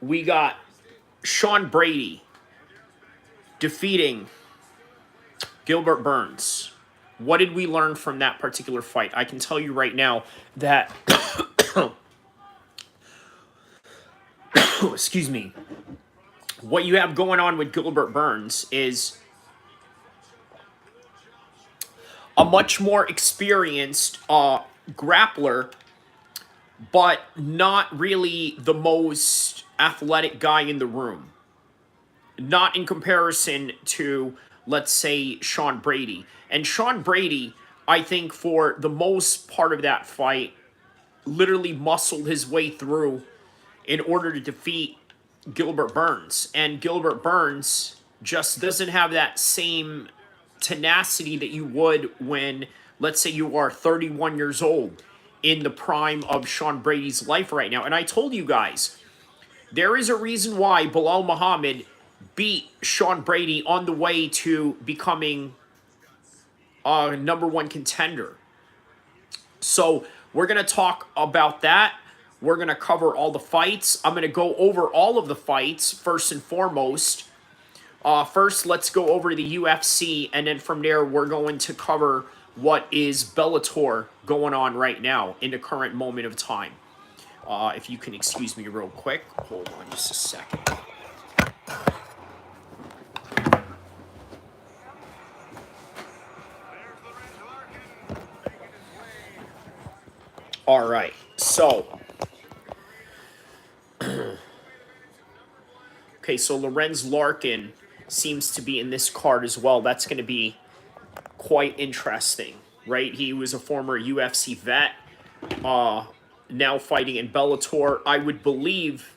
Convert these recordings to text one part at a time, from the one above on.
we got Sean Brady defeating Gilbert Burns. What did we learn from that particular fight? I can tell you right now that, excuse me, what you have going on with Gilbert Burns is a much more experienced grappler, but not really the most athletic guy in the room. Not in comparison to, let's say, Sean Brady. And Sean Brady, I think, for the most part of that fight, literally muscled his way through in order to defeat Gilbert Burns. And Gilbert Burns just doesn't have that same tenacity that you would when, let's say, you are 31 years old in the prime of Sean Brady's life right now. And I told you guys, there is a reason why Bilal Muhammad beat Sean Brady on the way to becoming a #1 contender. So we're going to talk about that. We're going to cover all the fights. I'm going to go over all of the fights first and foremost. First, let's go over the UFC, and then from there, we're going to cover what is Bellator going on right now in the current moment of time. If you can excuse me real quick. Hold on just a second. All right, so okay, so Lorenz Larkin seems to be in this card as well. That's going to be quite interesting, right? He was a former UFC vet, now fighting in Bellator. I would believe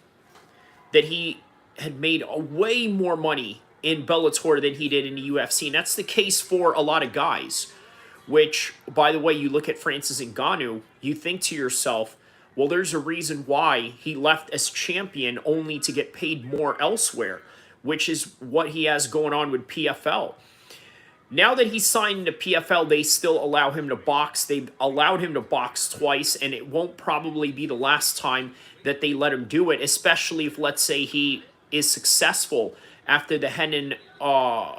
that he had made way more money in Bellator than he did in the UFC, and that's the case for a lot of guys. Which, by the way, you look at Francis Ngannou, you think to yourself, well, there's a reason why he left as champion only to get paid more elsewhere, which is what he has going on with PFL. Now that he's signed to PFL, they still allow him to box. They've allowed him to box twice, and it won't probably be the last time that they let him do it, especially if, let's say, he is successful after the Renan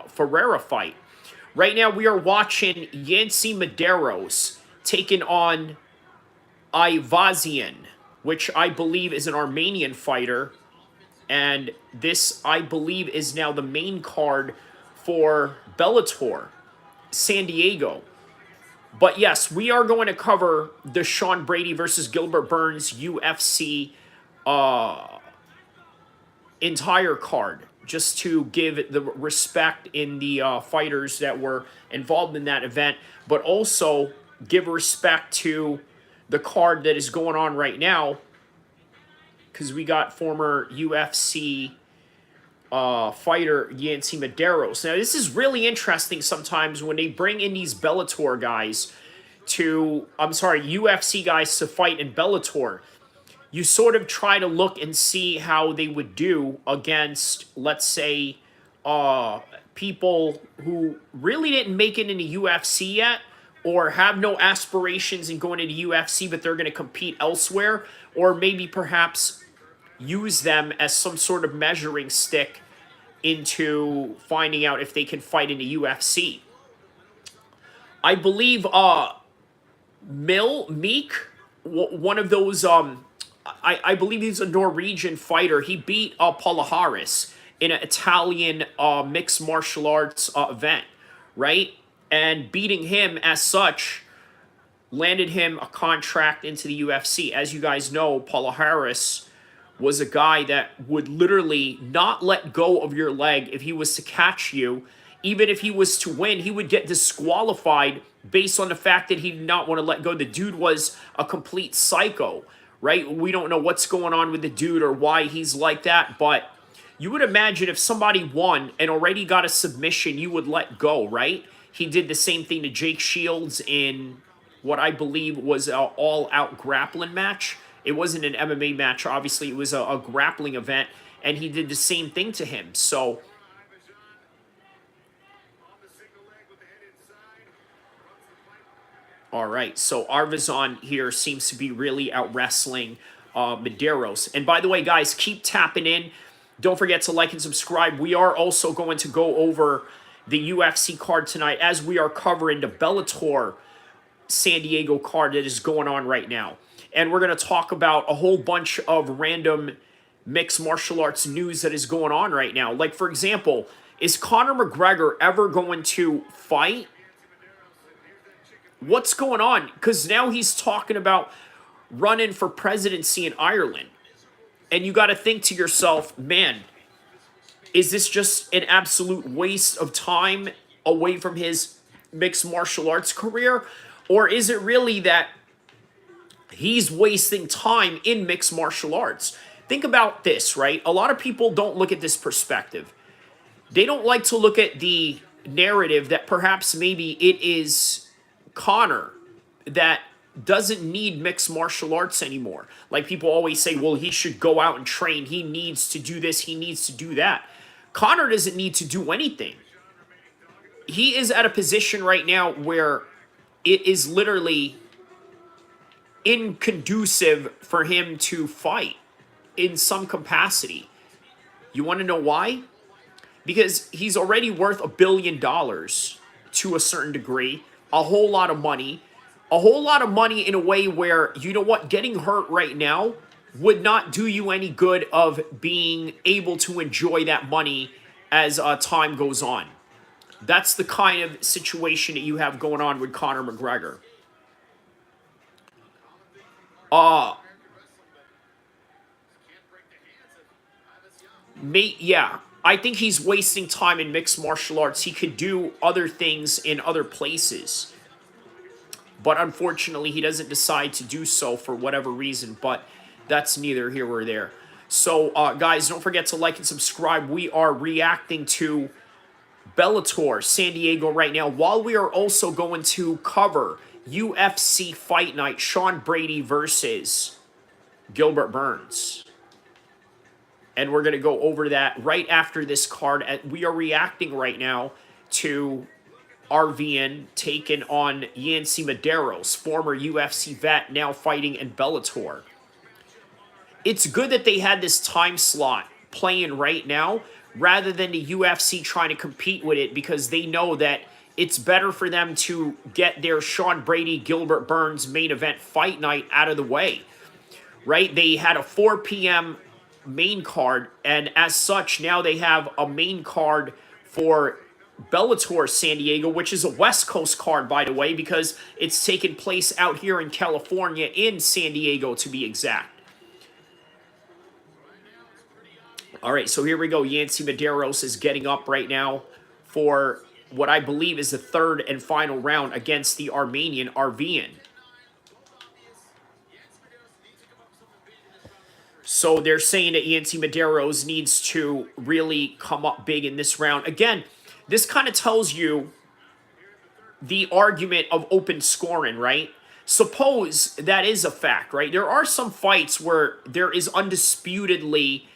Ferreira fight. Right now, we are watching Yancy Medeiros taking on Ivazian, which I believe is an Armenian fighter. And this, I believe, is now the main card for Bellator, San Diego. But yes, we are going to cover the Sean Brady versus Gilbert Burns UFC entire card, just to give the respect in the fighters that were involved in that event, but also give respect to the card that is going on right now, because we got former UFC fighter Yancy Medeiros. Now, this is really interesting sometimes when they bring in these Bellator guys UFC guys to fight in Bellator. You sort of try to look and see how they would do against, let's say, people who really didn't make it in the UFC yet, or have no aspirations in going to the UFC, but they're going to compete elsewhere, or maybe perhaps use them as some sort of measuring stick into finding out if they can fight in the UFC. I believe Meek, one of those, I believe he's a Norwegian fighter. He beat Palhares in an Italian mixed martial arts event, right? And beating him as such landed him a contract into the UFC. As you guys know, Palhares was a guy that would literally not let go of your leg if he was to catch you. Even if he was to win, he would get disqualified based on the fact that he did not want to let go. The dude was a complete psycho, right? We don't know what's going on with the dude or why he's like that, but you would imagine if somebody won and already got a submission, you would let go, right? He did the same thing to Jake Shields in what I believe was an all-out grappling match. It wasn't an MMA match, obviously. It was a grappling event, and he did the same thing to him. So, all right. So Arvizan here seems to be really out wrestling Medeiros. And by the way, guys, keep tapping in. Don't forget to like and subscribe. We are also going to go over the UFC card tonight as we are covering the Bellator San Diego card that is going on right now. And we're going to talk about a whole bunch of random mixed martial arts news that is going on right now. Like, for example, is Conor McGregor ever going to fight? What's going on? Because now he's talking about running for presidency in Ireland. And you got to think to yourself, man, is this just an absolute waste of time away from his mixed martial arts career? Or is it really that he's wasting time in mixed martial arts? Think about this, right? A lot of people don't look at this perspective. They don't like to look at the narrative that perhaps maybe it is Conor that doesn't need mixed martial arts anymore. Like people always say, well, he should go out and train. He needs to do this. He needs to do that. Conor doesn't need to do anything. He is at a position right now where it is literally inconducive for him to fight in some capacity. You want to know why? Because he's already worth $1 billion to a certain degree, a whole lot of money in a way where, you know what, getting hurt right now would not do you any good of being able to enjoy that money as time goes on. That's the kind of situation that you have going on with Conor McGregor. Yeah, I think he's wasting time in mixed martial arts. He could do other things in other places. But unfortunately, he doesn't decide to do so for whatever reason. But that's neither here or there. So, guys, don't forget to like and subscribe. We are reacting to Bellator San Diego right now, while we are also going to cover UFC Fight Night, Sean Brady versus Gilbert Burns. And we're going to go over that right after this card. We are reacting right now to RVN taking on Yancy Medeiros, former UFC vet, now fighting in Bellator. It's good that they had this time slot playing right now rather than the UFC trying to compete with it, because they know that it's better for them to get their Sean Brady, Gilbert Burns main event fight night out of the way, right? They had a 4 p.m. main card, and as such, now they have a main card for Bellator San Diego, which is a West Coast card, by the way, because it's taking place out here in California, in San Diego to be exact. All right, so here we go. Yancy Medeiros is getting up right now for what I believe is the third and final round against the Armenian Arvian. So they're saying that Yancy Medeiros needs to really come up big in this round. Again, this kind of tells you the argument of open scoring, right? Suppose that is a fact, right? There are some fights where there is undisputedly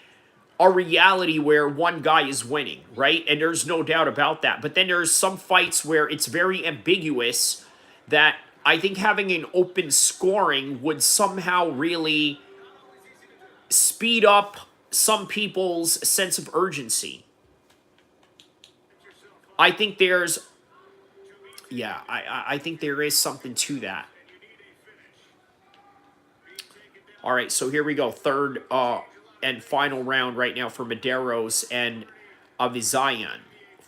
a reality where one guy is winning, right? And there's no doubt about that. But then there's some fights where it's very ambiguous that I think having an open scoring would somehow really speed up some people's sense of urgency. I think there's, yeah, I think there is something to that. All right, so here we go. Third and final round right now for Medeiros and Avizayan.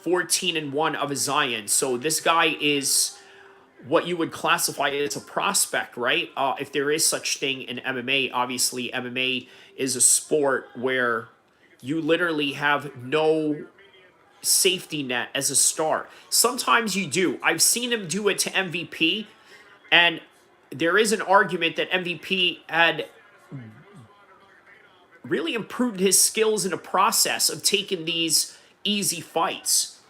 14-1 Avizayan. So this guy is what you would classify as a prospect, right? If there is such thing in MMA. Obviously, MMA is a sport where you literally have no safety net as a star. Sometimes you do. I've seen him do it to MVP, and there is an argument that MVP had really improved his skills in the process of taking these easy fights.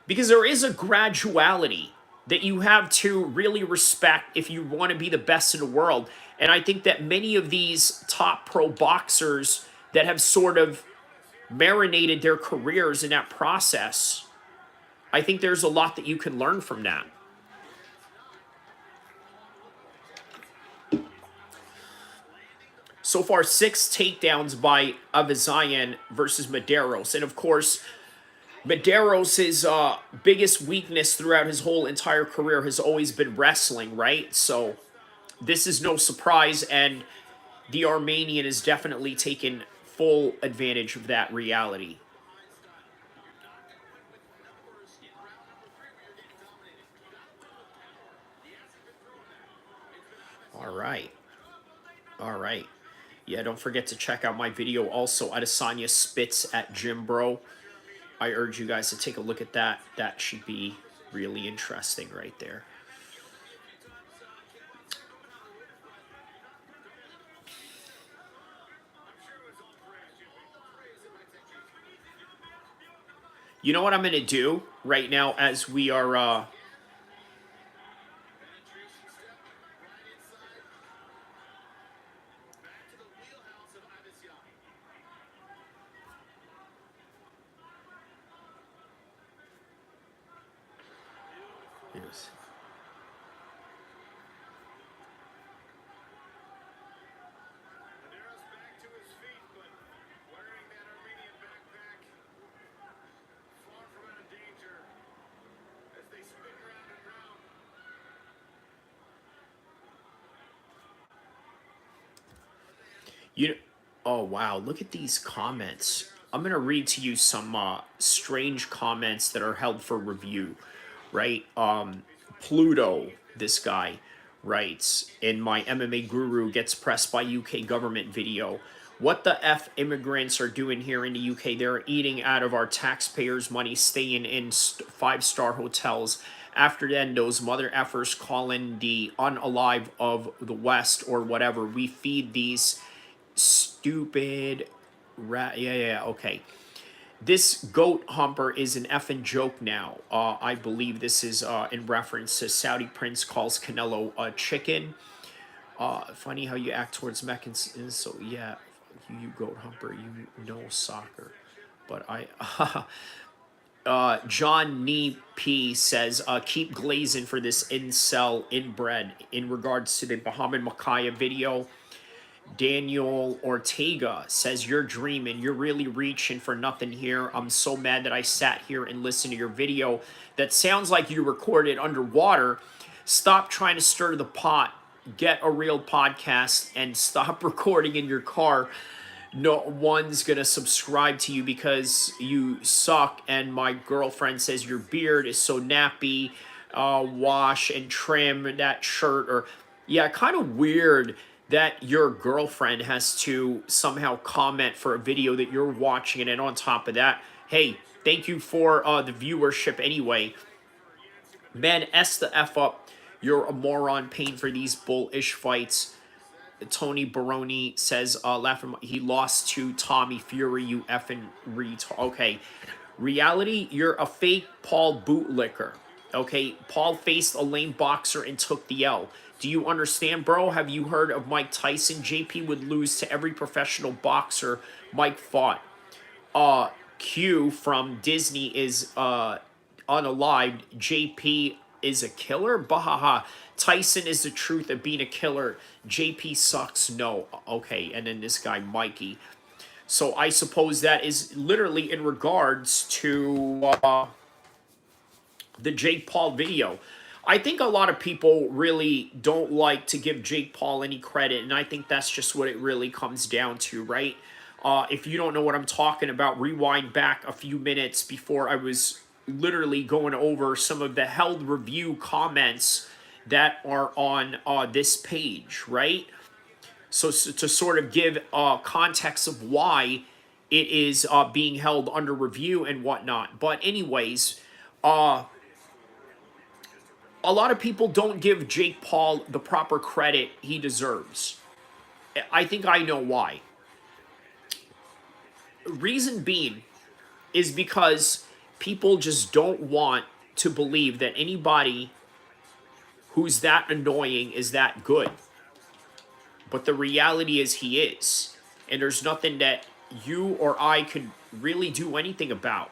Because there is a graduality that you have to really respect if you want to be the best in the world. And I think that many of these top pro boxers that have sort of marinated their careers in that process, I think there's a lot that you can learn from that. So far, 6 takedowns by Avizayan versus Medeiros. And of course, Medeiros' biggest weakness throughout his whole entire career has always been wrestling, right? So this is no surprise, and the Armenian has definitely taken full advantage of that reality. All right. All right. Yeah, don't forget to check out my video also, Adesanya Spits at Gym Bro. I urge you guys to take a look at that. That should be really interesting right there. You know what I'm going to do right now as we are... yes. You, oh wow! Look at these comments. I'm gonna read to you some strange comments that are held for review, right? Pluto, this guy writes in my MMA Guru gets pressed by UK government video. What the F immigrants are doing here in the UK? They're eating out of our taxpayers' money, staying in 5-star hotels. After then, those mother effers calling the unalive of the West or whatever. We feed these stupid okay. This goat humper is an effing joke now. I believe this is in reference to Saudi Prince calls Canelo a chicken. Funny how you act towards Mexicans. So yeah, you goat humper, you know soccer. But I John Nee P says, keep glazing for this incel inbred in regards to the Muhammad Makaya video. Daniel Ortega says, you're dreaming. You're really reaching for nothing here. I'm so mad that I sat here and listened to your video. That sounds like you recorded underwater. Stop trying to stir the pot. Get a real podcast and stop recording in your car. No one's going to subscribe to you because you suck. And my girlfriend says your beard is so nappy. Wash and trim that shirt. Or yeah, kind of weird that your girlfriend has to somehow comment for a video that you're watching. And on top of that, hey, thank you for the viewership anyway. Man, S the F up. You're a moron paying for these bullish fights. Tony Baroni says, laughing, he lost to Tommy Fury, you effing retard. Okay, reality, you're a fake Paul bootlicker. Okay, Paul faced a lame boxer and took the L. Do you understand, bro? Have you heard of Mike Tyson? JP would lose to every professional boxer Mike fought. Q from Disney is unalived. JP is a killer? Bahaha. Tyson is the truth of being a killer. JP sucks. No. Okay, and then this guy, Mikey. So I suppose that is literally in regards to the Jake Paul video. I think a lot of people really don't like to give Jake Paul any credit, and I think that's just what it really comes down to, right? If you don't know what I'm talking about, rewind back a few minutes before I was literally going over some of the held review comments that are on this page, right? So to sort of give context of why it is being held under review and whatnot. But anyways, a lot of people don't give Jake Paul the proper credit he deserves. I think I know why. Reason being is because people just don't want to believe that anybody who's that annoying is that good. But the reality is he is. And there's nothing that you or I could really do anything about.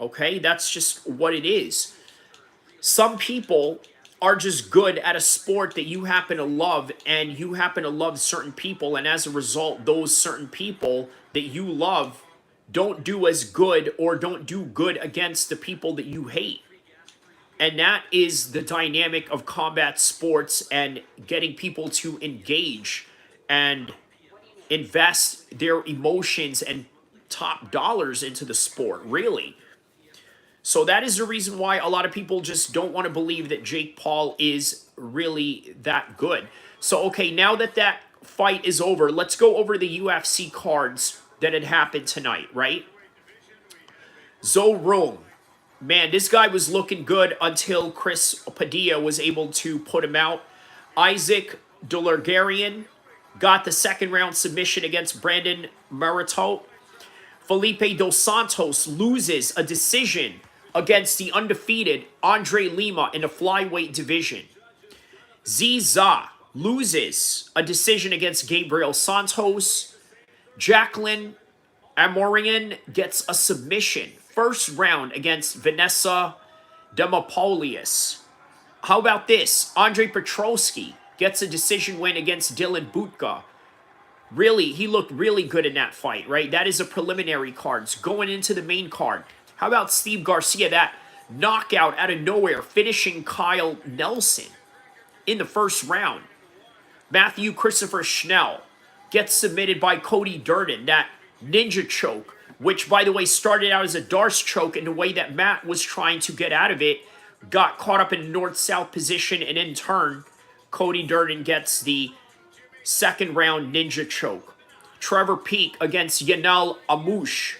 Okay? That's just what it is. Some people are just good at a sport that you happen to love, and you happen to love certain people, and as a result, those certain people that you love don't do as good or don't do good against the people that you hate. And that is the dynamic of combat sports and getting people to engage and invest their emotions and top dollars into the sport, really. So that is the reason why a lot of people just don't want to believe that Jake Paul is really that good. So, okay, now that that fight is over, let's go over the UFC cards that had happened tonight, right? Zoe, man, this guy was looking good until Chris Padilla was able to put him out. Isaac Delargarian got the second round submission against Brandon Maratot. Felipe Dos Santos loses a decision against the undefeated Andre Lima in the flyweight division. Ziza loses a decision against Gabriel Santos. Jacqueline Amorian gets a submission first round against Vanessa Demopoulos. How about this? Andre Petrosky gets a decision win against Dylan Butka. Really, he looked really good in that fight, right? That is a preliminary cards. Going into the main card, how about Steve Garcia, that knockout out of nowhere, finishing Kyle Nelson in the first round. Matthew Christopher Schnell gets submitted by Cody Durden, that ninja choke, which, by the way, started out as a Darce choke, and the way that Matt was trying to get out of it, got caught up in north-south position, and in turn, Cody Durden gets the second round ninja choke. Trevor Peek against Yanal Amouche.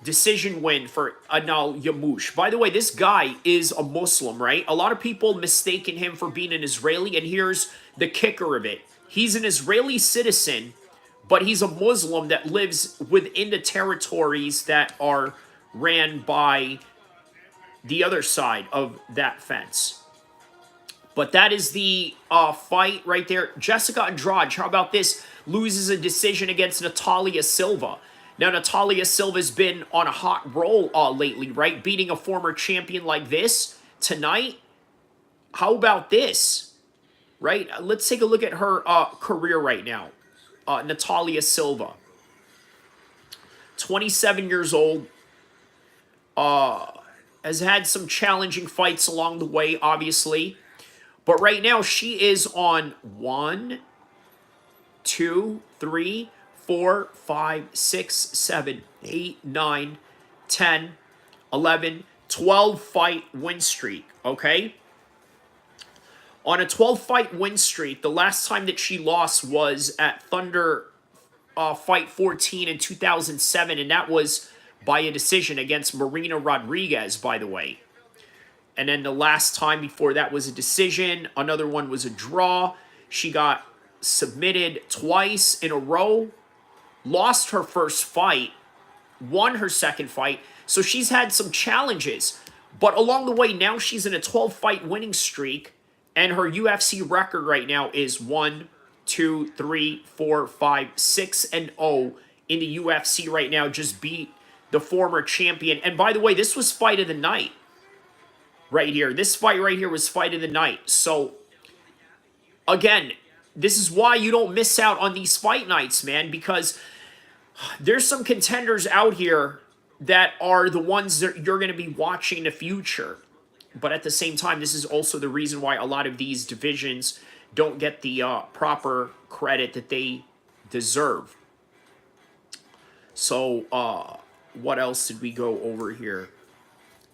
Decision win for Anal Yamush. By the way, this guy is a Muslim, right? A lot of people mistaken him for being an Israeli, and here's the kicker of it. He's an Israeli citizen, but he's a Muslim that lives within the territories that are ran by the other side of that fence. But that is the fight right there. Jessica Andrade, how about this? Loses a decision against Natalia Silva. Now, Natalia Silva's been on a hot roll lately, right? Beating a former champion like this tonight. How about this? Right? Let's take a look at her career right now. Natalia Silva. 27 years old. Has had some challenging fights along the way, obviously. But right now, she is on 1, 2, 3, 4, 5, 6, 7, 8, 9, 10, 11, 12 fight win streak, okay? On a 12 fight win streak, the last time that she lost was at Thunder Fight 14 in 2007, and that was by a decision against Marina Rodriguez, by the way. And then the last time before that was a decision. Another one was a draw. She got submitted twice in a row. Lost her first fight. Won her second fight. So she's had some challenges. But along the way, now she's in a 12-fight winning streak. And her UFC record right now is 1, 2, 3, 4, 5, 6, and 0 in the UFC right now. Just beat the former champion. And by the way, this was fight of the night. Right here. This fight right here was fight of the night. So, again, this is why you don't miss out on these fight nights, man, because there's some contenders out here that are the ones that you're going to be watching in the future. But at the same time, this is also the reason why a lot of these divisions don't get the proper credit that they deserve. So, what else did we go over here?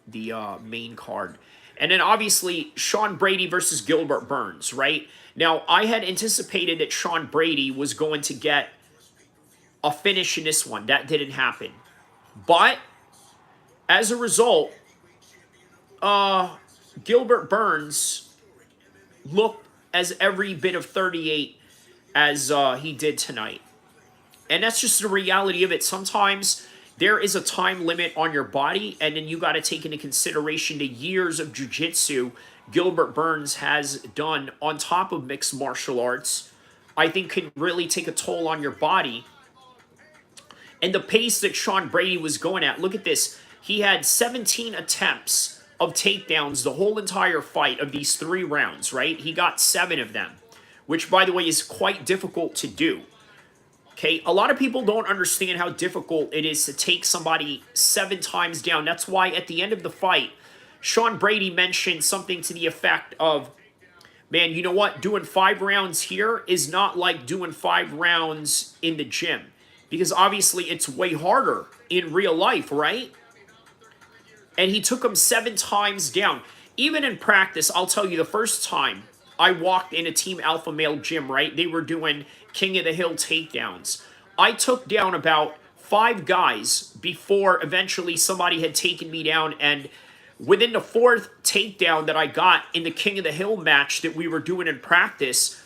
The main card. And then obviously Sean Brady versus Gilbert Burns, right? Now, I had anticipated that Sean Brady was going to get a finish in this one. That didn't happen. But as a result, Gilbert Burns looked as every bit of 38 as he did tonight. And that's just the reality of it. Sometimes there is a time limit on your body, and then you got to take into consideration the years of jiu-jitsu Gilbert Burns has done on top of mixed martial arts. I think can really take a toll on your body. And the pace that Sean Brady was going at, look at this. He had 17 attempts of takedowns the whole entire fight of these 3 rounds, right? He got 7 of them, which, by the way, is quite difficult to do. Okay, a lot of people don't understand how difficult it is to take somebody 7 times down. That's why at the end of the fight, Sean Brady mentioned something to the effect of, man, you know what? Doing 5 rounds here is not like doing 5 rounds in the gym. Because obviously it's way harder in real life, right? And he took him 7 times down. Even in practice, I'll tell you, the first time I walked in a Team Alpha Male gym, right? They were doing King of the Hill takedowns. I took down about 5 guys before eventually somebody had taken me down, and within the 4th takedown that I got in the King of the Hill match that we were doing in practice,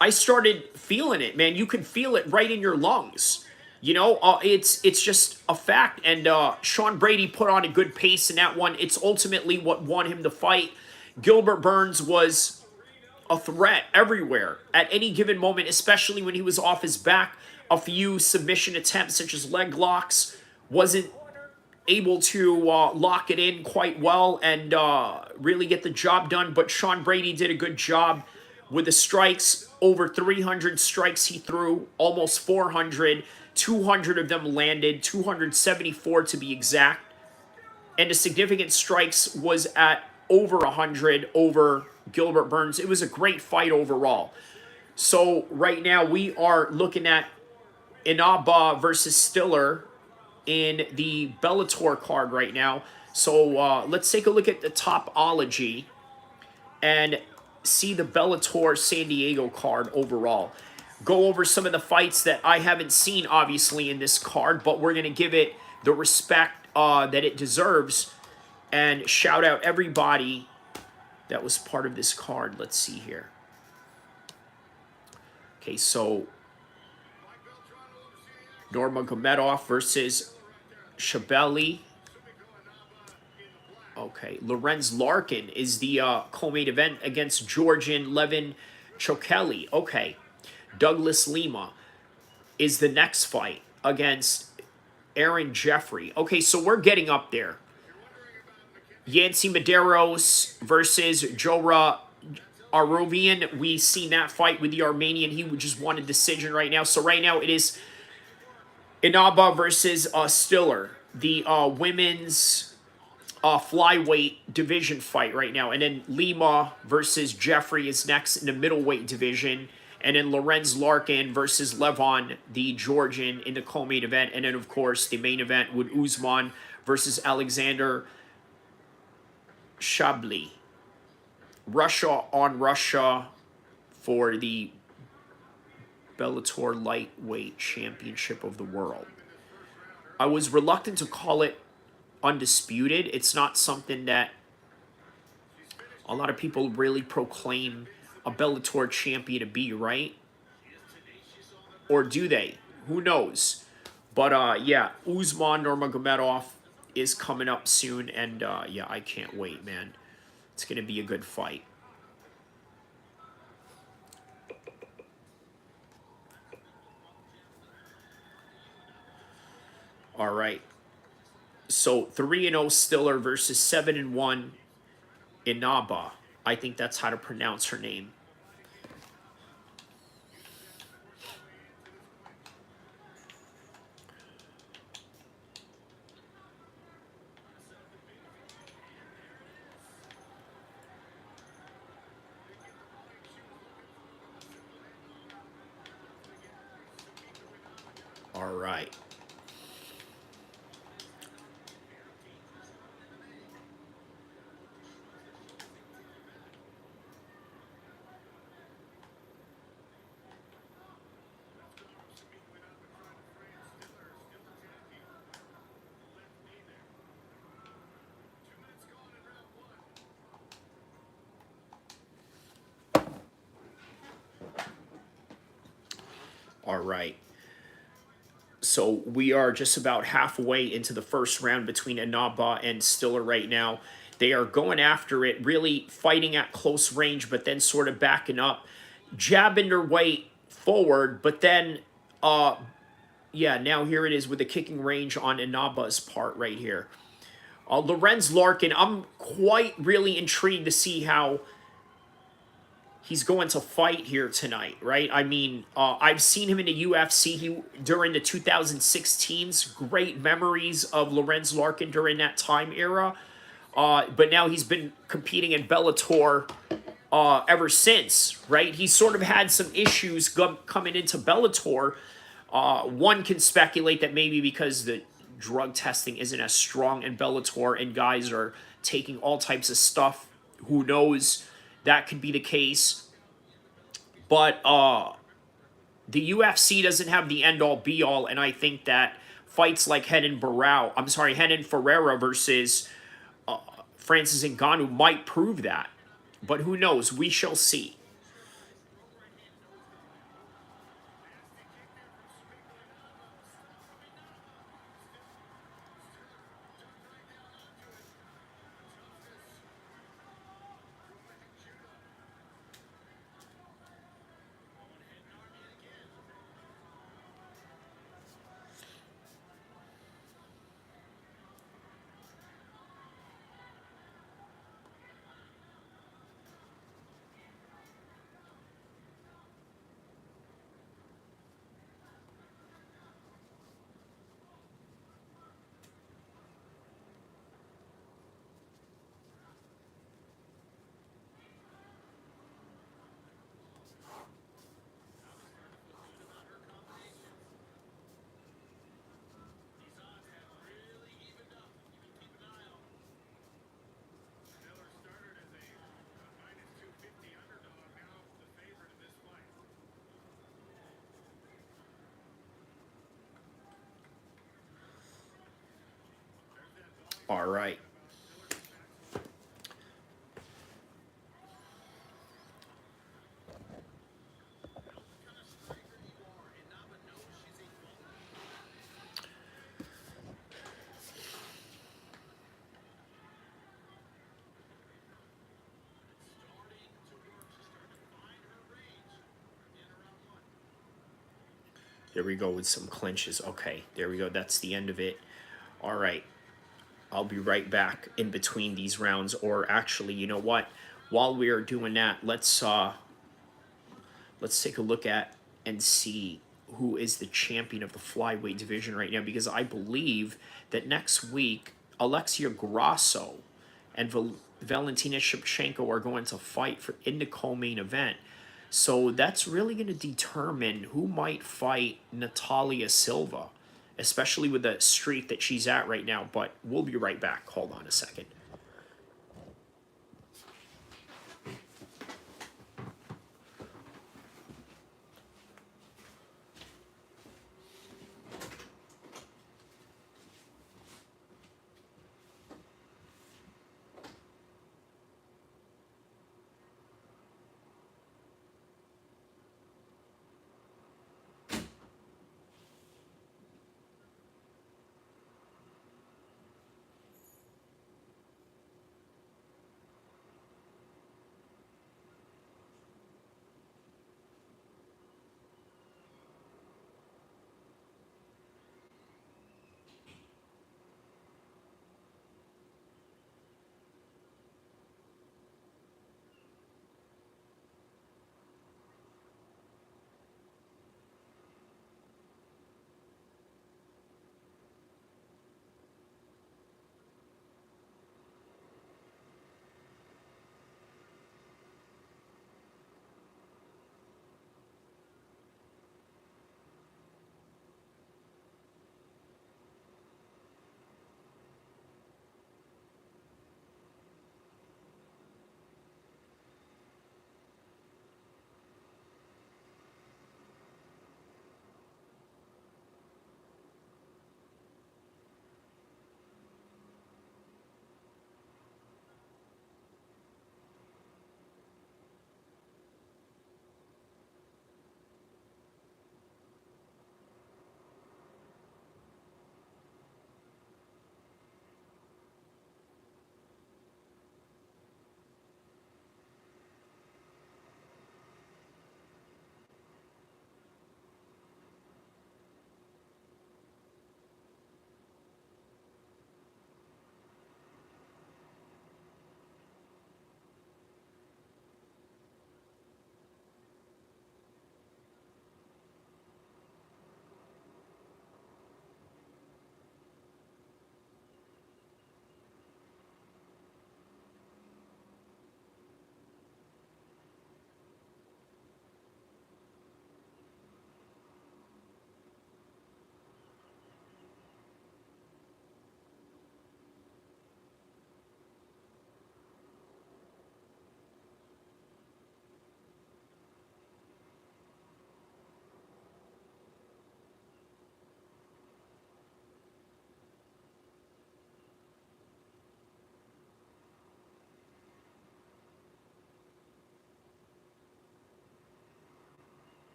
I started feeling it, man. You can feel it right in your lungs. You know, it's just a fact. And Sean Brady put on a good pace in that one. It's ultimately what won him the fight. Gilbert Burns was a threat everywhere at any given moment, especially when he was off his back. A few submission attempts, such as leg locks, wasn't able to lock it in quite well and really get the job done. But Sean Brady did a good job with the strikes. Over 300 strikes he threw, almost 400. 200 of them landed, 274 to be exact. And the significant strikes was at over 100 over Gilbert Burns. It was a great fight overall. So right now we are looking at Inaba versus Stiller in the Bellator card right now. So let's take a look at the Topology and see the Bellator San Diego card overall. Go over some of the fights that I haven't seen, obviously, in this card, but we're going to give it the respect that it deserves and shout out everybody that was part of this card. Let's see here. Okay, so Nurmagomedov versus Shabeli. Okay, Lorenz Larkin is the co-main event against Georgian Levin Chokeli. Okay, Douglas Lima is the next fight against Aaron Jeffrey. Okay, so we're getting up there. Yancy Medeiros versus Jora Arovian. We've seen that fight with the Armenian. He just won a decision right now. So right now it is Inaba versus Stiller, the women's flyweight division fight right now. And then Lima versus Jeffrey is next in the middleweight division. And then Lorenz Larkin versus Levon, the Georgian, in the co-main event. And then, of course, the main event with Usman versus Alexander Shabli. Russia on Russia for the Bellator Lightweight Championship of the World. I was reluctant to call it undisputed. It's not something that a lot of people really proclaim a Bellator champion to be, right? Or do they? Who knows? But yeah, Usman Nurmagomedov is coming up soon, and yeah, I can't wait, man. It's going to be a good fight. All right. So 3-0 Stiller versus 7-1 Inaba. I think that's how to pronounce her name. All right. All right. So we are just about halfway into the first round between Inaba and Stiller right now. They are going after it, really fighting at close range, but then sort of backing up, jabbing their way forward, but then, yeah, now here it is with the kicking range on Inaba's part right here. Lorenz Larkin, I'm quite really intrigued to see how he's going to fight here tonight, right? I mean, I've seen him in the UFC during the 2016s. Great memories of Lorenz Larkin during that time era. But now he's been competing in Bellator ever since, right? He's sort of had some issues coming into Bellator. One can speculate that maybe because the drug testing isn't as strong in Bellator and guys are taking all types of stuff. Who knows? That could be the case. But the UFC doesn't have the end all be all, and I think that fights like Renan Ferreira versus Francis Ngannou might prove that. But who knows? We shall see. All right. There we go with some clinches. Okay, there we go. That's the end of it. All right. I'll be right back in between these rounds. Or actually, you know what? While we are doing that, let's take a look at and see who is the champion of the flyweight division right now, because I believe that next week Alexia Grasso and Valentina Shevchenko are going to fight in the co-main event. So that's really going to determine who might fight Natalia Silva, especially with the streak that she's at right now. But we'll be right back. Hold on a second.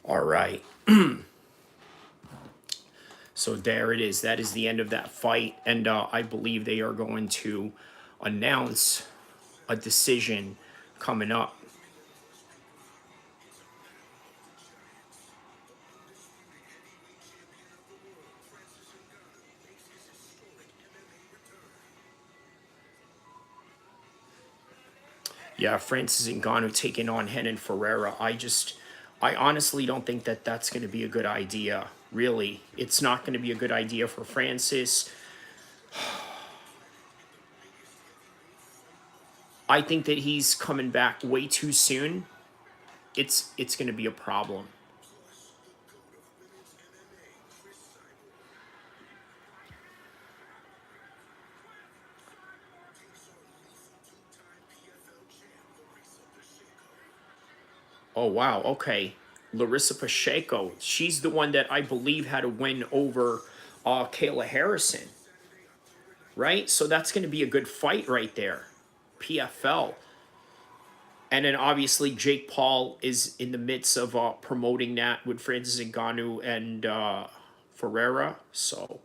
All right. So there it is. That is the end of that fight. And I believe they are going to announce a decision coming up. Yeah, Francis Ngannou taking on Renan Ferreira. I honestly don't think that that's going to be a good idea. Really, it's not going to be a good idea for Francis. I think that he's coming back way too soon. It's going to be a problem. Oh wow, okay. Larissa Pacheco, she's the one that I believe had a win over Kayla Harrison, right? So that's going to be a good fight right there. PFL. And then obviously Jake Paul is in the midst of promoting that with Francis Ngannou and Ferreira. So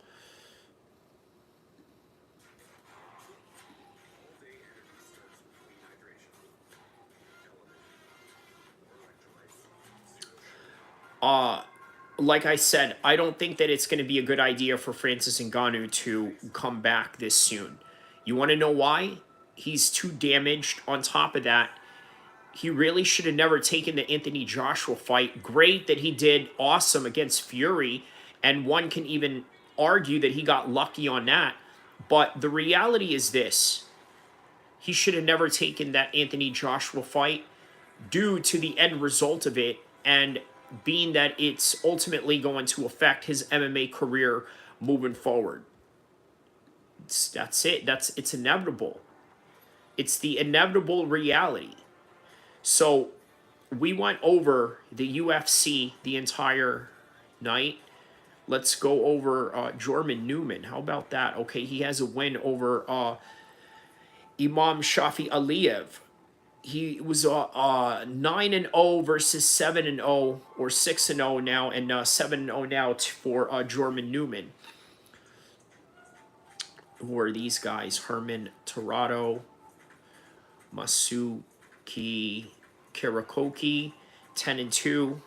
like I said, I don't think that it's going to be a good idea for Francis Ngannou to come back this soon. You want to know why? He's too damaged. On top of that, he really should have never taken the Anthony Joshua fight. Great that he did awesome against Fury, and one can even argue that he got lucky on that. But the reality is this: he should have never taken that Anthony Joshua fight due to the end result of it, and being that it's ultimately going to affect his MMA career moving forward. That's it. It's inevitable. It's the inevitable reality. So we went over the UFC the entire night. Let's go over Jorman Newman. How about that? Okay, he has a win over Imam Shafi Aliyev. He was 9-0 versus 7-0, or 6-0 now, and 7-0 now for Jorman Newman. Who are these guys? Herman Torado, Masuki Kirakoki, 10-2.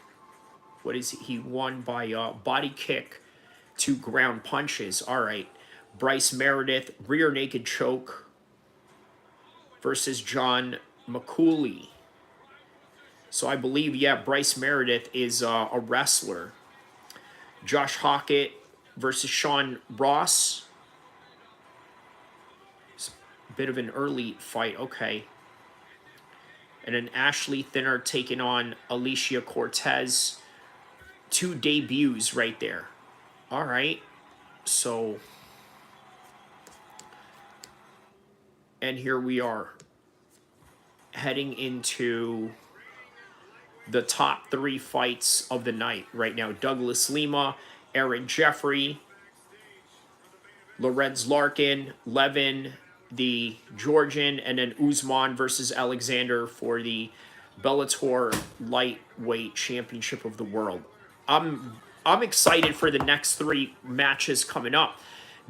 What is he won by body kick, 2 ground punches. All right. Bryce Meredith, rear naked choke versus John McCooley. So I believe, yeah, Bryce Meredith is a wrestler. Josh Hockett versus Sean Ross. It's a bit of an early fight. Okay. And then Ashley Thinner taking on Alicia Cortez. 2 debuts right there. All right. So, and here we are heading into the top 3 fights of the night right now. Douglas Lima, Aaron Jeffrey, Lorenz Larkin, Levin, the Georgian, and then Usman versus Alexander for the Bellator Lightweight Championship of the World. I'm excited for the next 3 matches coming up.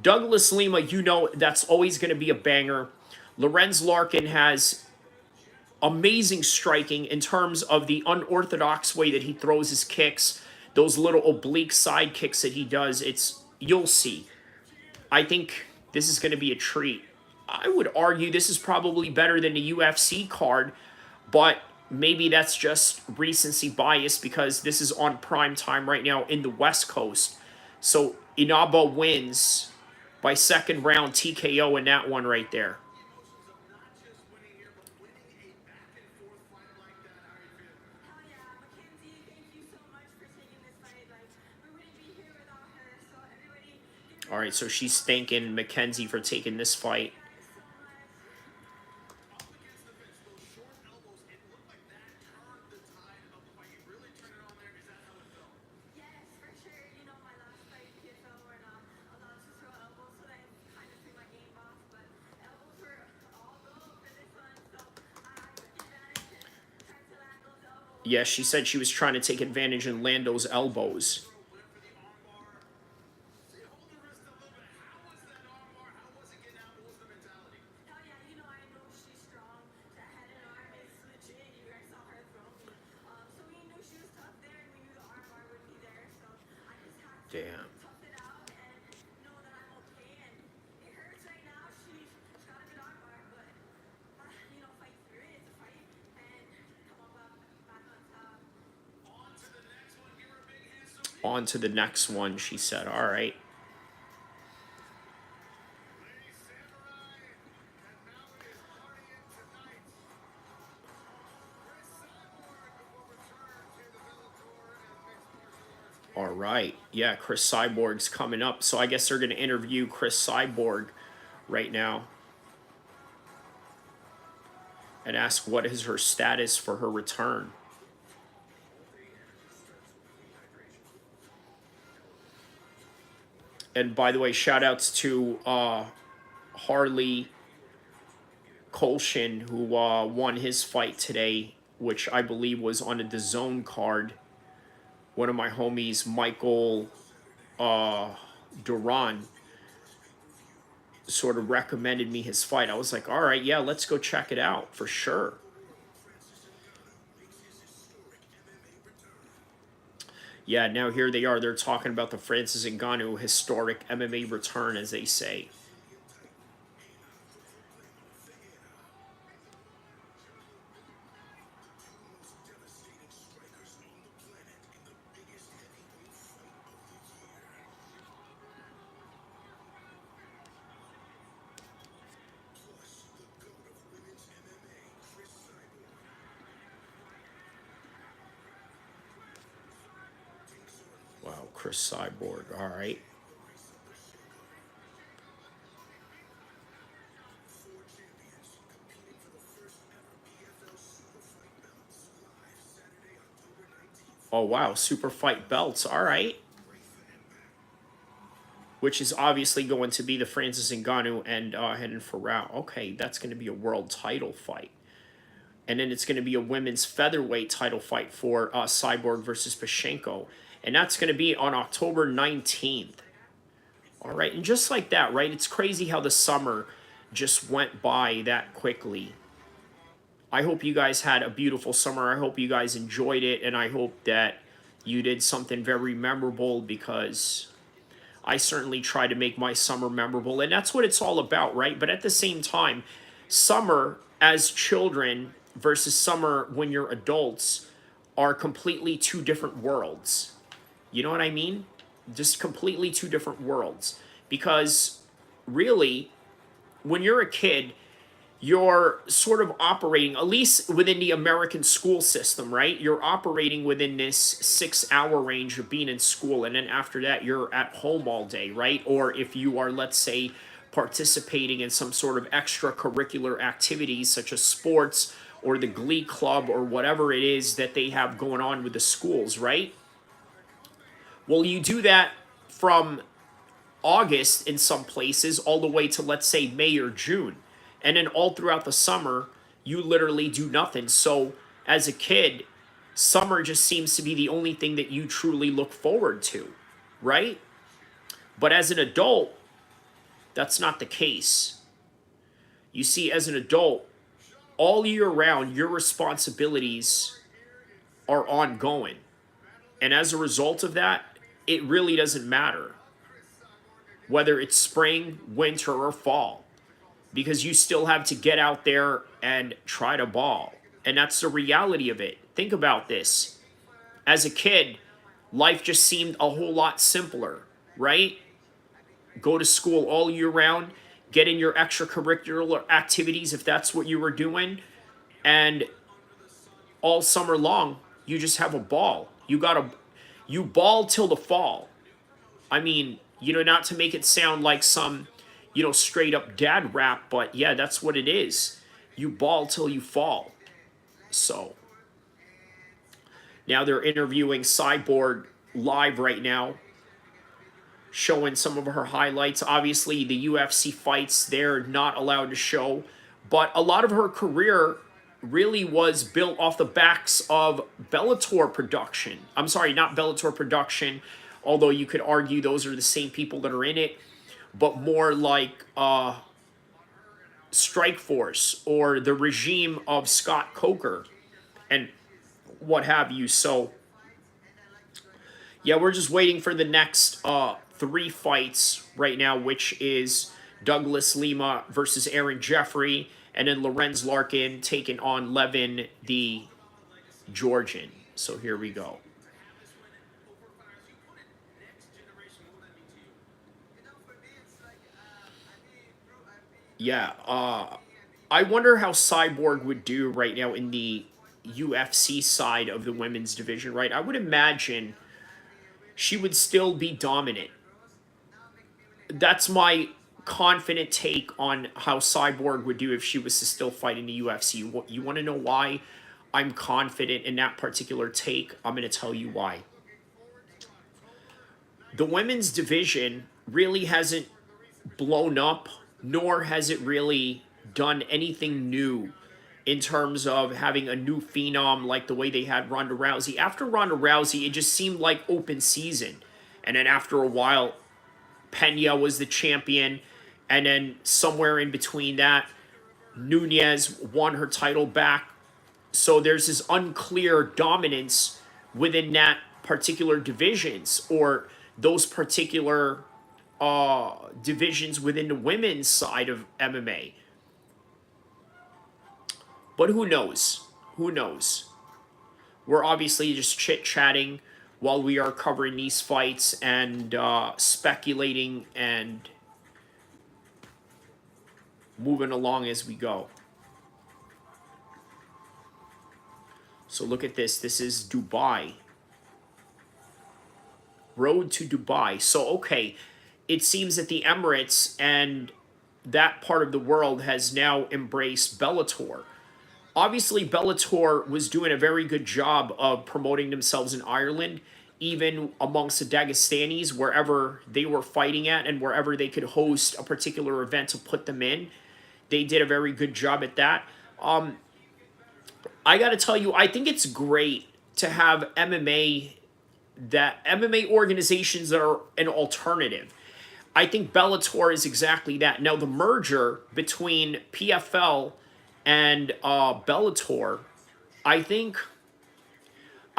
Douglas Lima, you know, that's always going to be a banger. Lorenz Larkin has amazing striking in terms of the unorthodox way that he throws his kicks, those little oblique side kicks that he does. You'll see. I think this is going to be a treat. I would argue this is probably better than the UFC card, but maybe that's just recency bias because this is on prime time right now in the West Coast. So Inaba wins by second round TKO in that one right there. All right, so she's thanking Mackenzie for taking this fight. Yeah, she said she was trying to take advantage of Lando's elbows. Damn. On to the next one, she said. All right. All right. Yeah, Chris Cyborg's coming up. So I guess they're going to interview Chris Cyborg right now and ask what is her status for her return. And by the way, shout outs to Harley Kolshin, who won his fight today, which I believe was on a DAZN card. One of my homies, Michael Duran, sort of recommended me his fight. I was like, all right, yeah, let's go check it out for sure. Yeah, now here they are. They're talking about the Francis Ngannou historic MMA return, as they say. Wow, Chris Cyborg. All right. Oh, wow. Super fight belts. All right. Which is obviously going to be the Francis Ngannou and Renan Ferrao. Okay, that's going to be a world title fight. And then it's going to be a women's featherweight title fight for Cyborg versus Pashenko. And that's going to be on October 19th. All right, and just like that, right? It's crazy how the summer just went by that quickly. I hope you guys had a beautiful summer. I hope you guys enjoyed it, and I hope that you did something very memorable, because I certainly try to make my summer memorable, and that's what it's all about, right? But at the same time, summer as children versus summer when you're adults are completely two different worlds. You know what I mean? Just completely two different worlds. Because really, when you're a kid, you're sort of operating, at least within the American school system, right? You're operating within this 6 hour range of being in school. And then after that, you're at home all day, right? Or if you are, let's say, participating in some sort of extracurricular activities such as sports or the Glee Club or whatever it is that they have going on with the schools, right? Well, you do that from August in some places all the way to, let's say, May or June. And then all throughout the summer, you literally do nothing. So as a kid, summer just seems to be the only thing that you truly look forward to, right? But as an adult, that's not the case. You see, as an adult, all year round, your responsibilities are ongoing. And as a result of that, it really doesn't matter whether it's spring, winter, or fall, because you still have to get out there and try to ball. And that's the reality of it. Think about this. As a kid, life just seemed a whole lot simpler, right? Go to school all year round, get in your extracurricular activities if that's what you were doing, and all summer long, you just have a ball. You ball till the fall. I mean, not to make it sound like some, straight up dad rap, but yeah, that's what it is. You ball till you fall. So now they're interviewing Cyborg live right now, showing some of her highlights. Obviously, the UFC fights they're not allowed to show, but a lot of her career really was built off the backs of Bellator production. I'm sorry, not Bellator production, although you could argue those are the same people that are in it, but more like Strike Force or the regime of Scott Coker and what have you. So, yeah, we're just waiting for the next 3 fights right now, which is Douglas Lima versus Aaron Jeffrey, and then Lorenz Larkin taking on Levin the Georgian. So here we go. Yeah, I wonder how Cyborg would do right now in the UFC side of the women's division, right? I would imagine she would still be dominant. That's my confident take on how Cyborg would do if she was to still fight in the UFC. You want to know why I'm confident in that particular take? I'm going to tell you why. The women's division really hasn't blown up, nor has it really done anything new in terms of having a new phenom like the way they had Ronda Rousey. After Ronda Rousey, it just seemed like open season. And then after a while, Pena was the champion. And then somewhere in between that, Nunez won her title back. So there's this unclear dominance within that particular divisions or those particular divisions within the women's side of MMA. But who knows? Who knows? We're obviously just chit-chatting while we are covering these fights and speculating and moving along as we go. So look at this. This is Dubai. Road to Dubai. So, okay, it seems that the Emirates and that part of the world has now embraced Bellator. Obviously, Bellator was doing a very good job of promoting themselves in Ireland, even amongst the Dagestanis, wherever they were fighting at and wherever they could host a particular event to put them in. They did a very good job at that. I got to tell you, I think it's great to have MMA organizations that are an alternative. I think Bellator is exactly that. Now, the merger between PFL and Bellator, I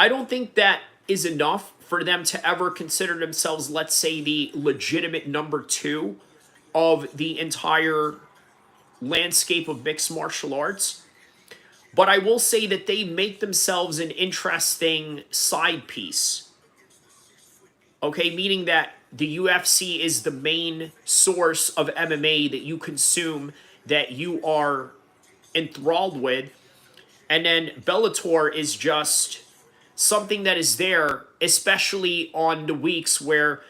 don't think that is enough for them to ever consider themselves, let's say, the legitimate number 2 of the entire landscape of mixed martial arts. But I will say that they make themselves an interesting side piece. Okay, meaning that the UFC is the main source of MMA that you consume, that you are enthralled with, and then Bellator is just something that is there, especially on the weeks where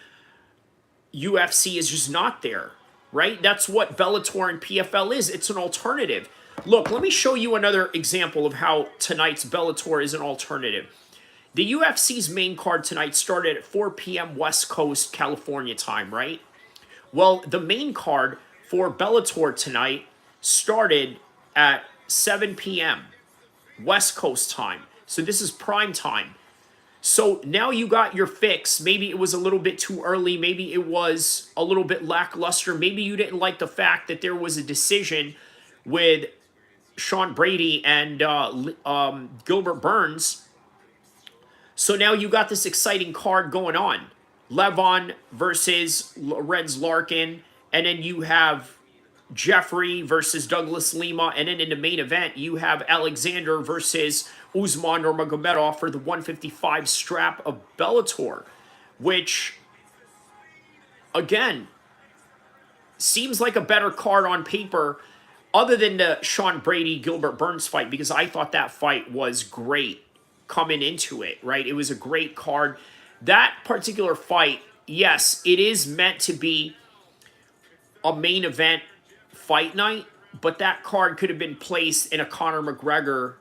UFC is just not there, right? That's what Bellator and PFL is. It's an alternative. Look, let me show you another example of how tonight's Bellator is an alternative. The UFC's main card tonight started at 4 p.m. West Coast, California time, right? Well, the main card for Bellator tonight started at 7 p.m. West Coast time. So this is prime time. So now you got your fix. Maybe it was a little bit too early. Maybe it was a little bit lackluster. Maybe you didn't like the fact that there was a decision with Sean Brady and Gilbert Burns. So now you got this exciting card going on. Levon versus Lorenz Larkin. And then you have Jeffrey versus Douglas Lima. And then in the main event, you have Alexander versus Usman Nurmagomedov for the 155 strap of Bellator. Which, again, seems like a better card on paper other than the Sean Brady-Gilbert Burns fight, because I thought that fight was great coming into it, right? It was a great card. That particular fight, yes, it is meant to be a main event fight night, but that card could have been placed in a Conor McGregor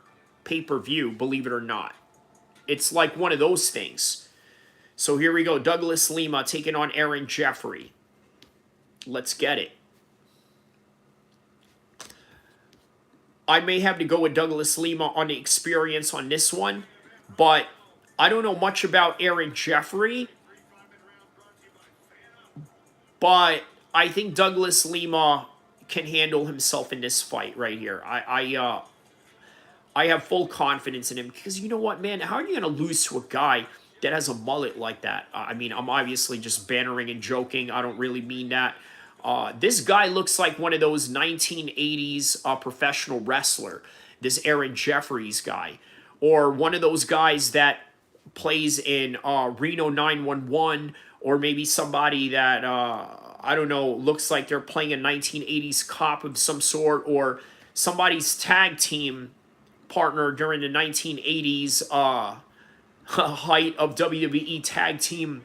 pay-per-view, believe it or not. It's like one of those things. So here we go. Douglas Lima taking on Aaron Jeffrey. Let's get it. I may have to go with Douglas Lima on the experience on this one, but I don't know much about Aaron Jeffrey, but I think Douglas Lima can handle himself in this fight right here. I have full confidence in him because you know what, man? How are you going to lose to a guy that has a mullet like that? I mean, I'm obviously just bantering and joking. I don't really mean that. This guy looks like one of those 1980s professional wrestler, this Aaron Jeffries guy, or one of those guys that plays in Reno 911, or maybe somebody that, I don't know, looks like they're playing a 1980s cop of some sort, or somebody's tag team partner during the 1980s height of WWE tag team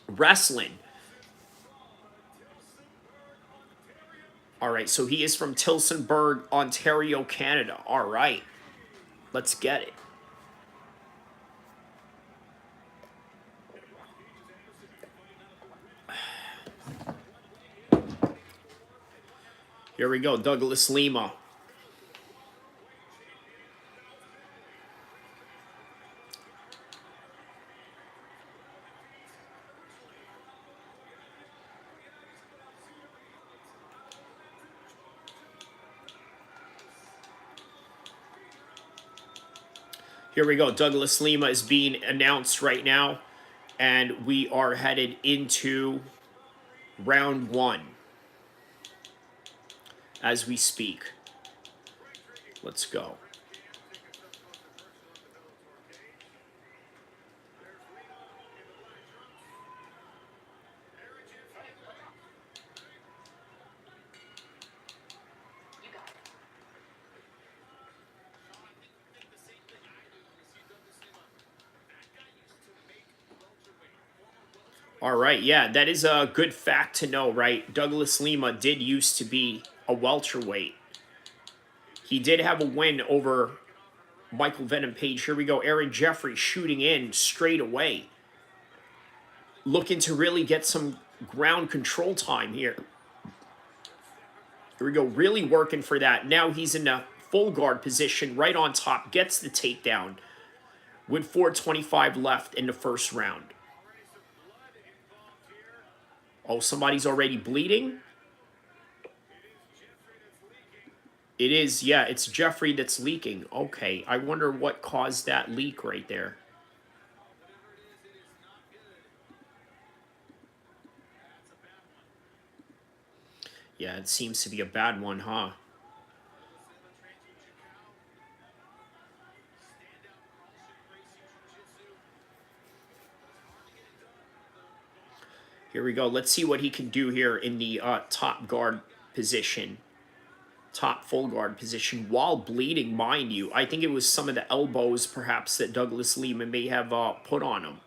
wrestling. All right, so he is from Tillsonburg, Ontario, Canada. All right, let's get it. Here we go, Douglas Lima. Here we go. Douglas Lima is being announced right now, and we are headed into round one as we speak. Let's go. All right, yeah, that is a good fact to know, right? Douglas Lima did used to be a welterweight. He did have a win over Michael Venom Page. Here we go. Aaron Jeffrey shooting in straight away. Looking to really get some ground control time here. Here we go. Really working for that. Now he's in a full guard position right on top. Gets the takedown with 4:25 left in the first round. Oh, somebody's already bleeding? It is, yeah, it's Jeffrey that's leaking. Okay, I wonder what caused that leak right there. Yeah, it seems to be a bad one, huh? Here we go. Let's see what he can do here in the top guard position. Top full guard position while bleeding, mind you. I think it was some of the elbows, perhaps, that Douglas Lima may have put on him.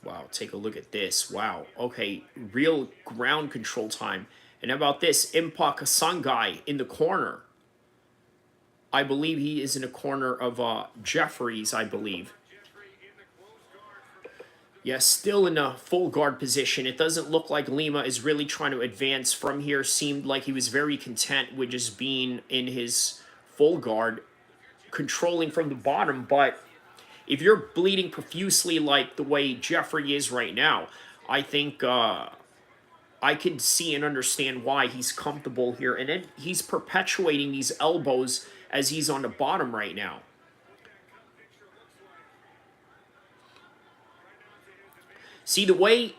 Wow, take a look at this. Wow. Okay, real ground control time. And how about this? Impa Kasangai in the corner. I believe he is in the corner of Jeffries, I believe. Yes, still in a full guard position. It doesn't look like Lima is really trying to advance from here. Seemed like he was very content with just being in his full guard, controlling from the bottom. But if you're bleeding profusely like the way Jeffrey is right now, I think I can see and understand why he's comfortable here. And then he's perpetuating these elbows as he's on the bottom right now. See, the way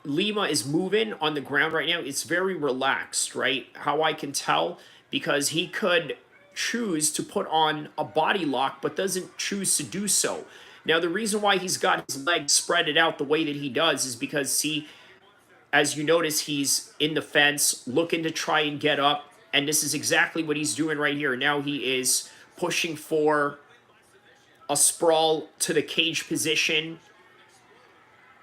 Lima is moving on the ground right now, it's very relaxed, right? How I can tell, because he could choose to put on a body lock, but doesn't choose to do so. Now, the reason why he's got his legs spreaded out the way that he does is because, see, as you notice, he's in the fence, looking to try and get up. And this is exactly what he's doing right here. Now he is pushing for a sprawl to the cage position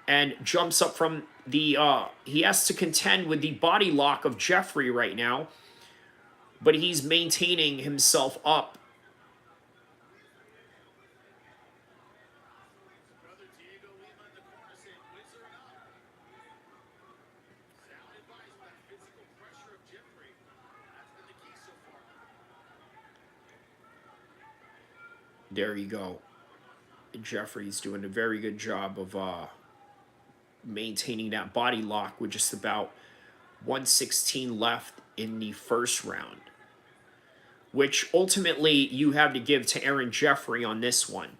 and jumps up from the, he has to contend with the body lock of Jeffrey right now, but he's maintaining himself up. There you go. Jeffrey's doing a very good job of maintaining that body lock with just about 116 left in the first round, which ultimately you have to give to Aaron Jeffrey on this one.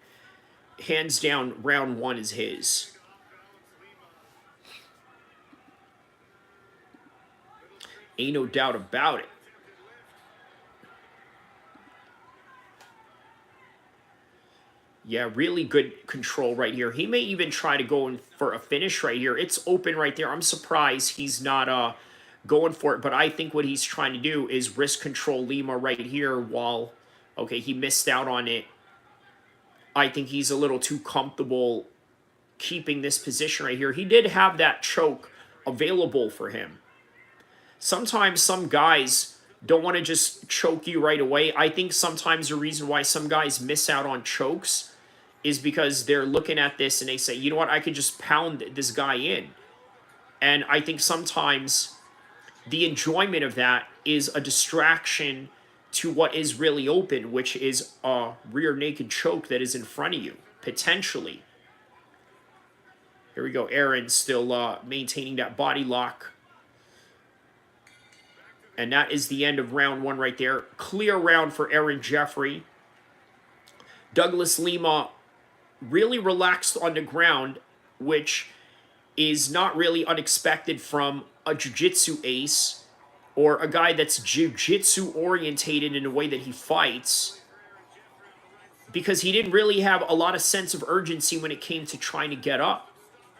Hands down, round one is his. Ain't no doubt about it. Yeah, really good control right here. He may even try to go in for a finish right here. It's open right there. I'm surprised he's not going for it, but I think what he's trying to do is wrist control Lima right here while, okay, he missed out on it. I think he's a little too comfortable keeping this position right here. He did have that choke available for him. Sometimes some guys don't want to just choke you right away. I think sometimes the reason why some guys miss out on chokes is because they're looking at this and they say, you know what, I could just pound this guy in. And I think sometimes the enjoyment of that is a distraction to what is really open, which is a rear naked choke that is in front of you, potentially. Here we go. Aaron still maintaining that body lock. And that is the end of round one right there. Clear round for Aaron Jeffrey. Douglas Lima really relaxed on the ground, which is not really unexpected from a jiu-jitsu ace or a guy that's jiu-jitsu orientated in the way that he fights, because he didn't really have a lot of sense of urgency when it came to trying to get up,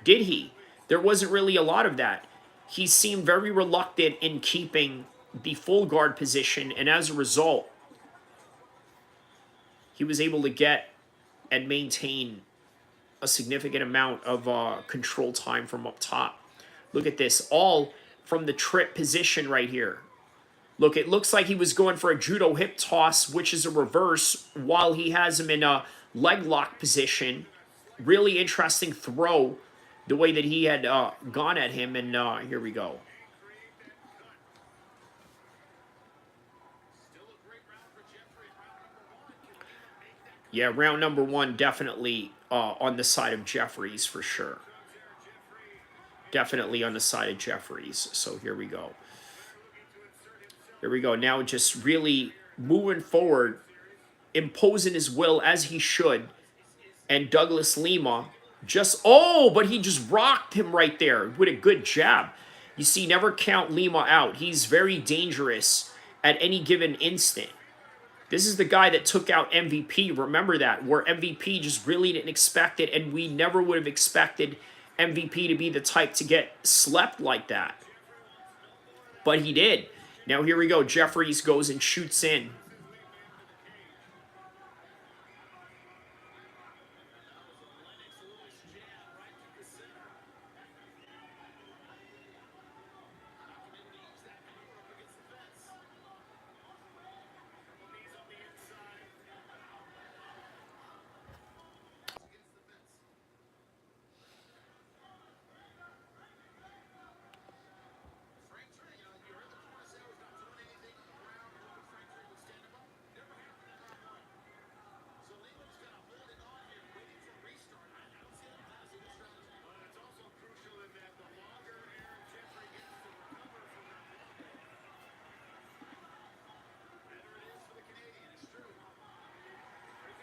did he? There wasn't really a lot of that. He seemed very reluctant in keeping the full guard position, and as a result, he was able to get and maintain a significant amount of control time from up top. Look at this, all from the trip position right here. Look, it looks like he was going for a judo hip toss, which is a reverse, while he has him in a leg lock position. Really interesting throw, the way that he had gone at him, and here we go. Yeah, round number one definitely on the side of Jeffries for sure. Definitely on the side of Jeffries. So here we go. Here we go. Now just really moving forward, imposing his will as he should. And Douglas Lima just, oh, but he just rocked him right there with a good jab. You see, never count Lima out. He's very dangerous at any given instant. This is the guy that took out MVP. Remember that, where MVP just really didn't expect it, and we never would have expected MVP to be the type to get slept like that. But he did. Now here we go. Jeffries goes and shoots in.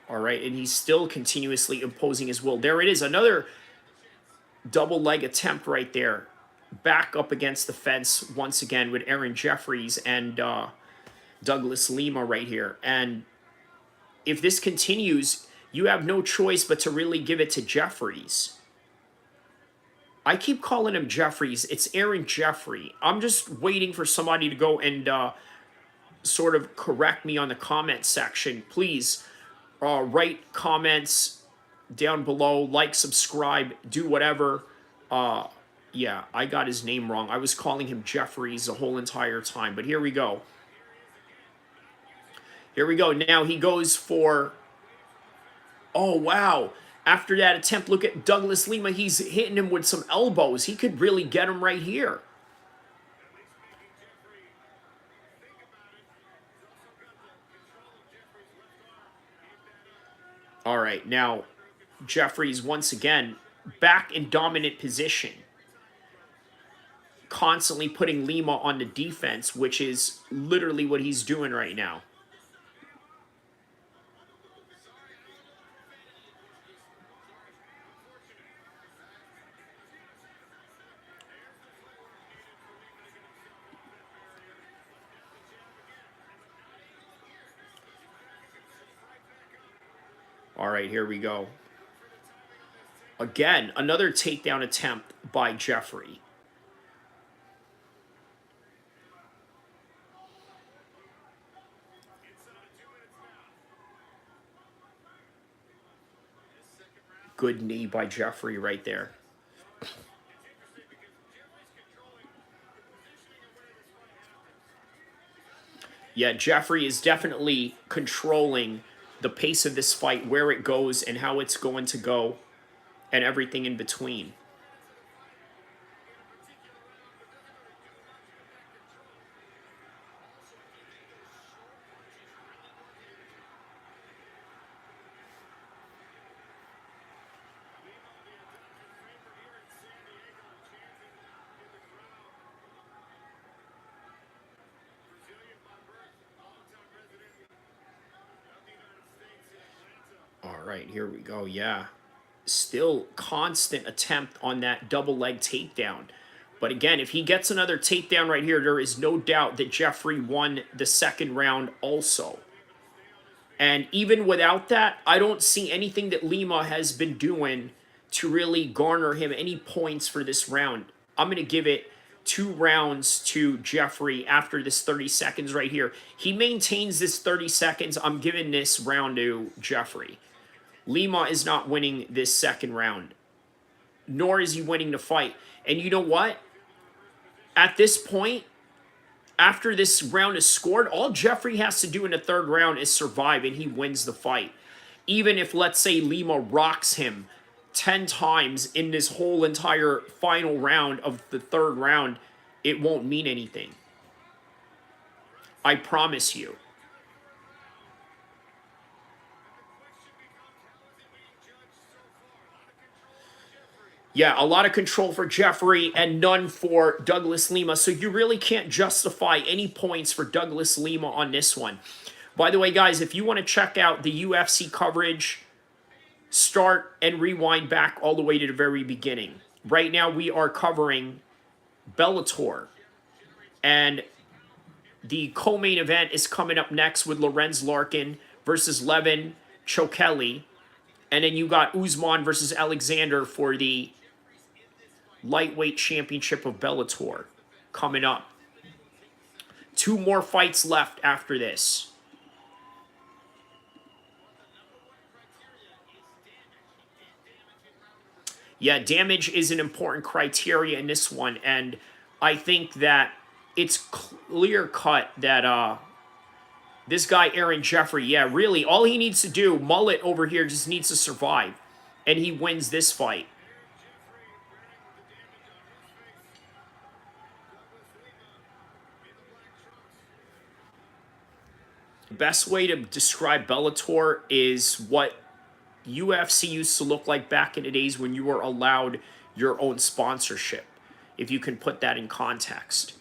All right, and he's still continuously imposing his will. There it is, another double leg attempt right there. Back up against the fence once again with Aaron Jeffries and Douglas Lima right here. And if this continues, you have no choice but to really give it to Jeffries. I keep calling him Jeffries. It's Aaron Jeffrey. I'm just waiting for somebody to go and sort of correct me on the comment section, please write comments down below, like, subscribe, do whatever. Yeah, I got his name wrong. I was calling him Jeffries the whole entire time, but here we go. Here we go. Now he goes for, oh, wow. After that attempt, look at Douglas Lima. He's hitting him with some elbows. He could really get him right here. All right, now Jeffries once again back in dominant position, constantly putting Lima on the defense, which is literally what he's doing right now. All right, here we go. Again, another takedown attempt by Jeffrey. Good knee by Jeffrey right there. Yeah, Jeffrey is definitely controlling the pace of this fight, where it goes and how it's going to go, and everything in between. All right, here we go. Yeah. Still constant attempt on that double leg takedown. But again, if he gets another takedown right here, there is no doubt that Jeffrey won the second round also. And even without that, I don't see anything that Lima has been doing to really garner him any points for this round. I'm going to give it 2 rounds to Jeffrey after this 30 seconds right here. He maintains this 30 seconds. I'm giving this round to Jeffrey. Lima is not winning this second round, nor is he winning the fight. And you know what? At this point, after this round is scored, all Jeffrey has to do in the third round is survive, and he wins the fight. Even if, let's say, Lima rocks him 10 times in this whole entire final round of the third round, it won't mean anything. I promise you. Yeah, a lot of control for Jeffrey and none for Douglas Lima. So you really can't justify any points for Douglas Lima on this one. By the way, guys, if you want to check out the UFC coverage, start and rewind back all the way to the very beginning. Right now we are covering Bellator. And the co-main event is coming up next with Lorenz Larkin versus Levin Chokeli. And then you got Usman versus Alexander for the lightweight championship of Bellator coming up. 2 more fights left after this. Yeah, damage is an important criteria in this one, and I think that it's clear cut that this guy Aaron Jeffrey, yeah, really all he needs to do, Mullet over here just needs to survive, and he wins this fight. Best way to describe Bellator is what UFC used to look like back in the days when you were allowed your own sponsorship, if you can put that in context.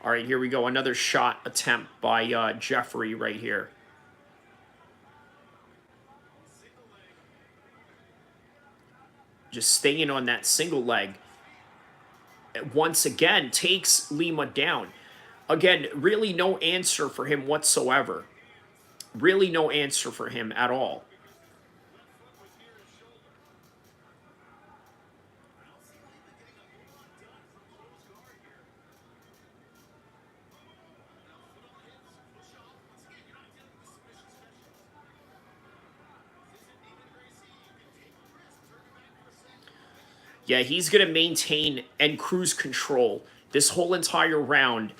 All right, here we go. Another shot attempt by Jeffrey right here. Just staying on that single leg. Once again, takes Lima down. Again, really no answer for him whatsoever. Really no answer for him at all. Yeah, he's going to maintain and cruise control this whole entire round,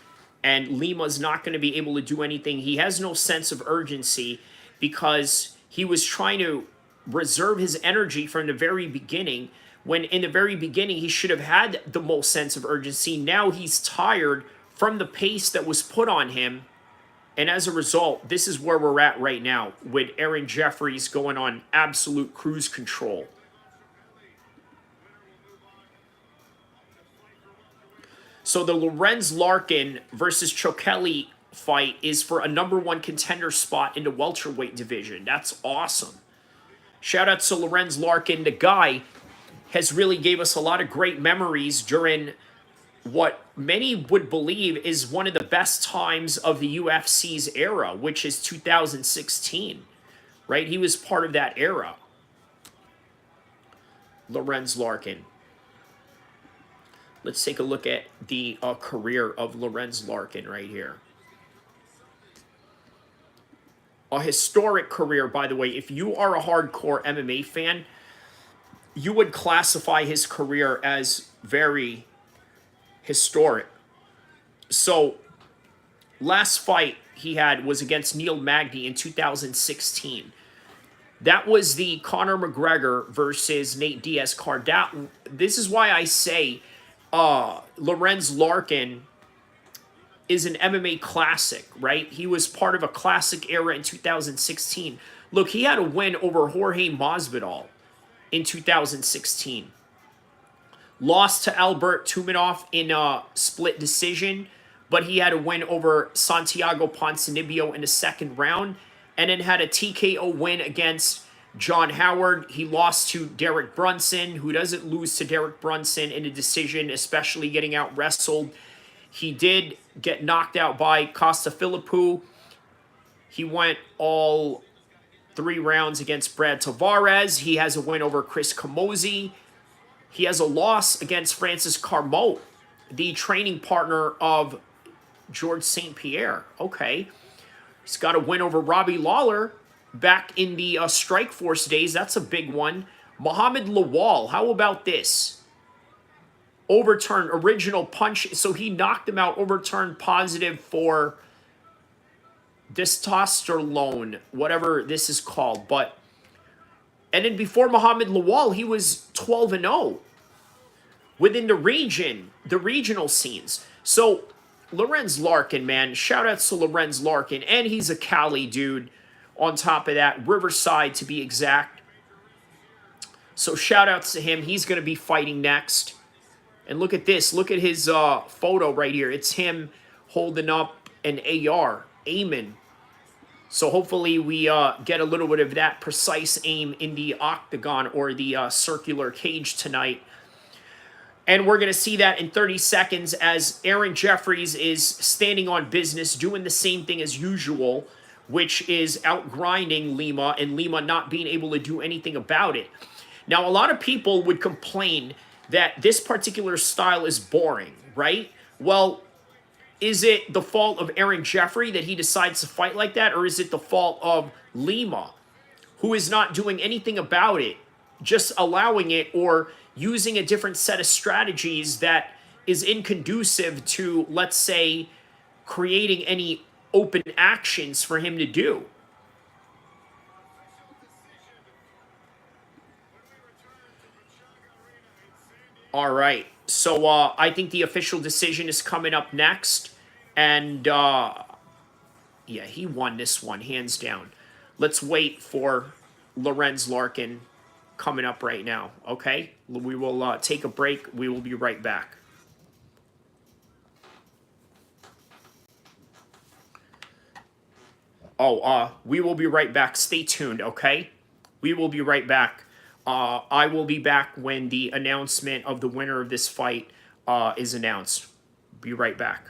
and Lima's not going to be able to do anything. He has no sense of urgency because he was trying to reserve his energy from the very beginning, when in the very beginning he should have had the most sense of urgency. Now he's tired from the pace that was put on him, and as a result, this is where we're at right now with Aaron Jeffries going on absolute cruise control. So the Lorenz Larkin versus Chokeli fight is for a #1 contender spot in the welterweight division. That's awesome. Shout out to Lorenz Larkin. The guy has really gave us a lot of great memories during what many would believe is one of the best times of the UFC's era, which is 2016, right? He was part of that era. Lorenz Larkin. Let's take a look at the career of Lorenz Larkin right here. A historic career, by the way. If you are a hardcore MMA fan, you would classify his career as very historic. So, last fight he had was against Neil Magny in 2016. That was the Conor McGregor versus Nate Diaz card. This is why I say Lorenz Larkin is an MMA classic, right? He was part of a classic era in 2016. Look, he had a win over Jorge Masvidal in 2016. Lost to Albert Tumenov in a split decision, but he had a win over Santiago Ponzinibbio in the second round, and then had a TKO win against John Howard. He lost to Derek Brunson, who doesn't lose to Derek Brunson in a decision, especially getting out wrestled. He did get knocked out by Costa Philippou. He went all 3 rounds against Brad Tavares. He has a win over Chris Camozzi. He has a loss against Francis Carmot, the training partner of George St. Pierre. Okay. He's got a win over Robbie Lawler back in the Strikeforce days. That's a big one. Muhammad Lawal, how about this? Overturned original punch. So he knocked him out, overturned positive for testosterone, whatever this is called. And then before Muhammad Lawal, he was 12-0 within the region, the regional scenes. So Lorenz Larkin, man, shout outs to Lorenz Larkin. And he's a Cali dude on top of that, Riverside to be exact. So shout outs to him. He's going to be fighting next. And look at this. Look at his photo right here. It's him holding up an AR, aiming. So hopefully we get a little bit of that precise aim in the octagon or the circular cage tonight. And we're going to see that in 30 seconds as Aaron Jeffries is standing on business, doing the same thing as usual, which is outgrinding Lima, and Lima not being able to do anything about it. Now, a lot of people would complain that this particular style is boring, right? Well, is it the fault of Aaron Jeffrey that he decides to fight like that, or is it the fault of Lima, who is not doing anything about it, just allowing it or using a different set of strategies that is inconducive to, let's say, creating any open actions for him to do? All right. So I think the official decision is coming up next. And yeah, he won this one, hands down. Let's wait for Lorenz Larkin coming up right now, okay? We will take a break. We will be right back. We will be right back. Stay tuned, okay? We will be right back. I will be back when the announcement of the winner of this fight is announced. Be right back.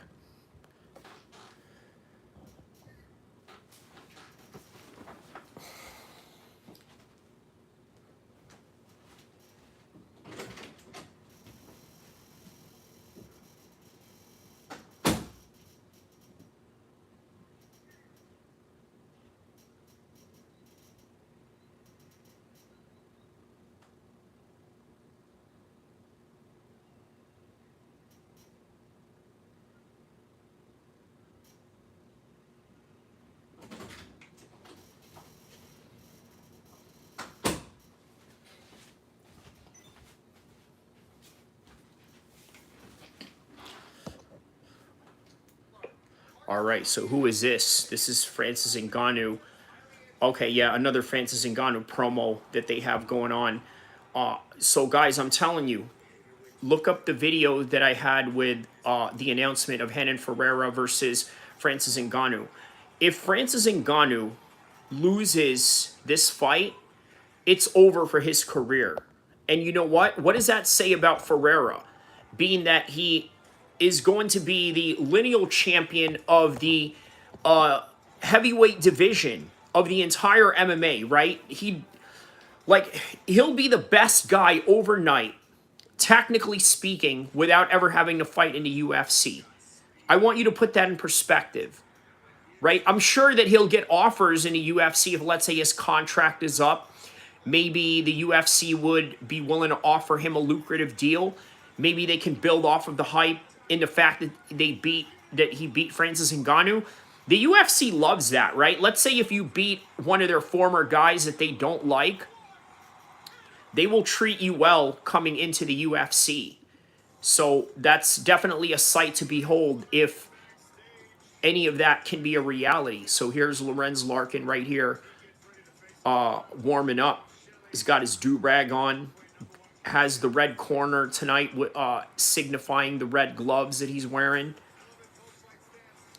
All right, so who is this? This is Francis Ngannou. Okay, yeah, another Francis Ngannou promo that they have going on. So, guys, I'm telling you, look up the video that I had with the announcement of Renan Ferreira versus Francis Ngannou. If Francis Ngannou loses this fight, it's over for his career. And you know what? What does that say about Ferreira? Being that he is going to be the lineal champion of the heavyweight division of the entire MMA, right? He'll be the best guy overnight, technically speaking, without ever having to fight in the UFC. I want you to put that in perspective, right? I'm sure that he'll get offers in the UFC if, let's say, his contract is up. Maybe the UFC would be willing to offer him a lucrative deal. Maybe they can build off of the hype in the fact that he beat Francis Ngannou. The UFC loves that, right? Let's say if you beat one of their former guys that they don't like, they will treat you well coming into the UFC. So that's definitely a sight to behold if any of that can be a reality. So here's Lorenz Larkin right here, warming up. He's got his do-rag on, has the red corner tonight, signifying the red gloves that he's wearing.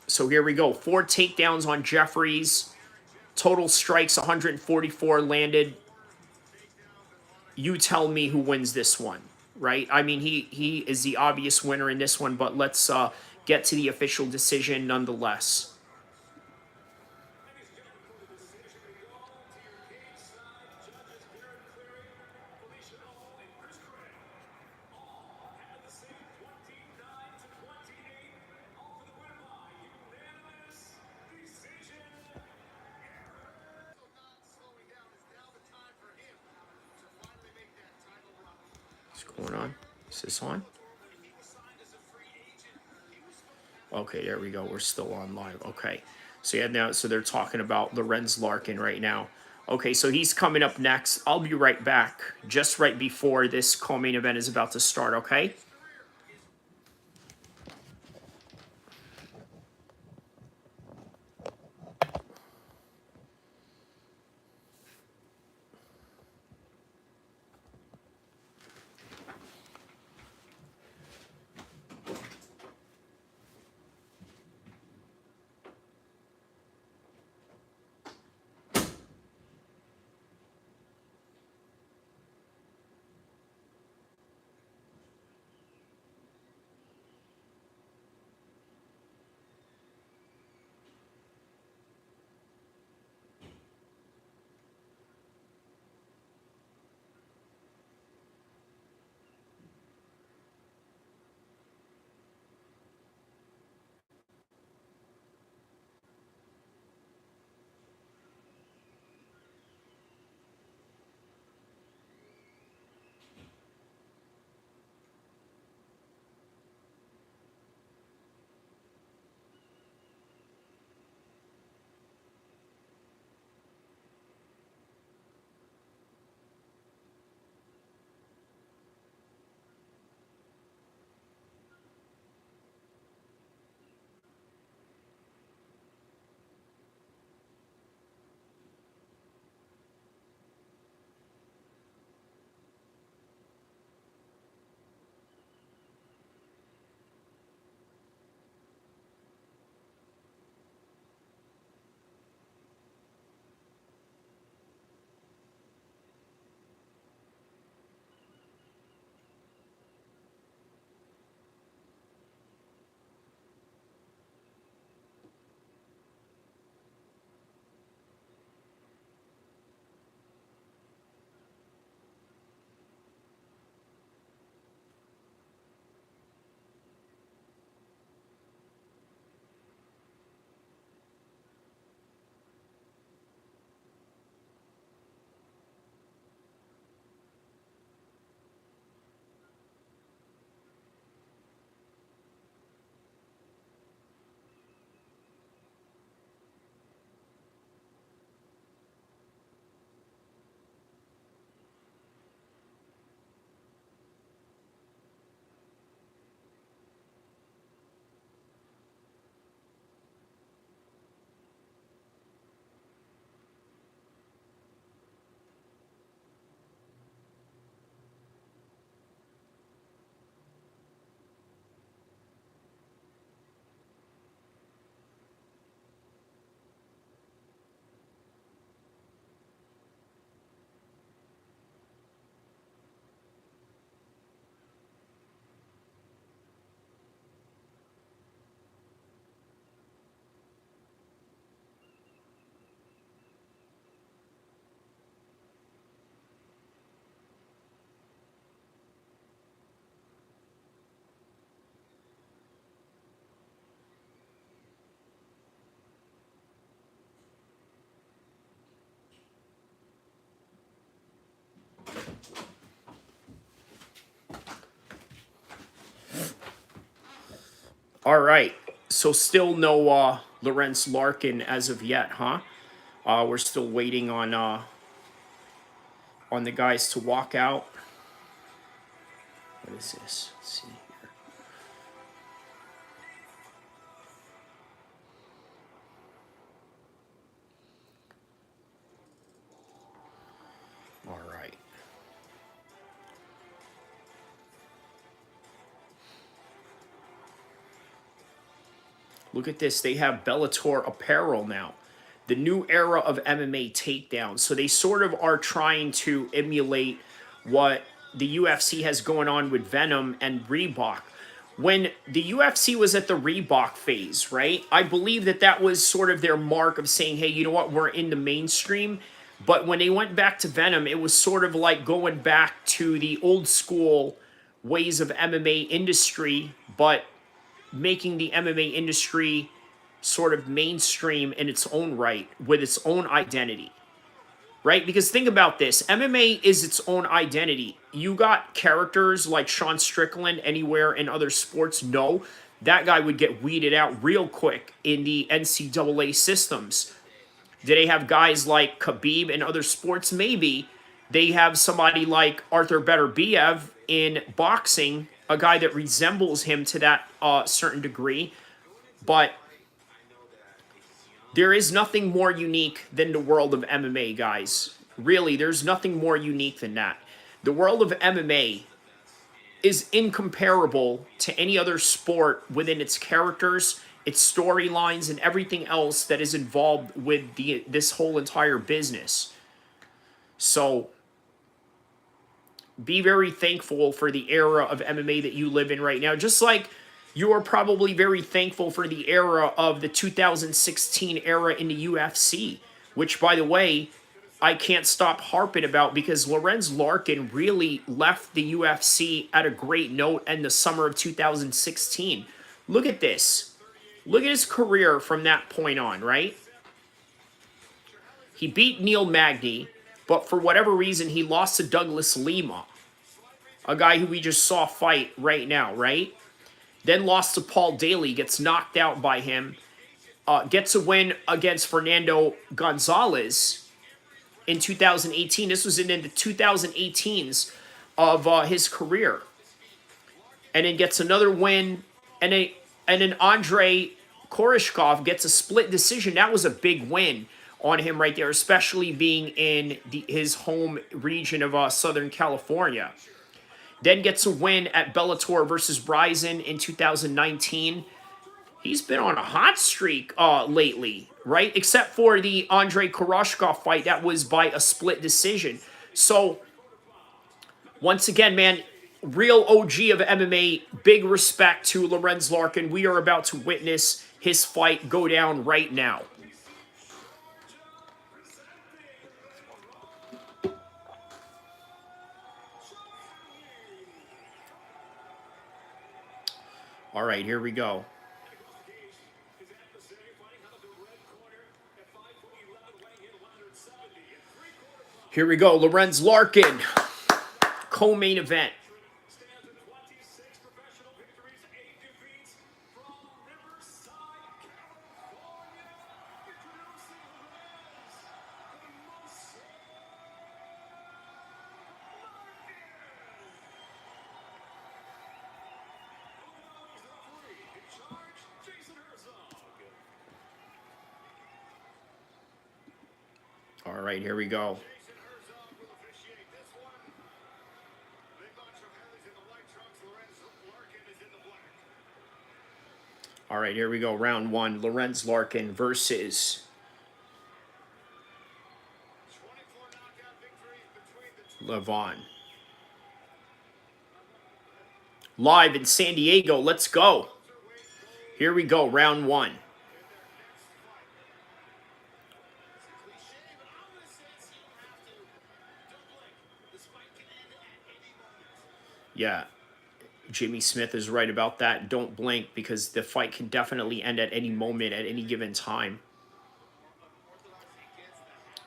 So here we go. 4 takedowns on Jeffries. Total strikes, 144 landed. You tell me who wins this one, right? I mean, he is the obvious winner in this one, but let's get to the official decision nonetheless. What's going on? Is this on? Okay, there we go. We're still on live. Okay. So yeah, now so they're talking about Lorenz Larkin right now. Okay, so he's coming up next. I'll be right back just right before this co-main event is about to start, okay? All right. So still no Lorenz Larkin as of yet, huh? We're still waiting on the guys to walk out. What is this? Let's see here. All right. Look at this. They have Bellator apparel now. The new era of MMA takedown. So they sort of are trying to emulate what the UFC has going on with Venom and Reebok. When the UFC was at the Reebok phase, right? I believe that that was sort of their mark of saying, hey, you know what? We're in the mainstream. But when they went back to Venom, it was sort of like going back to the old school ways of MMA industry, but making the MMA industry sort of mainstream in its own right with its own identity, right? Because think about this, MMA is its own identity. You got characters like Sean Strickland anywhere in other sports. No, that guy would get weeded out real quick in the NCAA systems. Do they have guys like Khabib in other sports? Maybe. They have somebody like Arthur Beterbiev in boxing, a guy that resembles him to that certain degree. But there is nothing more unique than the world of MMA, guys. Really, there's nothing more unique than that. The world of MMA is incomparable to any other sport within its characters, its storylines, and everything else that is involved with this whole entire business. So be very thankful for the era of MMA that you live in right now. Just like you are probably very thankful for the era of the 2016 era in the UFC, which, by the way, I can't stop harping about because Lorenz Larkin really left the UFC at a great note in the summer of 2016. Look at this. Look at his career from that point on, right? He beat Neil Magny, but for whatever reason, he lost to Douglas Lima, a guy who we just saw fight right now, right? Then lost to Paul Daly, gets knocked out by him, gets a win against Fernando Gonzalez in 2018. This was in the 2018s of his career. And then gets another win, and then Andre Koreshkov gets a split decision. That was a big win on him right there, especially being in his home region of Southern California. Then gets a win at Bellator versus Bryson in 2019. He's been on a hot streak lately, right? Except for the Andre Koreshkov fight that was by a split decision. So, once again, man, real OG of MMA, big respect to Lorenz Larkin. We are about to witness his fight go down right now. All right, here we go. Here we go, Lorenz Larkin, co-main event. All right, here we go. All right, here we go. Round one, Lorenz Larkin versus Levon. Live in San Diego. Let's go. Here we go, round one. Yeah, Jimmy Smith is right about that. Don't blink because the fight can definitely end at any moment, at any given time.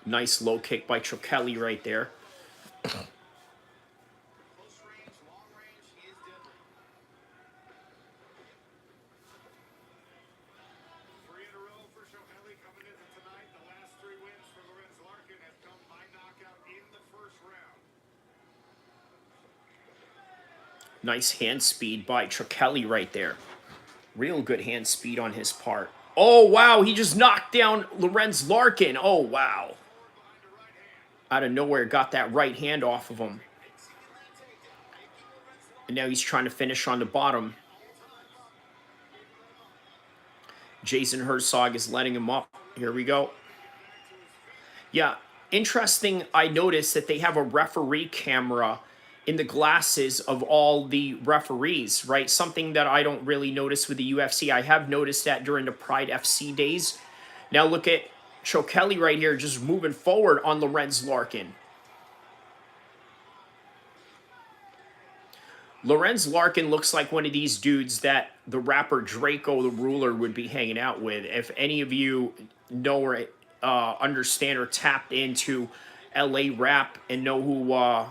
Nice low kick by Trochelli right there. Nice hand speed by Trakeli right there. Real good hand speed on his part. Oh, wow. He just knocked down Lorenz Larkin. Oh, wow. Out of nowhere, got that right hand off of him. And now he's trying to finish on the bottom. Jason Herzog is letting him up. Here we go. Yeah, interesting. I noticed that they have a referee camera in the glasses of all the referees, right? Something that I don't really notice with the UFC. I have noticed that during the Pride FC days. Now look at Trakeli right here just moving forward on Lorenz Larkin. Lorenz Larkin looks like one of these dudes that the rapper Draco the Ruler would be hanging out with. If any of you know or understand or tapped into LA rap and know who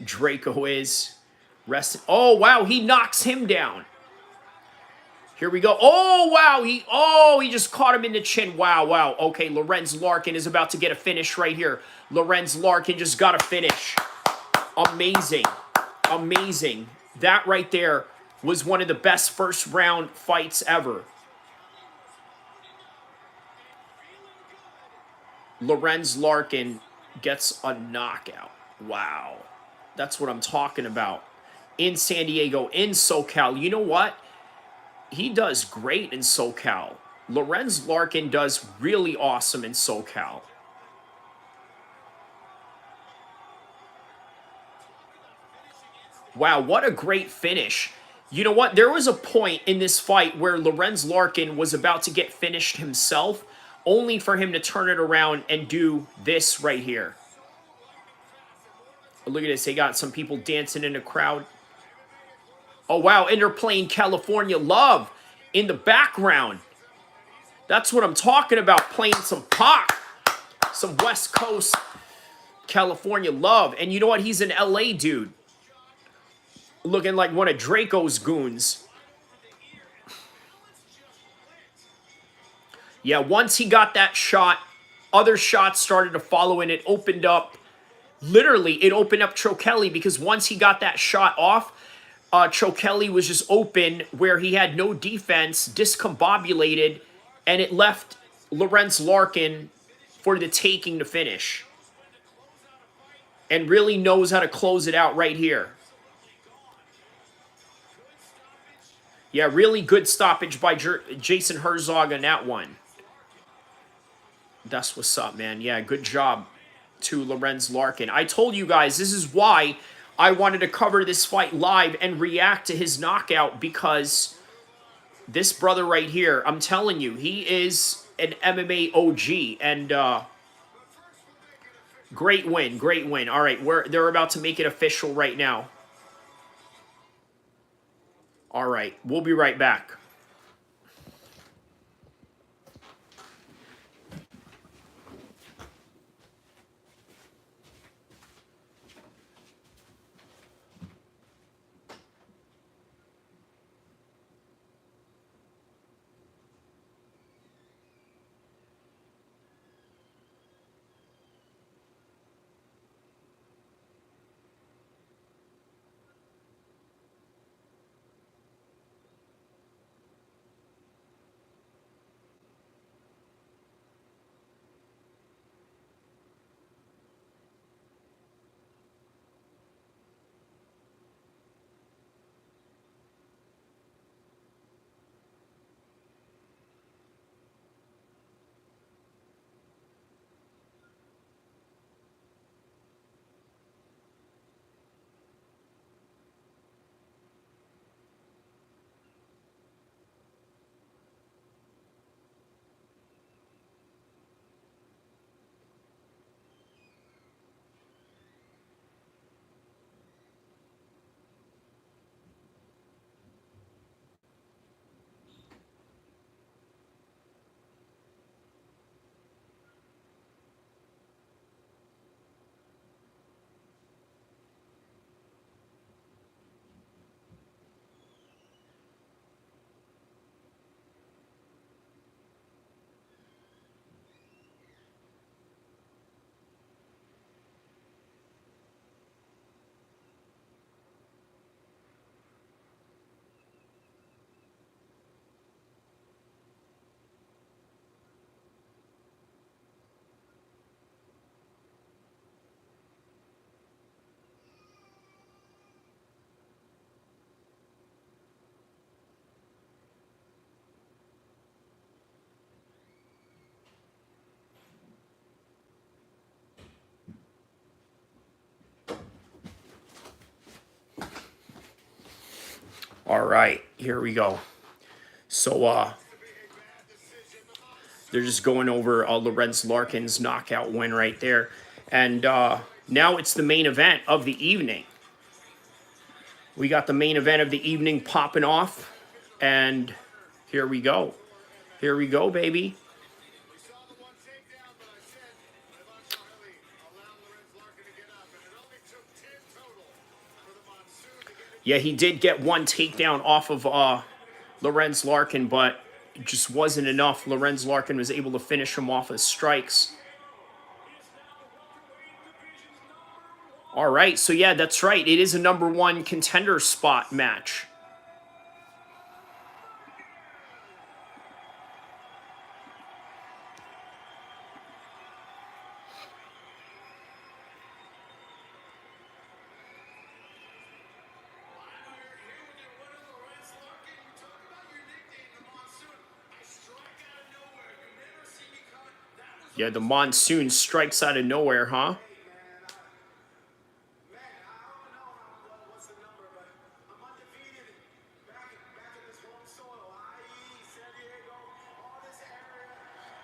Draco is, oh wow, he knocks him down. Here we go. Oh wow, he just caught him in the chin. Wow. Okay, Lorenz Larkin is about to get a finish right here. Lorenz Larkin just got a finish. Amazing. That right there was one of the best first round fights ever. Lorenz Larkin gets a knockout. Wow. That's what I'm talking about. In San Diego, in SoCal. You know what? He does great in SoCal. Lorenz Larkin does really awesome in SoCal. Wow, what a great finish. You know what? There was a point in this fight where Lorenz Larkin was about to get finished himself, only for him to turn it around and do this right here. Look at this. They got some people dancing in the crowd. Oh, wow. And they're playing California Love in the background. That's what I'm talking about. Playing some pop. Some West Coast California Love. And you know what? He's an LA dude. Looking like one of Draco's goons. Yeah, once he got that shot, other shots started to follow, and it opened up, literally, it opened up Trakeli, because once he got that shot off, Trakeli was just open where he had no defense, discombobulated, and it left Lorenz Larkin for the taking to finish. And really knows how to close it out right here. Yeah, really good stoppage by Jason Herzog on that one. That's what's up, man. Yeah, good job to Lorenz Larkin. I told you guys, this is why I wanted to cover this fight live and react to his knockout, because this brother right here, I'm telling you, he is an MMA OG. And great win. All right, they're about to make it official right now. All right, we'll be right back. All right, here we go. So, they're just going over Lorenz Larkin's knockout win right there. And now it's the main event of the evening. We got the main event of the evening popping off. And here we go. Here we go, baby. Yeah, he did get one takedown off of Lorenz Larkin, but it just wasn't enough. Lorenz Larkin was able to finish him off with strikes. All right, so yeah, that's right. It is a #1 contender spot match. Yeah, the Monsoon strikes out of nowhere, huh?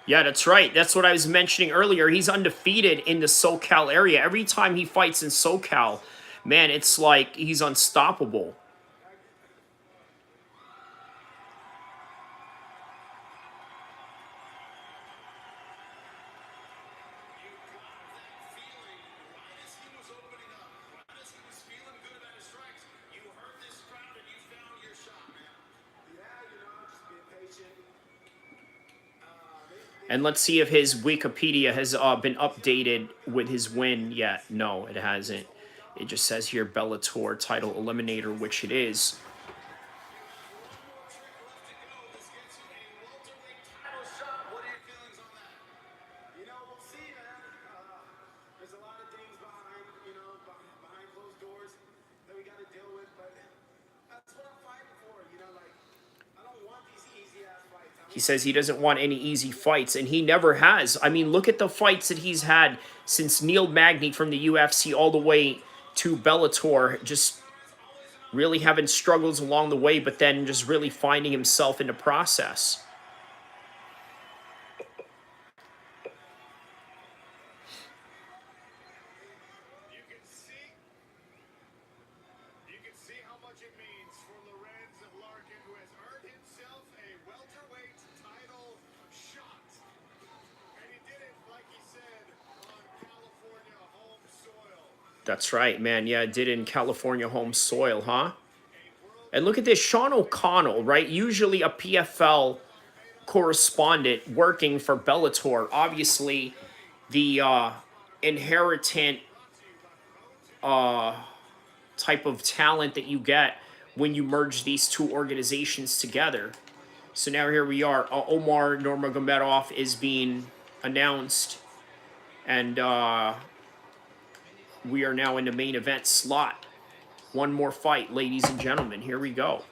Yeah, that's right. That's what I was mentioning earlier. He's undefeated in the SoCal area. Every time he fights in SoCal, man, it's like he's unstoppable. And let's see if his Wikipedia has been updated with his win yet. No, it hasn't. It just says here Bellator title eliminator, which it is. He says he doesn't want any easy fights, and he never has. I mean, look at the fights that he's had since Neil Magny from the UFC all the way to Bellator, just really having struggles along the way, but then just really finding himself in the process. That's right, man. Yeah, it did in California home soil, huh? And look at this, Sean O'Connell, right? Usually a PFL correspondent working for Bellator. Obviously, the inheritant type of talent that you get when you merge these two organizations together. So now here we are. Omar Nurmagomedov is being announced, and we are now in the main event slot. One more fight, ladies and gentlemen. Here we go.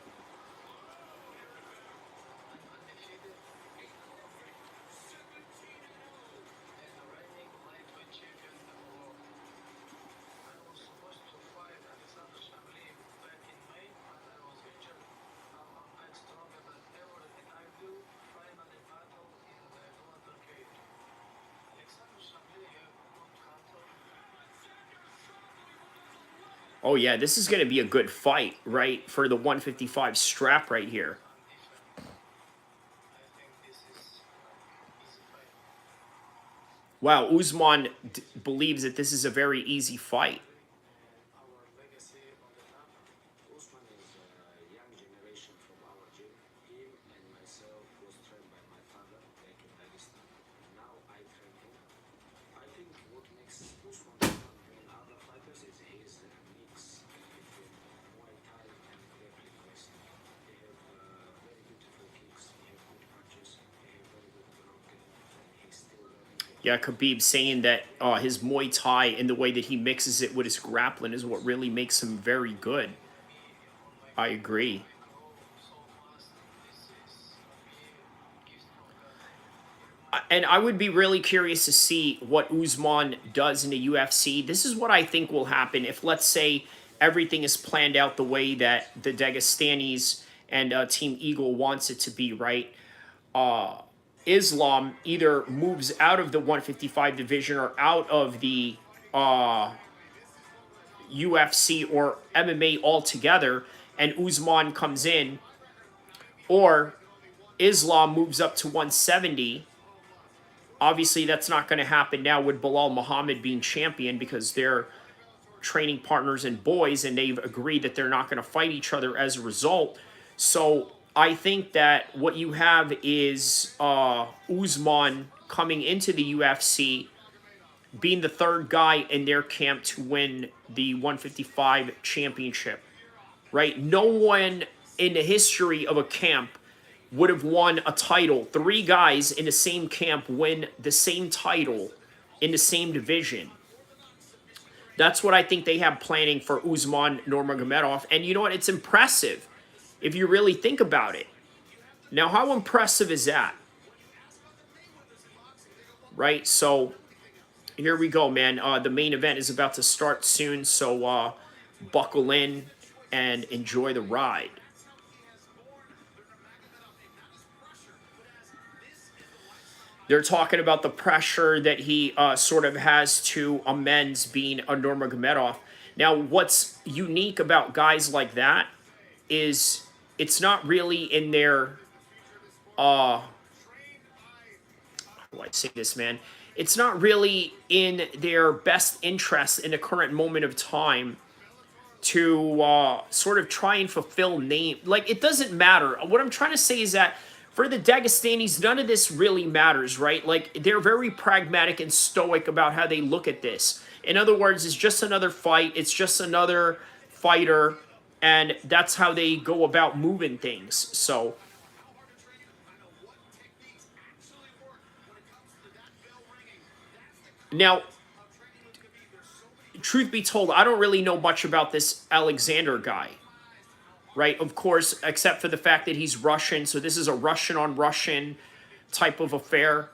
Oh, yeah, this is going to be a good fight, right, for the 155 strap right here. Wow, Usman believes that this is a very easy fight. Yeah, Khabib saying that his Muay Thai and the way that he mixes it with his grappling is what really makes him very good. I agree. And I would be really curious to see what Usman does in the UFC. This is what I think will happen if, let's say, everything is planned out the way that the Dagestanis and Team Eagle wants it to be, right? Islam either moves out of the 155 division or out of the UFC or MMA altogether, and Usman comes in, or Islam moves up to 170. Obviously, that's not going to happen now with Bilal Muhammad being champion because they're training partners and boys, and they've agreed that they're not going to fight each other as a result. So I think that what you have is Usman coming into the UFC, being the third guy in their camp to win the 155 championship, right? No one in the history of a camp would have won a title. Three guys in the same camp win the same title in the same division. That's what I think they have planning for Usman Nurmagomedov. And you know what? It's impressive if you really think about it. Now, how impressive is that? Right? So here we go, man. The main event is about to start soon. So buckle in and enjoy the ride. They're talking about the pressure that he sort of has to amends being a Nurmagomedov. Now, what's unique about guys like that is it's not really in their, how do I say this, man? It's not really in their best interest in the current moment of time to sort of try and fulfill name. Like, it doesn't matter. What I'm trying to say is that for the Dagestanis, none of this really matters, right? Like, they're very pragmatic and stoic about how they look at this. In other words, it's just another fight. It's just another fighter. And that's how they go about moving things. So now, truth be told, I don't really know much about this Alexander guy, right? Of course, except for the fact that he's Russian. So this is a Russian on Russian type of affair,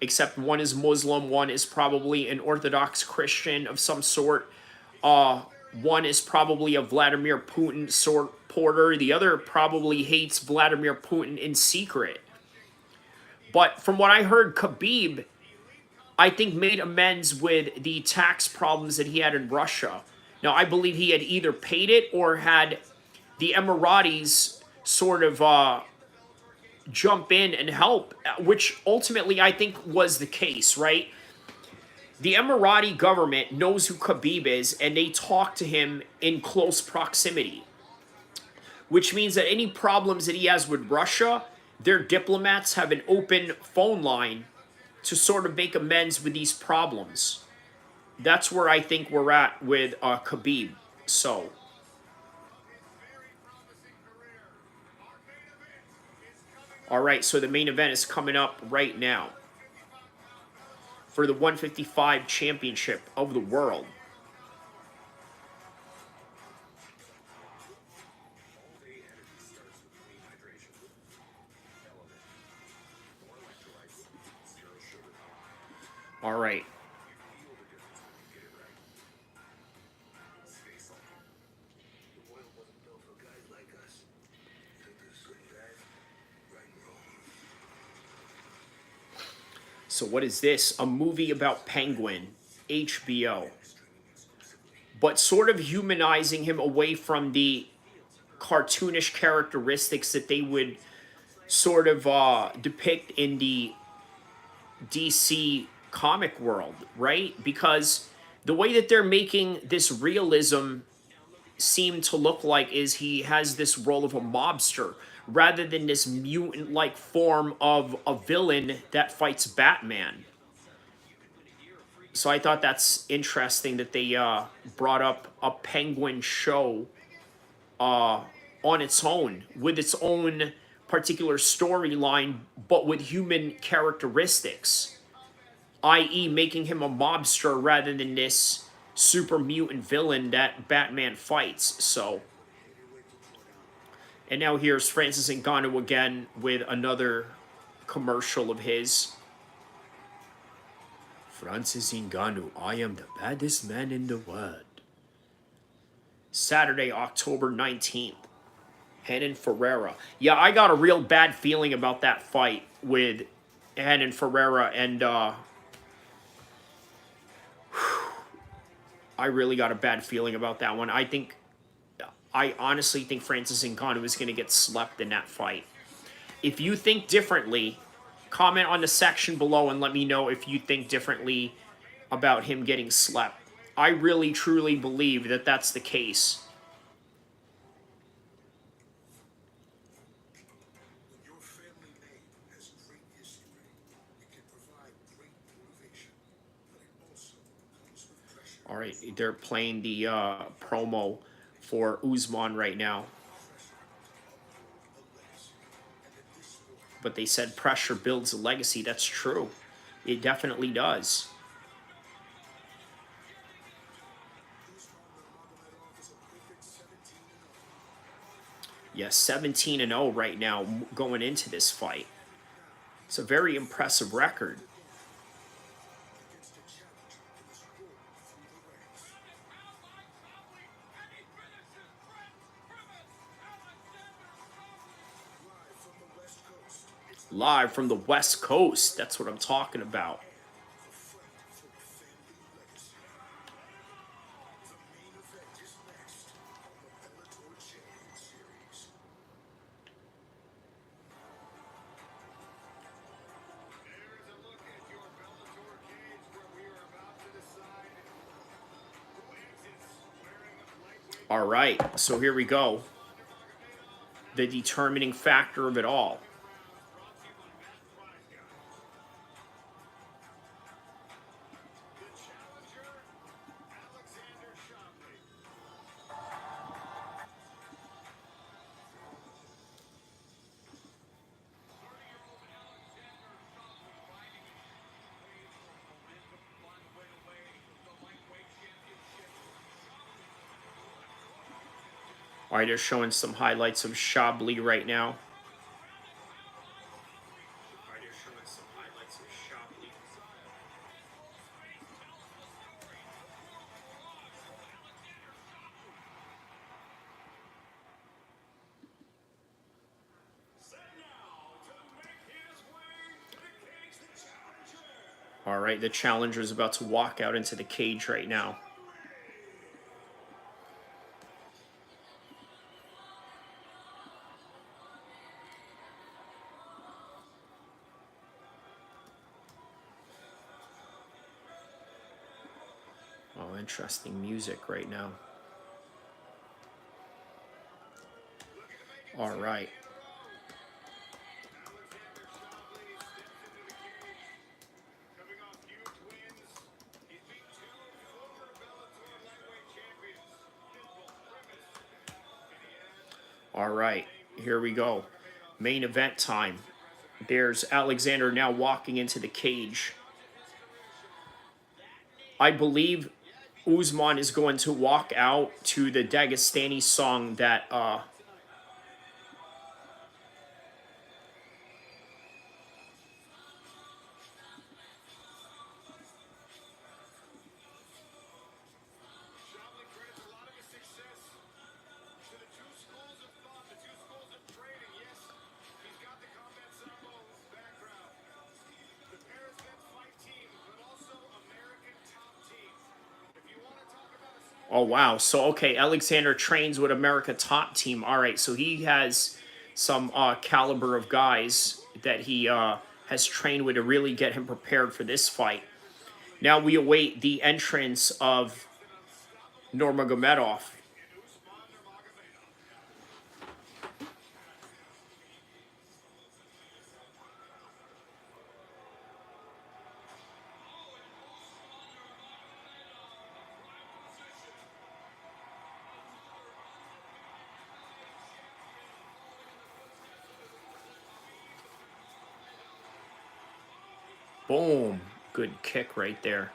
except one is Muslim, one is probably an Orthodox Christian of some sort. One is probably a Vladimir Putin supporter. The other probably hates Vladimir Putin in secret. But from what I heard, Khabib, I think, made amends with the tax problems that he had in Russia. Now, I believe he had either paid it or had the Emiratis sort of jump in and help, which ultimately I think was the case, right? The Emirati government knows who Khabib is, and they talk to him in close proximity, which means that any problems that he has with Russia, their diplomats have an open phone line to sort of make amends with these problems. That's where I think we're at with Khabib. So all right, so the main event is coming up right now for the 155 championship of the world. All right. So what is this? A movie about Penguin, HBO. But sort of humanizing him away from the cartoonish characteristics that they would sort of depict in the DC comic world, right? Because the way that they're making this realism seem to look like is he has this role of a mobster rather than this mutant-like form of a villain that fights Batman. So I thought that's interesting that they brought up a Penguin show on its own, with its own particular storyline, but with human characteristics, i.e. making him a mobster rather than this super mutant villain that Batman fights. So, and now here's Francis Ngannou again with another commercial of his. Francis Ngannou, I am the baddest man in the world. Saturday, October 19th. Renan Ferreira. Yeah, I got a real bad feeling about that fight with Renan Ferreira, and I really got a bad feeling about that one. I honestly think Francis Ngannou is going to get slept in that fight. If you think differently, comment on the section below and let me know if you think differently about him getting slept. I really, truly believe that that's the case. All right, they're playing the promo for Usman right now. But they said pressure builds a legacy. That's true. It definitely does. Yes, 17-0 right now going into this fight. It's a very impressive record. Live from the West Coast. That's what I'm talking about. All right, so here we go. The determining factor of it all. All right, they're showing some highlights of Chablis right now. All right, the challenger is about to walk out into the cage right now. Oh, interesting music right now. All right. All right, here we go. Main event time. There's Alexander now walking into the cage. I believe Usman is going to walk out to the Dagestani song that oh, wow. So, okay, Alexander trains with America Top Team. All right, so he has some caliber of guys that he has trained with to really get him prepared for this fight. Now we await the entrance of Nurmagomedov. Boom. Good kick right there.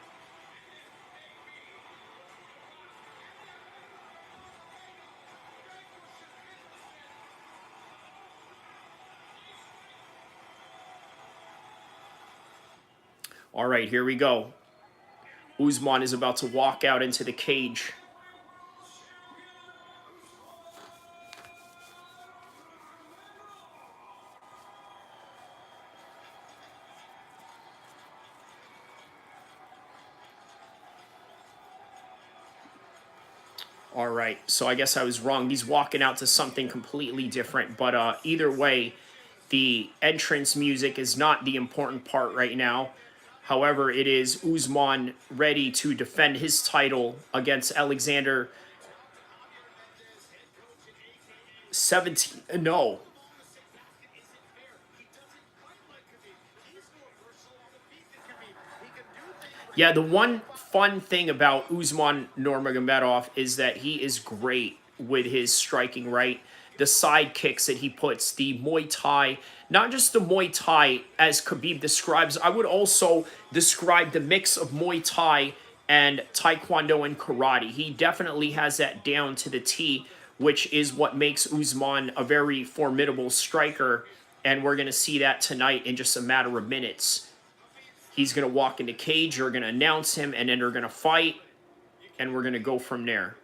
All right, here we go. Usman is about to walk out into the cage. All right, so I guess I was wrong. He's walking out to something completely different. But either way, the entrance music is not the important part right now. However, it is Usman ready to defend his title against Alexander 17. No. Yeah, the one fun thing about Usman Nurmagomedov is that he is great with his striking, right? The side kicks that he puts, the Muay Thai, not just the Muay Thai as Khabib describes, I would also describe the mix of Muay Thai and Taekwondo and Karate. He definitely has that down to the T, which is what makes Usman a very formidable striker. And we're going to see that tonight in just a matter of minutes. He's going to walk in the cage, you're going to announce him, and then they're going to fight, and we're going to go from there.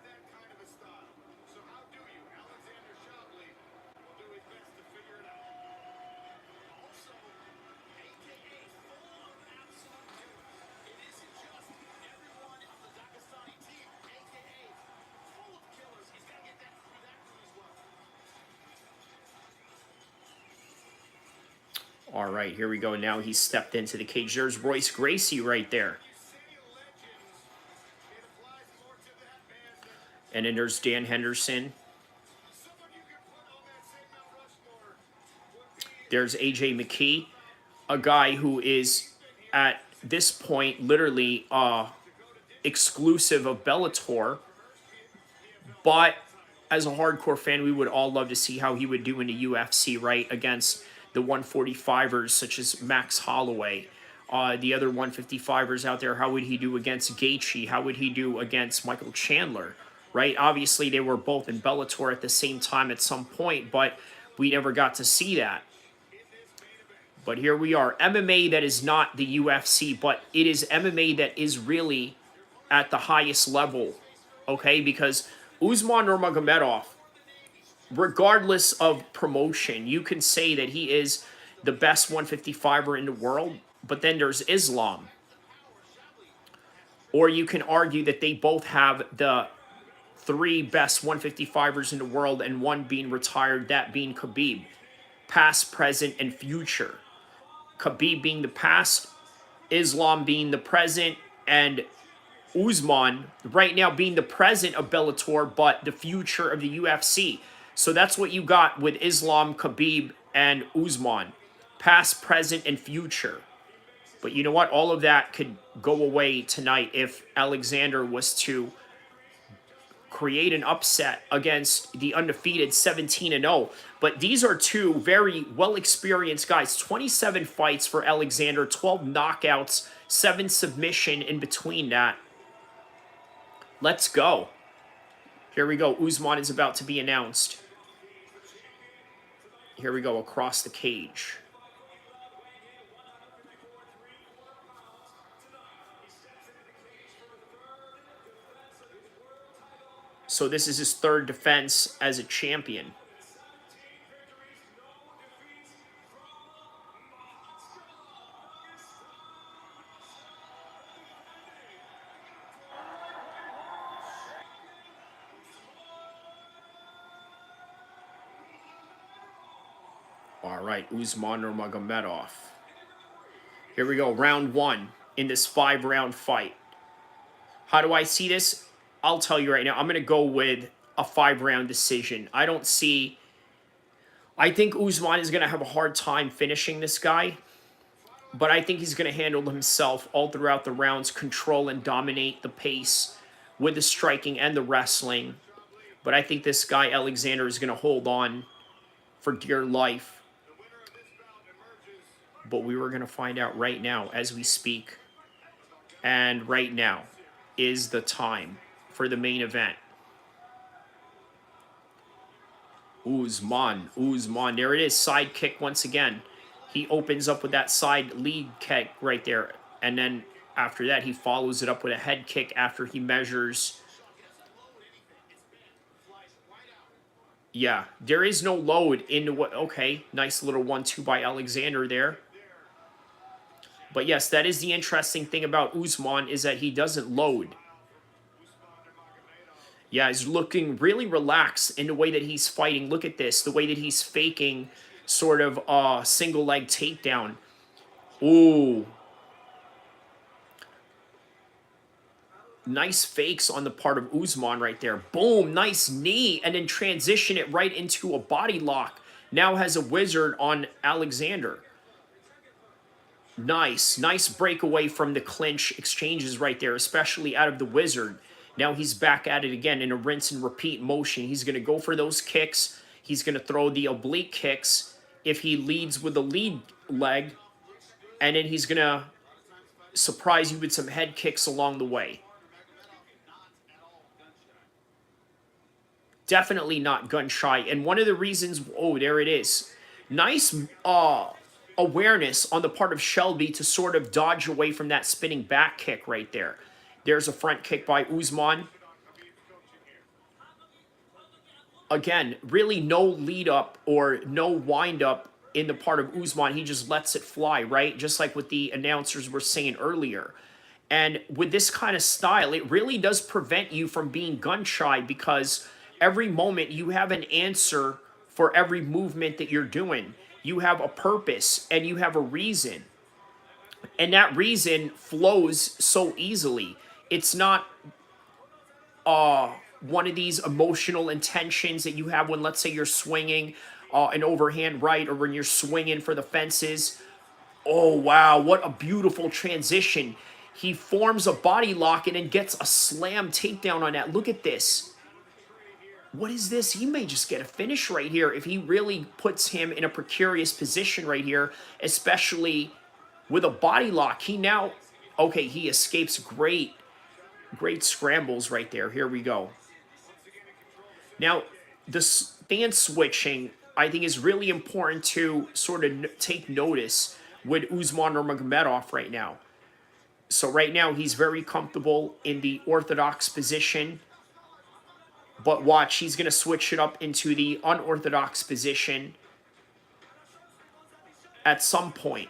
All right, here we go. Now he's stepped into the cage. There's Royce Gracie right there. And then there's Dan Henderson. There's AJ McKee, a guy who is at this point literally exclusive of Bellator. But as a hardcore fan, we would all love to see how he would do in the UFC, right? Against the 145ers such as Max Holloway. The other 155ers out there, how would he do against Gaethje? How would he do against Michael Chandler? Right? Obviously, they were both in Bellator at the same time at some point, but we never got to see that. But here we are. MMA that is not the UFC, but it is MMA that is really at the highest level. Okay? Because Usman Nurmagomedov, regardless of promotion, you can say that he is the best 155er in the world, but then there's Islam. Or you can argue that they both have the three best 155ers in the world and one being retired, that being Khabib. Past, present, and future. Khabib being the past, Islam being the present, and Usman right now being the present of Bellator, but the future of the UFC. So that's what you got with Islam, Khabib, and Usman. Past, present, and future. But you know what? All of that could go away tonight if Alexander was to create an upset against the undefeated 17-0. But these are two very well-experienced guys. 27 fights for Alexander, 12 knockouts, 7 submission in between that. Let's go. Here we go. Usman is about to be announced. Here we go, across the cage. So this is his third defense as a champion. All right, Usman Nurmagomedov. Here we go, round one in this 5-round fight. How do I see this? I'll tell you right now, I'm going to go with a 5-round decision. I think Usman is going to have a hard time finishing this guy, but I think he's going to handle himself all throughout the rounds, control and dominate the pace with the striking and the wrestling. But I think this guy, Alexander, is going to hold on for dear life. But we were going to find out right now as we speak. And right now is the time for the main event. Usman. There it is. Side kick once again. He opens up with that side lead kick right there. And then after that, he follows it up with a head kick after he measures. Yeah, there is no load into what. Okay, nice little 1-2 by Alexander there. But yes, that is the interesting thing about Usman, is that he doesn't load. Yeah, he's looking really relaxed in the way that he's fighting. Look at this, the way that he's faking sort of a single leg takedown. Ooh. Nice fakes on the part of Usman right there. Boom, nice knee, and then transition it right into a body lock. Now has a wizard on Alexander. Nice breakaway from the clinch exchanges right there, especially out of the wizard. Now he's back at it again in a rinse and repeat motion. He's going to go for those kicks. He's going to throw the oblique kicks if he leads with the lead leg. And then he's going to surprise you with some head kicks along the way. Definitely not gun shy. And one of the reasons, oh, there it is. Nice awareness on the part of Shelby to sort of dodge away from that spinning back kick right there. There's a front kick by Usman. Again, really no lead up or no wind up in the part of Usman. He just lets it fly, right? Just like what the announcers were saying earlier. And with this kind of style, it really does prevent you from being gun shy, because every moment you have an answer for every movement that you're doing. You have a purpose and you have a reason. And that reason flows so easily. It's not one of these emotional intentions that you have when, let's say, you're swinging an overhand right, or when you're swinging for the fences. Oh, wow, what a beautiful transition. He forms a body lock and then gets a slam takedown on that. Look at this. What is this? He may just get a finish right here if he really puts him in a precarious position right here, especially with a body lock. He now, okay, he escapes. Great scrambles right there. Here we go. Now, the stance switching, I think, is really important to sort of take notice with Usman Nurmagomedov right now. So right now, he's very comfortable in the orthodox position. But watch, he's going to switch it up into the unorthodox position at some point.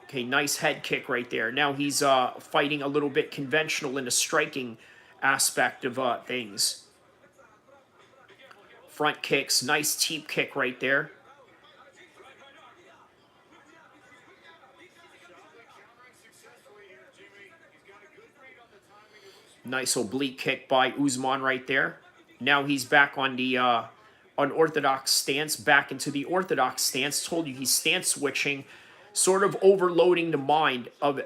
Okay, nice head kick right there. Now he's fighting a little bit conventional in the striking aspect of things. Front kicks, nice teep kick right there. Nice oblique kick by Usman right there. Now he's back on the unorthodox stance, back into the orthodox stance. Told you he's stance switching, sort of overloading the mind of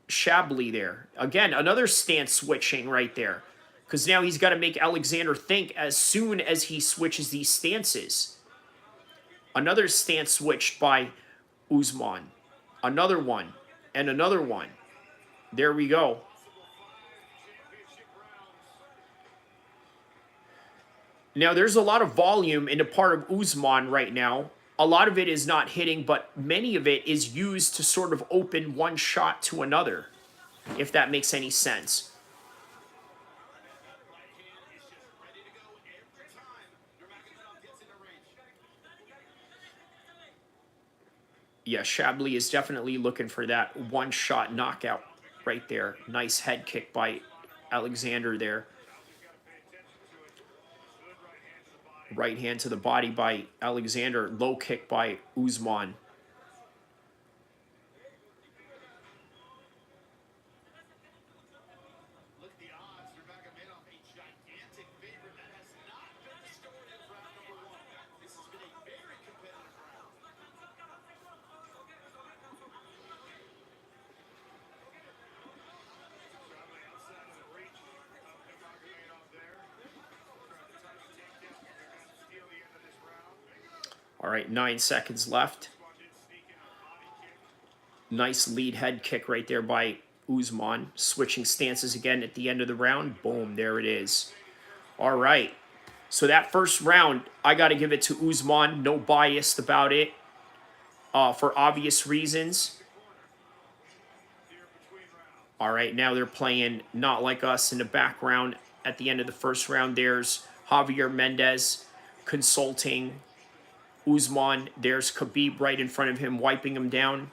Shabley there. Again, another stance switching right there, because now he's got to make Alexander think as soon as he switches these stances. Another stance switched by Usman. Another one, and another one. There we go. Now, there's a lot of volume in the part of Usman right now. A lot of it is not hitting, but many of it is used to sort of open one shot to another, if that makes any sense. Yeah, Shabley is definitely looking for that one-shot knockout right there. Nice head kick by Alexander there. Right hand to the body by Alexander. Low kick by Usman. All right, 9 seconds left. Nice lead head kick right there by Usman. Switching stances again at the end of the round. Boom, there it is. All right. So that first round, I got to give it to Usman. No bias about it for obvious reasons. All right, now they're playing Not Like Us in the background. At the end of the first round, there's Javier Mendez consulting Usman. There's Khabib right in front of him, wiping him down,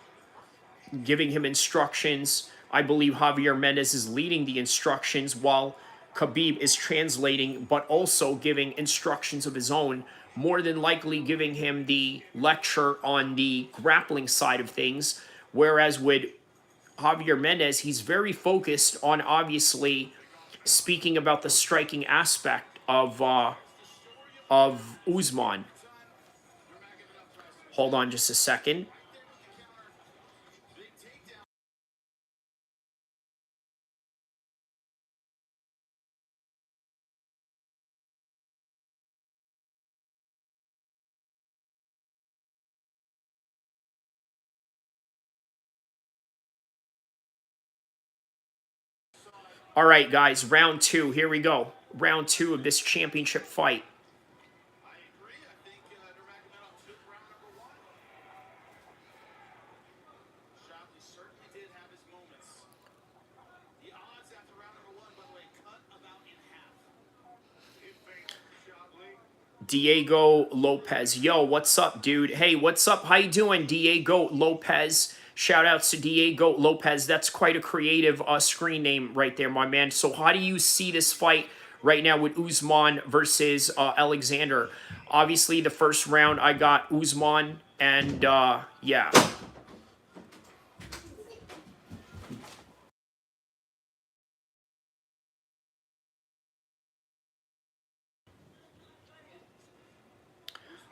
giving him instructions. I believe Javier Mendez is leading the instructions while Khabib is translating, but also giving instructions of his own, more than likely giving him the lecture on the grappling side of things. Whereas with Javier Mendez, he's very focused on obviously speaking about the striking aspect of Usman. Hold on just a second. All right, guys, round two. Here we go. Round two of this championship fight. Diego Lopez. Yo, what's up, dude? Hey, what's up? How you doing, Diego Lopez? Shout outs to Diego Lopez. That's quite a creative screen name right there, my man. So how do you see this fight right now with Usman versus Alexander? Obviously, the first round, I got Usman, and yeah.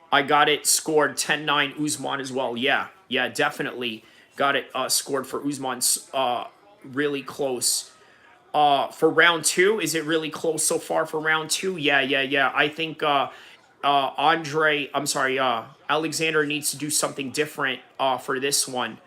I got it scored 10-9 Usman as well. Yeah, yeah, definitely got it scored for Usman really close. For round two, is it really close so far for round two? Yeah, yeah, yeah. I think Alexander needs to do something different for this one.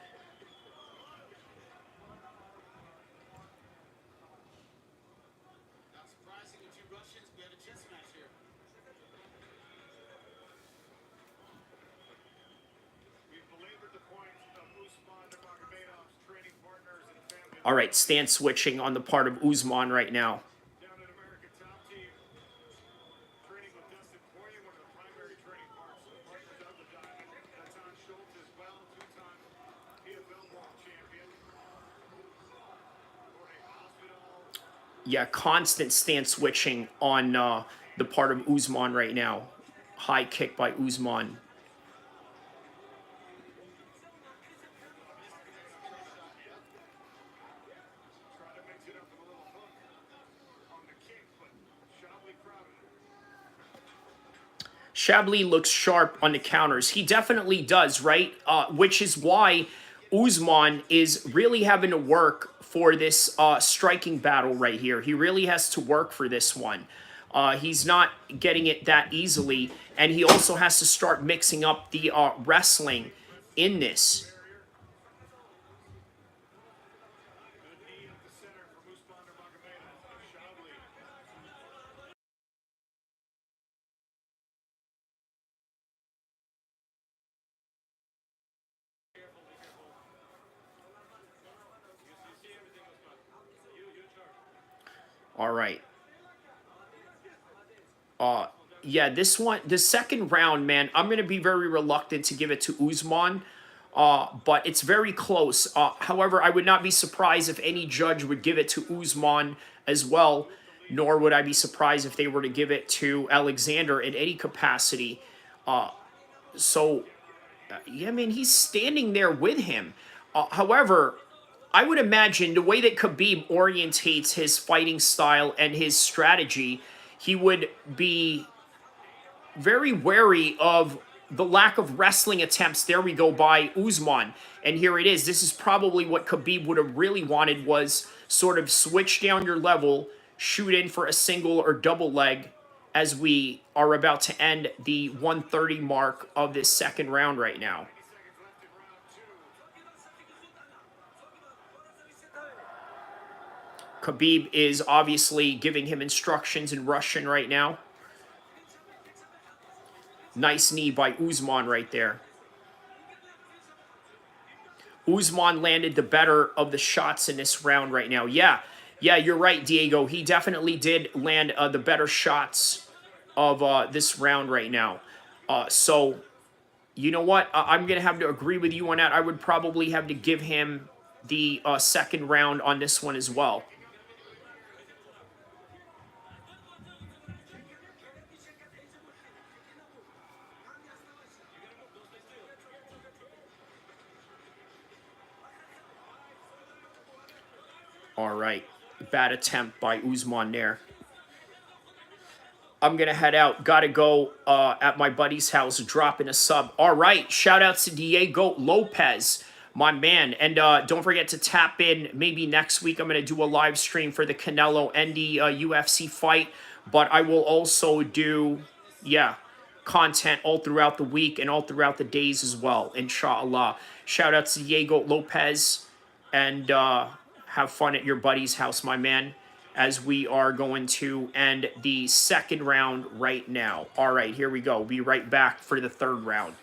All right, stance switching on the part of Usman right now. Yeah, constant stance switching on the part of Usman right now. High kick by Usman. Chablis looks sharp on the counters. He definitely does, right? Which is why Usman is really having to work for this striking battle right here. He really has to work for this one. He's not getting it that easily, and he also has to start mixing up the wrestling in this. All right. Uh, yeah, this one, the second round, man, I'm going to be very reluctant to give it to Usman, but it's very close. However, I would not be surprised if any judge would give it to Usman as well, nor would I be surprised if they were to give it to Alexander in any capacity. So, yeah, man, he's standing there with him. However, I would imagine the way that Khabib orientates his fighting style and his strategy, he would be very wary of the lack of wrestling attempts. There we go by Usman. And here it is. This is probably what Khabib would have really wanted, was sort of switch down your level, shoot in for a single or double leg as we are about to end the 130 mark of this second round right now. Khabib is obviously giving him instructions in Russian right now. Nice knee by Usman right there. Usman landed the better of the shots in this round right now. Yeah, yeah, you're right, Diego. He definitely did land the better shots of this round right now. So, you know what? I'm going to have to agree with you on that. I would probably have to give him the second round on this one as well. All right. Bad attempt by Usman there. I'm going to head out. Got to go at my buddy's house, dropping a sub. All right. Shout outs to Diego Lopez, my man. And don't forget to tap in. Maybe next week I'm going to do a live stream for the Canelo and the UFC fight. But I will also do, yeah, content all throughout the week and all throughout the days as well, inshallah. Shout out to Diego Lopez. And have fun at your buddy's house, my man, as we are going to end the second round right now. All right, here we go. Be right back for the third round.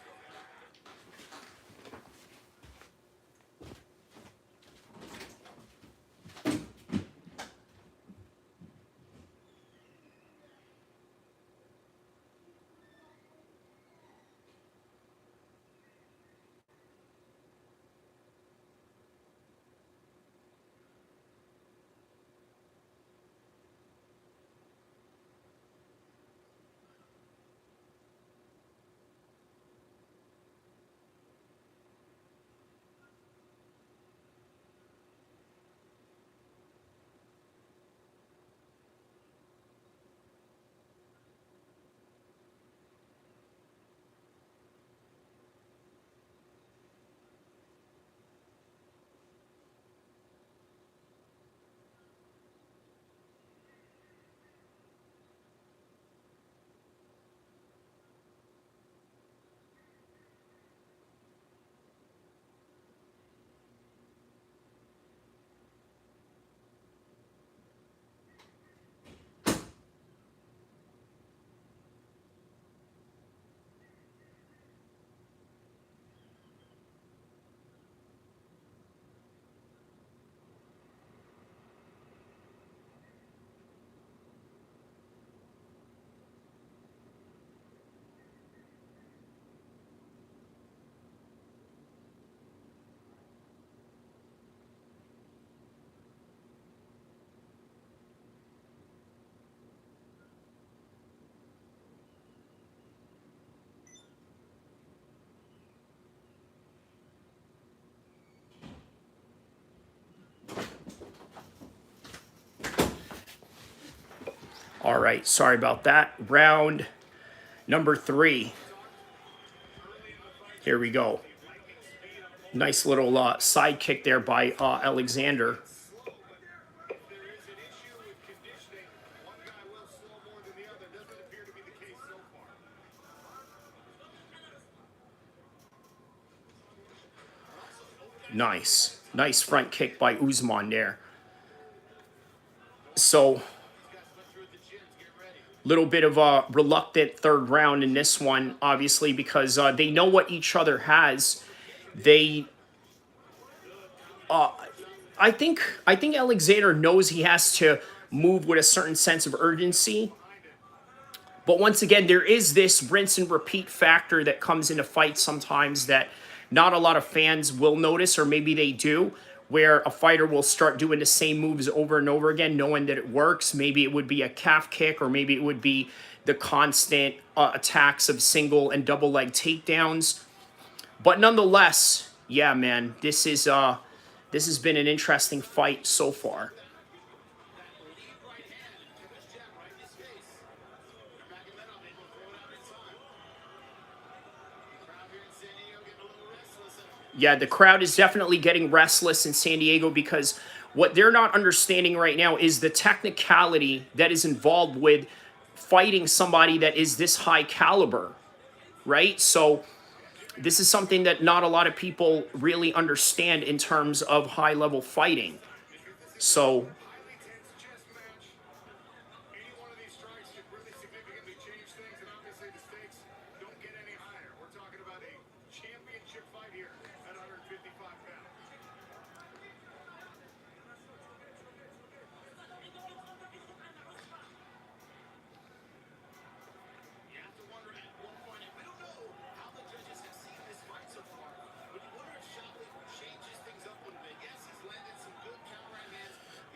All right, sorry about that. Round number 3. Here we go. Nice little side kick there by Alexander. Nice. Nice front kick by Usman there. So, little bit of a reluctant third round in this one, obviously, because they know what each other has. I think Alexander knows he has to move with a certain sense of urgency. But once again, there is this rinse and repeat factor that comes into fights sometimes that not a lot of fans will notice, or maybe they do, where a fighter will start doing the same moves over and over again, knowing that it works. Maybe it would be a calf kick, or maybe it would be the constant attacks of single and double leg takedowns. But nonetheless, yeah, man, this has been an interesting fight so far. Yeah, the crowd is definitely getting restless in San Diego because what they're not understanding right now is the technicality that is involved with fighting somebody that is this high caliber, right? So this is something that not a lot of people really understand in terms of high level fighting. So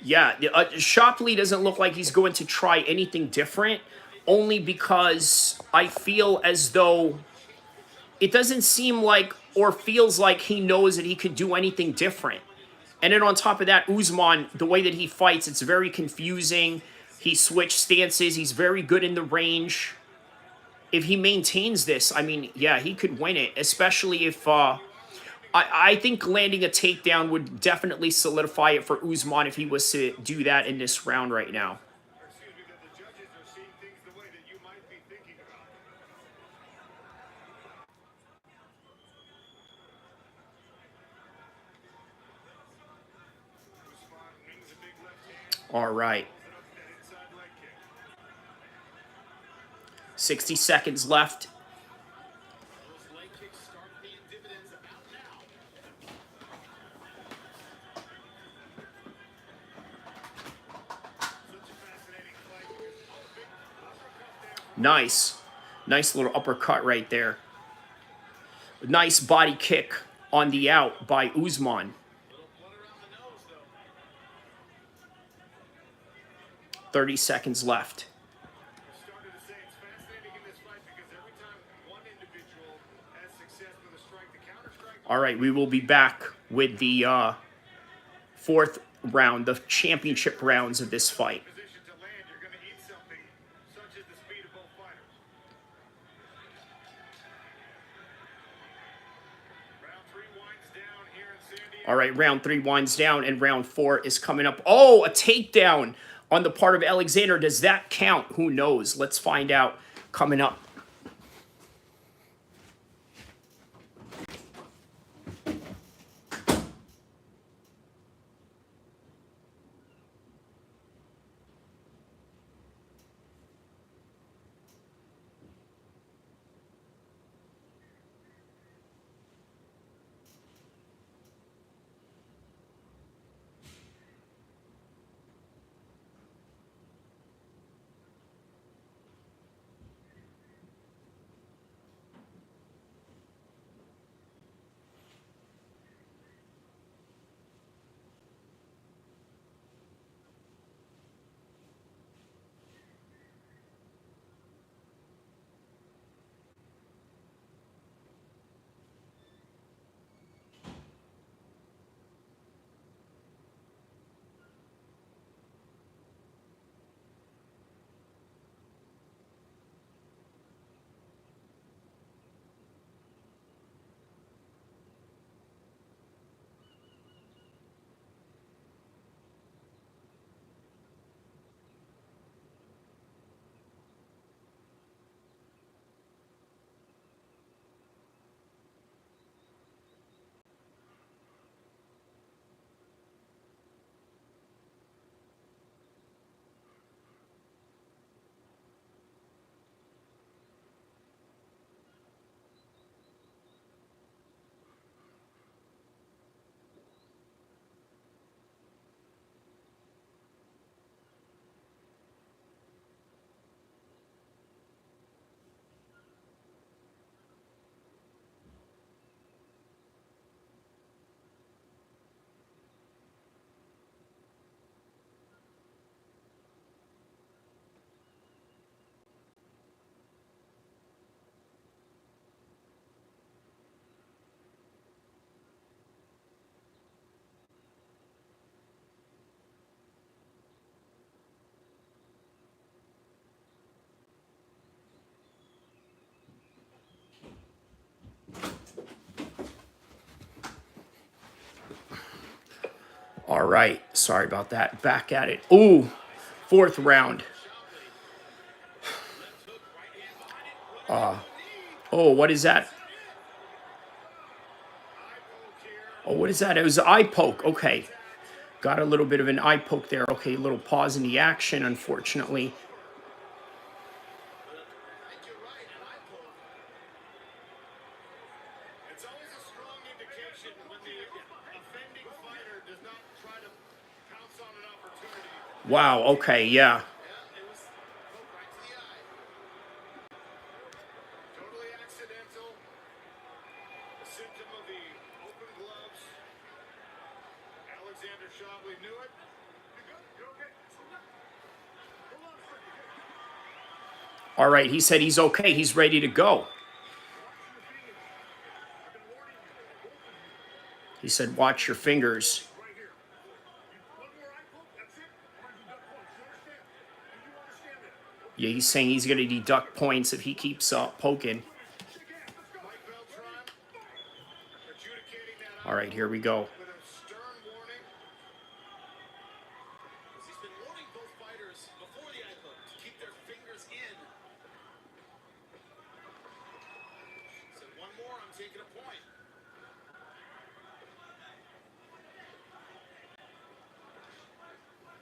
yeah, Shopley doesn't look like he's going to try anything different, only because I feel as though it doesn't seem like or feels like he knows that he could do anything different. And then on top of that, Usman, the way that he fights, it's very confusing. He switched stances. He's very good in the range. If he maintains this, I mean, yeah, he could win it, especially if I think landing a takedown would definitely solidify it for Usman if he was to do that in this round right now. All right. 60 seconds left. Nice. Nice little uppercut right there. Nice body kick on the out by Usman. 30 seconds left. All right, we will be back with the fourth round, the championship rounds of this fight. All right, round 3 winds down, and round 4 is coming up. Oh, a takedown on the part of Alexander. Does that count? Who knows? Let's find out coming up. All right, sorry about that. Back at it. Ooh, fourth round. Oh, what is that? Oh, what is that? It was an eye poke. Okay. Got a little bit of an eye poke there. Okay, a little pause in the action, unfortunately. Wow, okay, yeah. All right, he said he's okay. He's ready to go. He said, watch your fingers. Yeah, he's saying he's going to deduct points if he keeps poking. All right, here we go.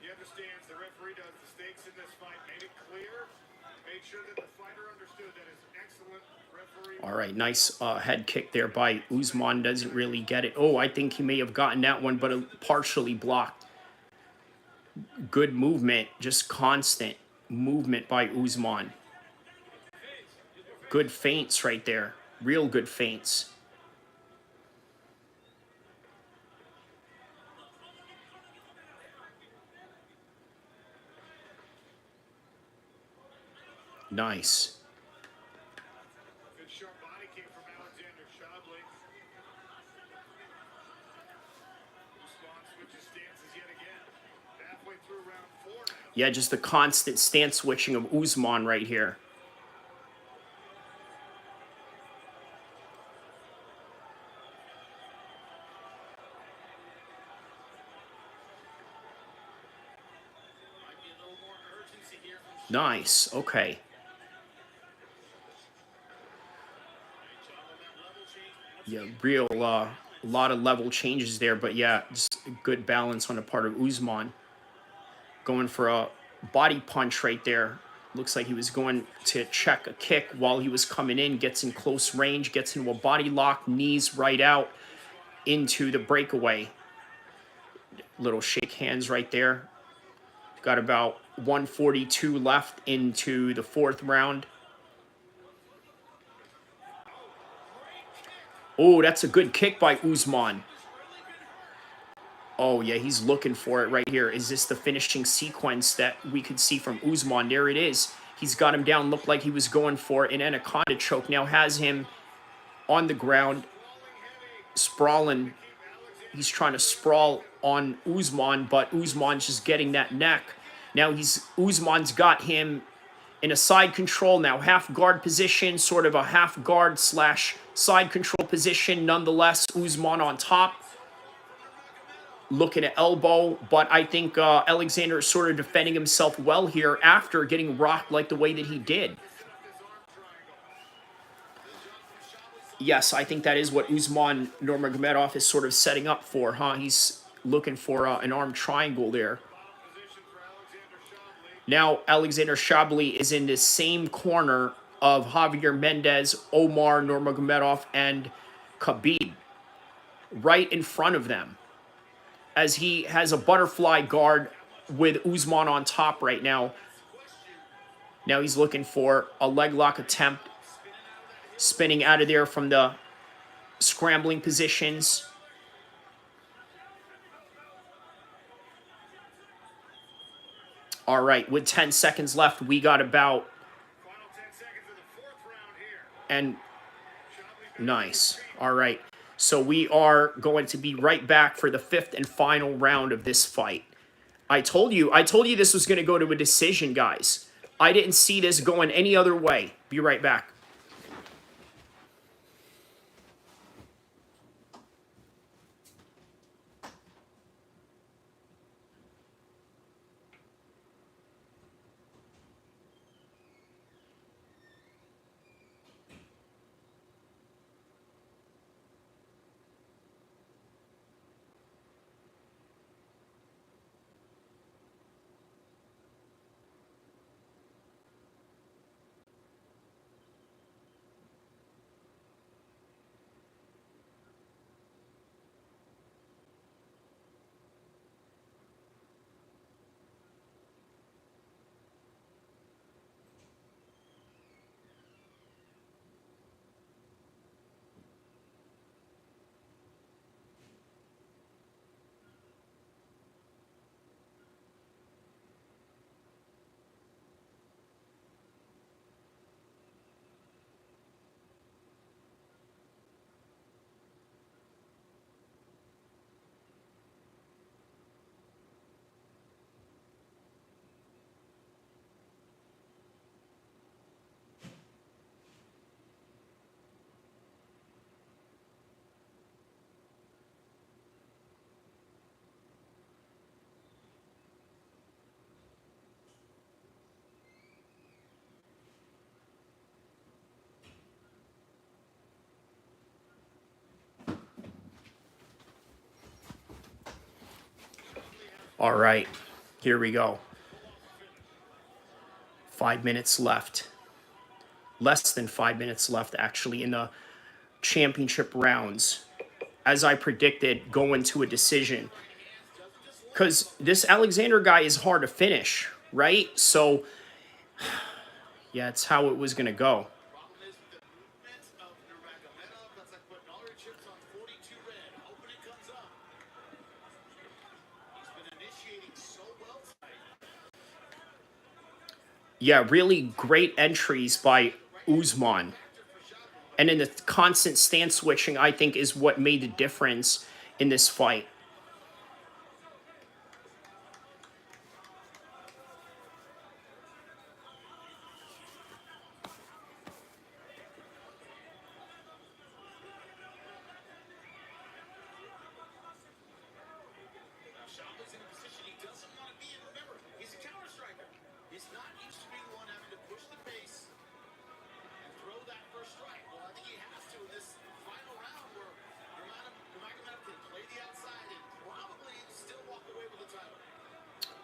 He understands the referee does the stakes in this fight, made it clear, made sure that the fighter understood that his excellent referee. All right, nice head kick there by Usman. Doesn't really get it. Oh, I think he may have gotten that one, but partially blocked. Good movement, just constant movement by Usman. Good feints right there. Real good feints. Nice. Good sharp body kick from Alexander Shabley. Usman switches stances yet again. Halfway through round 4 now. Yeah, just the constant stance switching of Usman right here. Nice. Okay. Yeah, real lot of level changes there, but yeah, just good balance on the part of Usman. Going for a body punch right there. Looks like he was going to check a kick while he was coming in, gets in close range, gets into a body lock, knees right out into the breakaway. Little shake hands right there. Got about 142 left into the 4th round. Oh, that's a good kick by Usman. Oh, yeah, he's looking for it right here. Is this the finishing sequence that we could see from Usman? There it is. He's got him down. Looked like he was going for an anaconda choke. Now has him on the ground, sprawling. He's trying to sprawl on Usman, but Usman's just getting that neck. Now Usman's got him in a side control, now half guard position, sort of a half guard slash side control position. Nonetheless, Usman on top, looking at elbow, but I think Alexander is sort of defending himself well here after getting rocked like the way that he did. Yes, I think that is what Usman Nurmagomedov is sort of setting up for, huh? He's looking for an arm triangle there. Now Alexander Shabley is in the same corner of Javier Mendez, Omar Nurmagomedov, and Khabib, right in front of them, as he has a butterfly guard with Usman on top right now. Now he's looking for a leg lock attempt, spinning out of there from the scrambling positions. All right, with 10 seconds left, we got about... And nice. All right. So we are going to be right back for the 5th and final round of this fight. I told you this was going to go to a decision, guys. I didn't see this going any other way. Be right back. All right, here we go. 5 minutes left. Less than 5 minutes left, actually, in the championship rounds. As I predicted, going to a decision. Because this Alexander guy is hard to finish, right? So, yeah, it's how it was going to go. Yeah, really great entries by Usman. And then the constant stance switching, I think, is what made the difference in this fight.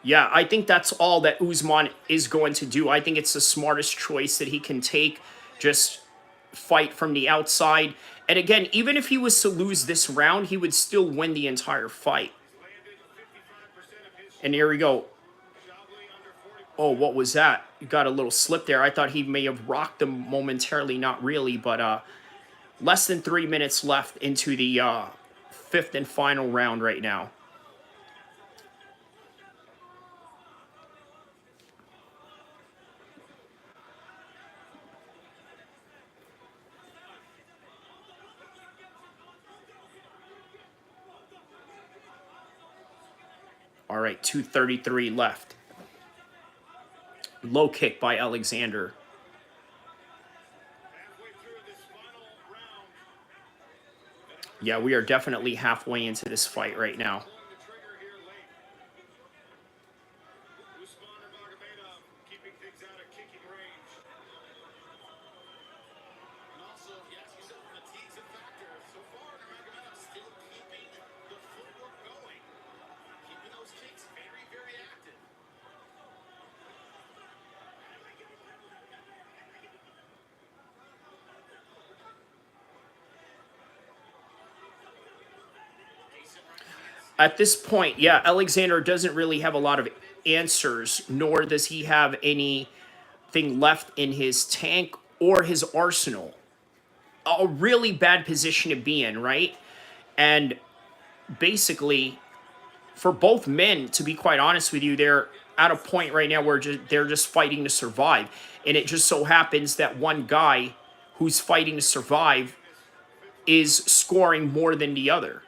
Yeah, I think that's all that Usman is going to do. I think it's the smartest choice that he can take. Just fight from the outside. And again, even if he was to lose this round, he would still win the entire fight. And here we go. Oh, what was that? You got a little slip there. I thought he may have rocked him momentarily. Not really, but less than 3 minutes left into the fifth and final round right now. All right, 2:33 left. Low kick by Alexander. Yeah, we are definitely halfway into this fight right now. At this point, yeah, Alexander doesn't really have a lot of answers, nor does he have anything left in his tank or his arsenal. A really bad position to be in, right? And basically, for both men, to be quite honest with you, they're at a point right now where they're just fighting to survive. And it just so happens that one guy who's fighting to survive is scoring more than the other.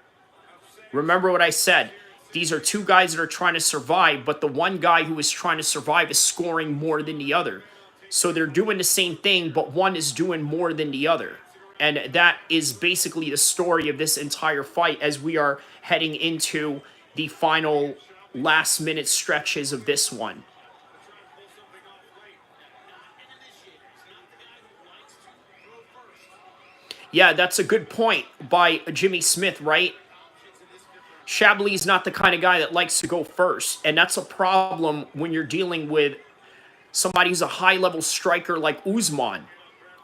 Remember what I said. These are two guys that are trying to survive, but the one guy who is trying to survive is scoring more than the other. So they're doing the same thing, but one is doing more than the other. And that is basically the story of this entire fight as we are heading into the final last-minute stretches of this one. Yeah, that's a good point by Jimmy Smith, right? Chablis is not the kind of guy that likes to go first, and that's a problem when you're dealing with somebody who's a high-level striker like Usman.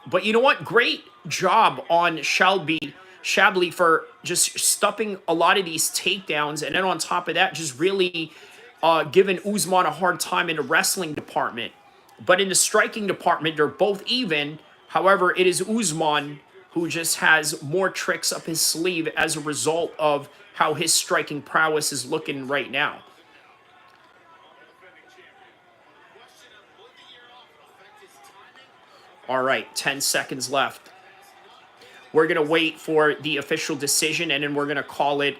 But you know what? Great job on Chablis for just stopping a lot of these takedowns, and then on top of that, just really giving Usman a hard time in the wrestling department. But in the striking department, they're both even. However, it is Usman who just has more tricks up his sleeve as a result of how his striking prowess is looking right now. All right, 10 seconds left. We're going to wait for the official decision, and then we're going to call it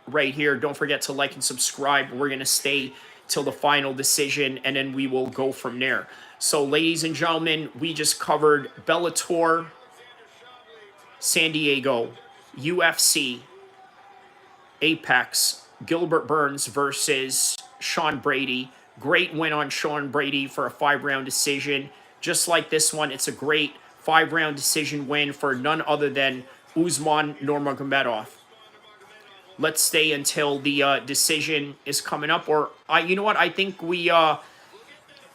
right here. Don't forget to like and subscribe. We're going to stay till the final decision, and then we will go from there. So, ladies and gentlemen, we just covered Bellator, San Diego, UFC, Apex, Gilbert Burns versus Sean Brady. Great win on Sean Brady for a 5-round decision. Just like this one, it's a great 5-round decision win for none other than Usman Nurmagomedov. let's stay until the decision is coming up. Or you know what? I think we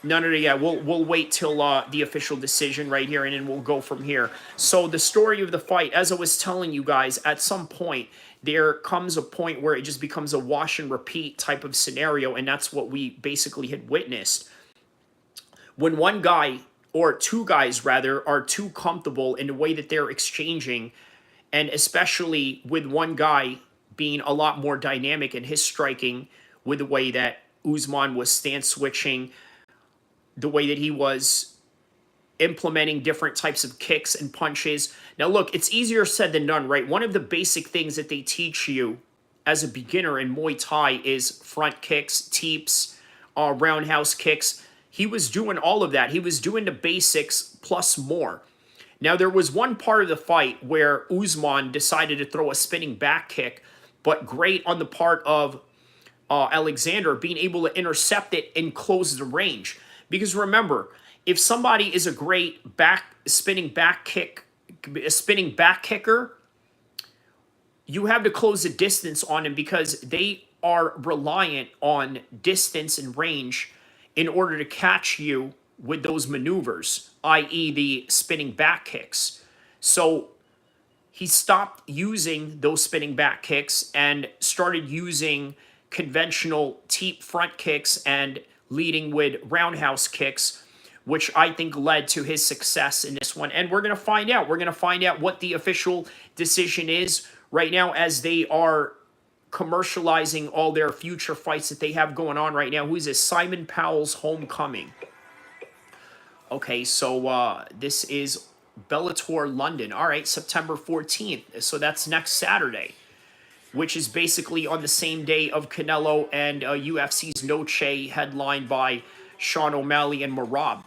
yeah, we'll wait till the official decision right here, and then we'll go from here. So the story of the fight, as I was telling you guys, at some point there comes a point where it just becomes a wash and repeat type of scenario, and that's what we basically had witnessed. When one guy, or two guys rather, are too comfortable in the way that they're exchanging, and especially with one guy being a lot more dynamic in his striking, with the way that Usman was stance switching, the way that he was implementing different types of kicks and punches. Now, look, it's easier said than done, right? One of the basic things that they teach you as a beginner in Muay Thai is front kicks, teeps, roundhouse kicks. He was doing all of that. He was doing the basics plus more. Now, there was one part of the fight where Usman decided to throw a spinning back kick, but great on the part of Alexander being able to intercept it and close the range. Because remember, if somebody is a great spinning back kicker, you have to close the distance on him because they are reliant on distance and range in order to catch you with those maneuvers, i.e. the spinning back kicks. So he stopped using those spinning back kicks and started using conventional teep front kicks and leading with roundhouse kicks, which I think led to his success in this one. And we're going to find out. We're going to find out what the official decision is right now as they are commercializing all their future fights that they have going on right now. Who is this? Simon Powell's Homecoming. Okay, so this is Bellator London. All right, September 14th. So that's next Saturday, which is basically on the same day of Canelo and UFC's Noche, headlined by Sean O'Malley and Merab.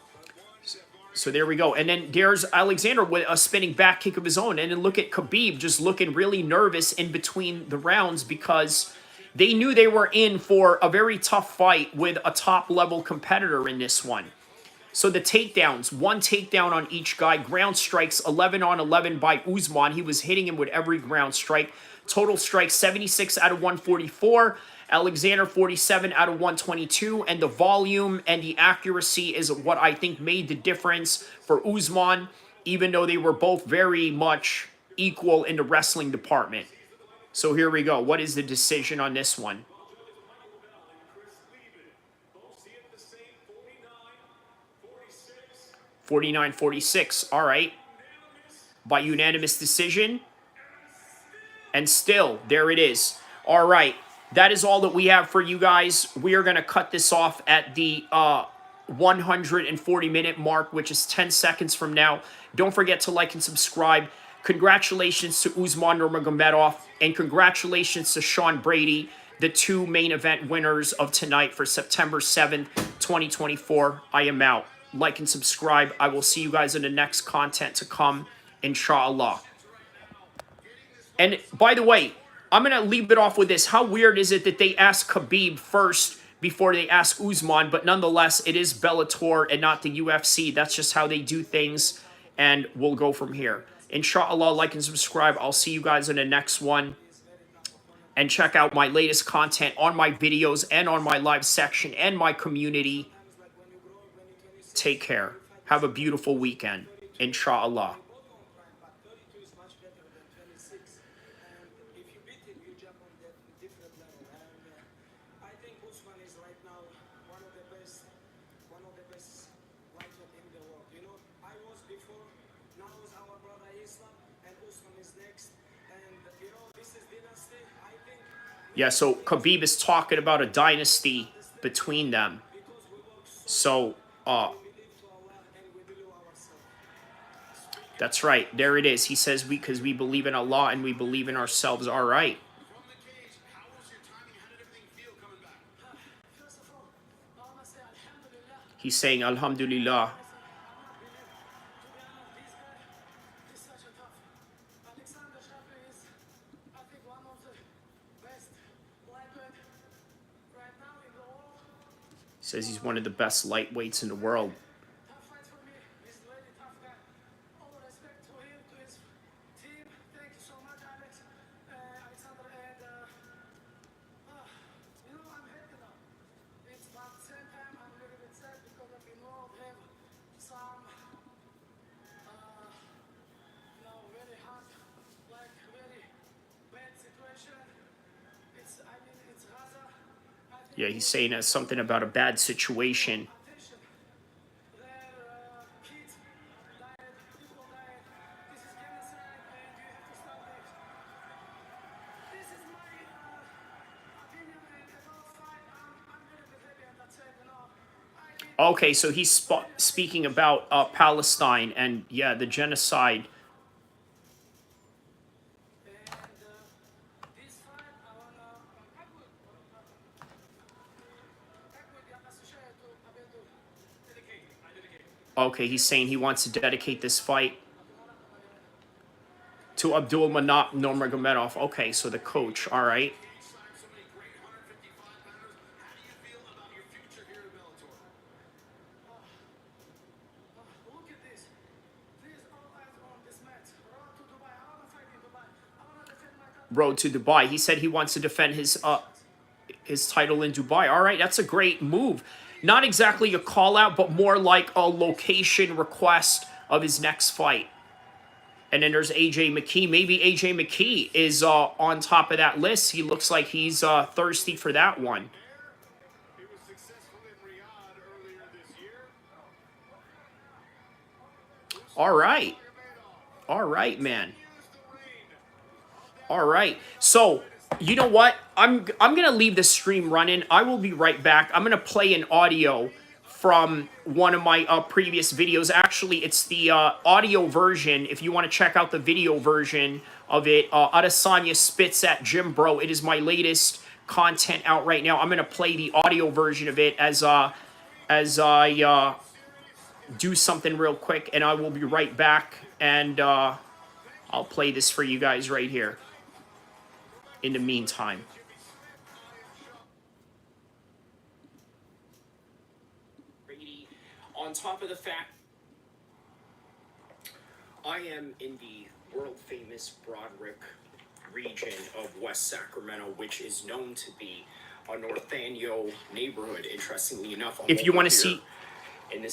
So there we go. And then there's Alexander with a spinning back kick of his own. And then look at Khabib just looking really nervous in between the rounds because they knew they were in for a very tough fight with a top-level competitor in this one. So the takedowns, one takedown on each guy, ground strikes 11 on 11 by Usman. He was hitting him with every ground strike. Total strikes 76 out of 144. Alexander 47 out of 122. And the volume and the accuracy is what I think made the difference for Usman, even though they were both very much equal in the wrestling department. So here we go. What is the decision on this one? 49-46. All right. By unanimous decision. And still, there it is. All right. That is all that we have for you guys. We are going to cut this off at the 140-minute mark, which is 10 seconds from now. Don't forget to like and subscribe. Congratulations to Usman Nurmagomedov, and congratulations to Sean Brady, the two main event winners of tonight for September 7th, 2024. I am out. Like and subscribe. I will see you guys in the next content to come, inshallah. And by the way, I'm going to leave it off with this. How weird is it that they ask Khabib first before they ask Usman? But nonetheless, it is Bellator and not the UFC. That's just how they do things. And we'll go from here. Inshallah, like and subscribe. I'll see you guys in the next one. And check out my latest content on my videos and on my live section and my community. Take care. Have a beautiful weekend. Inshallah. Yeah, so Khabib is talking about a dynasty between them. So, that's right. There it is. He says because we believe in Allah and we believe in ourselves. All right. He's saying Alhamdulillah. He says he's one of the best lightweights in the world. Yeah, he's saying something about a bad situation. Okay, so he's speaking about Palestine and, yeah, the genocide. Okay, he's saying he wants to dedicate this fight to Abdul Manap Nurmagomedov. Okay, so the coach. All right. Signed so many great 155-pounders. How do you feel about your future here at Bellator? Look at this. Please, all eyes on this match. Road to Dubai. I want to fight in Dubai. I want to defend my country. Road to Dubai. He said he wants to defend his title in Dubai. All right, that's a great move. Not exactly a call out, but more like a location request of his next fight. And then there's AJ McKee. Maybe AJ McKee is on top of that list. He looks like he's thirsty for that one. He was successful in Riyadh earlier this year. All right. All right, man. All right. So, you know what? I'm going to leave the stream running. I will be right back. I'm going to play an audio from one of my previous videos. Actually, it's the audio version. If you want to check out the video version of it, Adesanya spits at Jim Bro. It is my latest content out right now. I'm going to play the audio version of it as I do something real quick, and I will be right back, and I'll play this for you guys right here in the meantime. Brady, on top of the fact I am in the world-famous Broderick region of West Sacramento, which is known to be a Northano neighborhood, interestingly enough. If you want to see...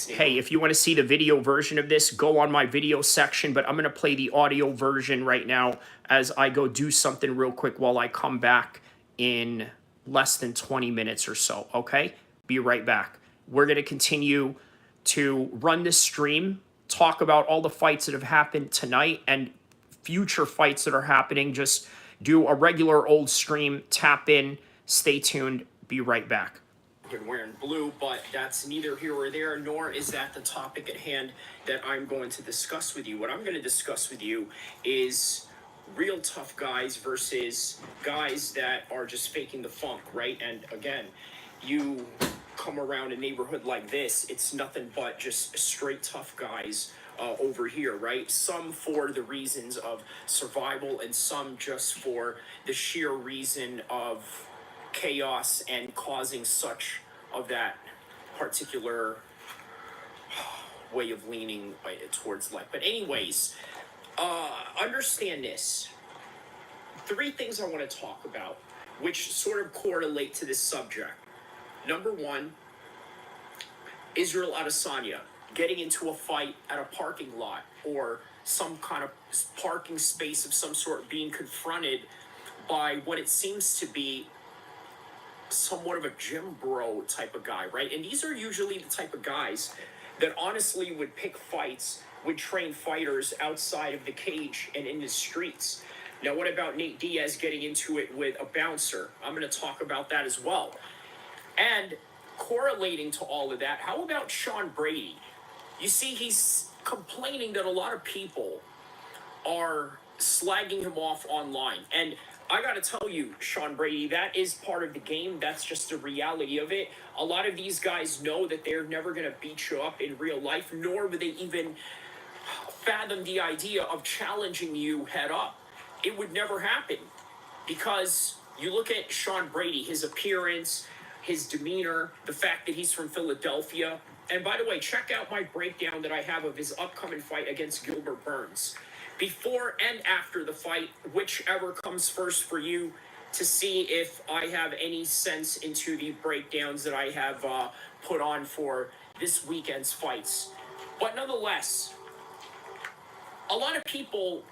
Hey, if you want to see the video version of this, go on my video section, but I'm going to play the audio version right now as I go do something real quick while I come back in less than 20 minutes or so, okay? Be right back. We're going to continue to run this stream, talk about all the fights that have happened tonight and future fights that are happening. Just do a regular old stream, tap in, stay tuned, be right back. Been wearing blue, but that's neither here or there, nor is that the topic at hand that I'm going to discuss with you. What I'm going to discuss with you is real tough guys versus guys that are just faking the funk, right? And again, you come around a neighborhood like this, it's nothing but just straight tough guys over here, right? Some for the reasons of survival and some just for the sheer reason of chaos and causing such of that particular way of leaning towards life. But anyways, understand this. 3 things I want to talk about, which sort of correlate to this subject. Number 1, Israel Adesanya getting into a fight at a parking lot or some kind of parking space of some sort, being confronted by what it seems to be somewhat of a gym bro type of guy, right? And these are usually the type of guys that honestly would pick fights, would train fighters outside of the cage and in the streets. Now, what about Nate Diaz getting into it with a bouncer? I'm going to talk about that as well. And correlating to all of that, how about Sean Brady? You see, he's complaining that a lot of people are slagging him off online. And I got to tell you, Sean Brady, that is part of the game. That's just the reality of it. A lot of these guys know that they're never going to beat you up in real life, nor would they even fathom the idea of challenging you head up. It would never happen because you look at Sean Brady, his appearance, his demeanor, the fact that he's from Philadelphia. And by the way, check out my breakdown that I have of his upcoming fight against Gilbert Burns. Before and after the fight, whichever comes first for you, to see if I have any sense into the breakdowns that I have put on for this weekend's fights. But nonetheless, a lot of people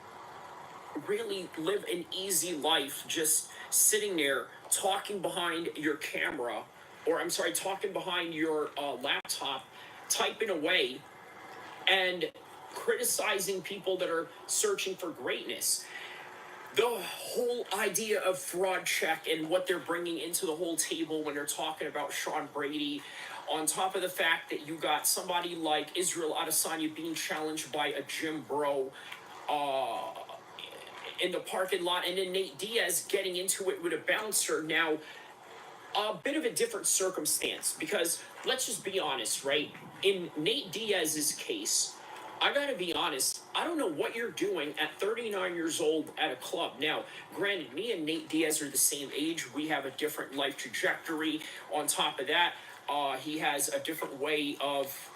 really live an easy life just sitting there talking behind your camera or I'm sorry, talking behind your laptop, typing away, and criticizing people that are searching for greatness. The whole idea of fraud check and what they're bringing into the whole table when they're talking about Sean Brady, on top of the fact that you got somebody like Israel Adesanya being challenged by a gym bro in the parking lot, and then Nate Diaz getting into it with a bouncer. Now, a bit of a different circumstance, because let's just be honest, right? In Nate Diaz's case, I gotta be honest, I don't know what you're doing at 39 years old at a club. Now, granted, me and Nate Diaz are the same age. We have a different life trajectory. On top of that, he has a different way of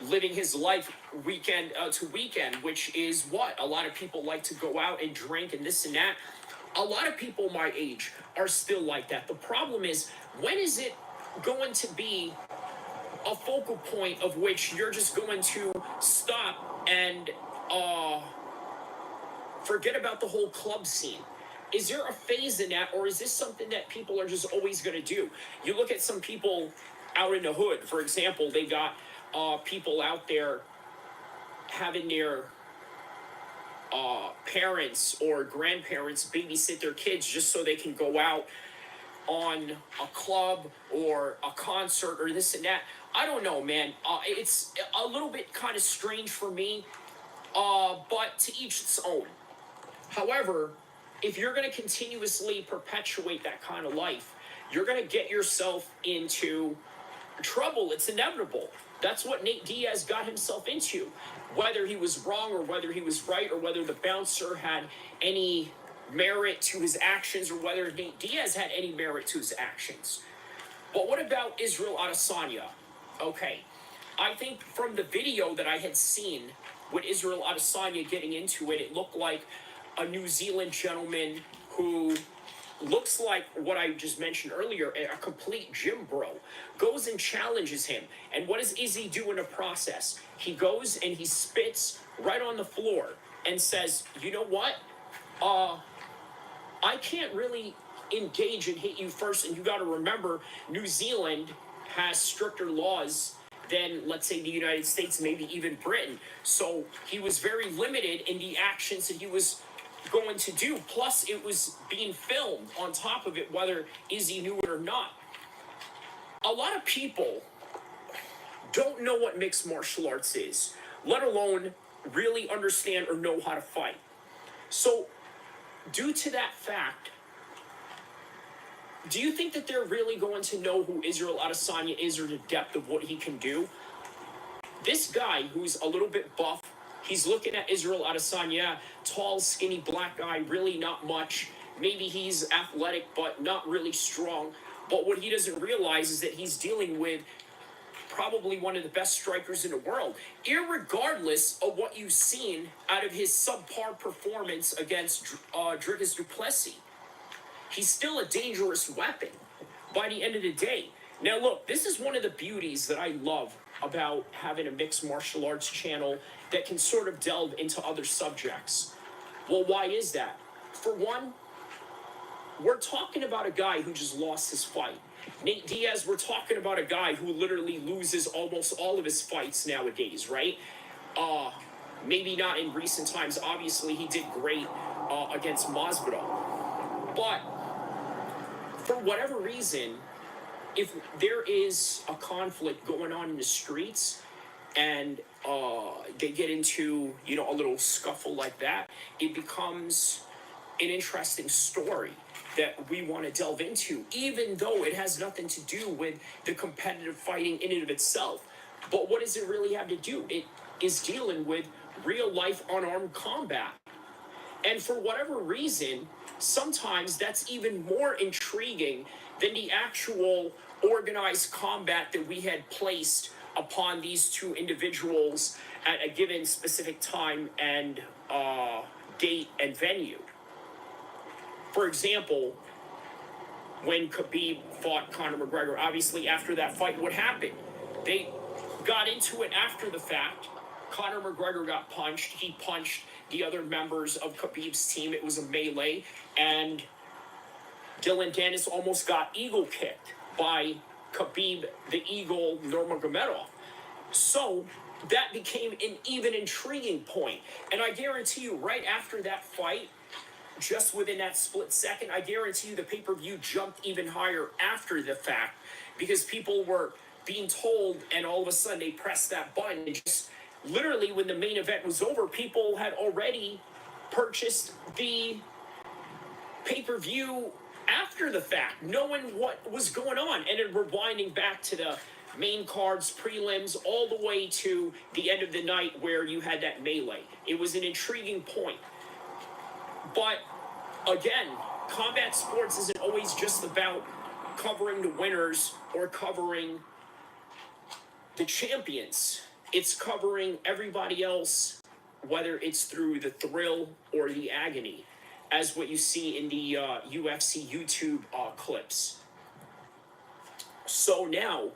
living his life weekend to weekend, which is what a lot of people like to go out and drink and this and that. A lot of people my age are still like that. The problem is, when is it going to be a focal point of which you're just going to stop and forget about the whole club scene? Is there a phase in that, or is this something that people are just always going to do? You look at some people out in the hood, for example, they got people out there having their parents or grandparents babysit their kids just so they can go out on a club or a concert or this and that. I don't know, man. It's a little bit kind of strange for me, but to each its own. However, if you're going to continuously perpetuate that kind of life, you're going to get yourself into trouble. It's inevitable. That's what Nate Diaz got himself into. Whether he was wrong or whether he was right, or whether the bouncer had any merit to his actions, or whether Nate Diaz had any merit to his actions. But what about Israel Adesanya? Okay, I think from the video that I had seen with Israel Adesanya getting into it, it looked like a New Zealand gentleman who looks like what I just mentioned earlier, a complete gym bro, goes and challenges him. And what does Izzy do in the process? He goes and he spits right on the floor and says, you know what? I can't really engage and hit you first. And you got to remember, New Zealand has stricter laws than, let's say, the United States, maybe even Britain. So he was very limited in the actions that he was going to do. Plus, it was being filmed on top of it, whether Izzy knew it or not. A lot of people don't know what mixed martial arts is, let alone really understand or know how to fight. So, due to that fact, do you think that they're really going to know who Israel Adesanya is, or the depth of what he can do? This guy, who's a little bit buff, he's looking at Israel Adesanya, tall, skinny, black guy, really not much. Maybe he's athletic, but not really strong. But what he doesn't realize is that he's dealing with probably one of the best strikers in the world, irregardless of what you've seen out of his subpar performance against Dricus du Plessis. He's still a dangerous weapon by the end of the day. Now, look, this is one of the beauties that I love about having a mixed martial arts channel that can sort of delve into other subjects. Well, why is that? For one, we're talking about a guy who just lost his fight. Nate Diaz, we're talking about a guy who literally loses almost all of his fights nowadays, right? Maybe not in recent times. Obviously, he did great against Masvidal. But for whatever reason, if there is a conflict going on in the streets and they get into, a little scuffle like that, it becomes an interesting story that we want to delve into, even though it has nothing to do with the competitive fighting in and of itself. But what does it really have to do? It is dealing with real life unarmed combat. And for whatever reason, sometimes that's even more intriguing than the actual organized combat that we had placed upon these two individuals at a given specific time and date and venue. For example, when Khabib fought Conor McGregor, obviously after that fight, what happened? They got into it after the fact. Conor McGregor got punched. He punched the other members of Khabib's team. It was a melee, and Dylan Dennis almost got eagle kicked by Khabib the Eagle Nurmagomedov. So that became an even intriguing point. And I guarantee you, right after that fight, just within that split second, I guarantee you the pay-per-view jumped even higher after the fact because people were being told, and all of a sudden they pressed that button. And just literally, when the main event was over, people had already purchased the pay-per-view after the fact, knowing what was going on, and then rewinding back to the main cards, prelims, all the way to the end of the night where you had that melee. It was an intriguing point. But again, combat sports isn't always just about covering the winners or covering the champions. It's covering everybody else, whether it's through the thrill or the agony, as what you see in the UFC YouTube clips. So now,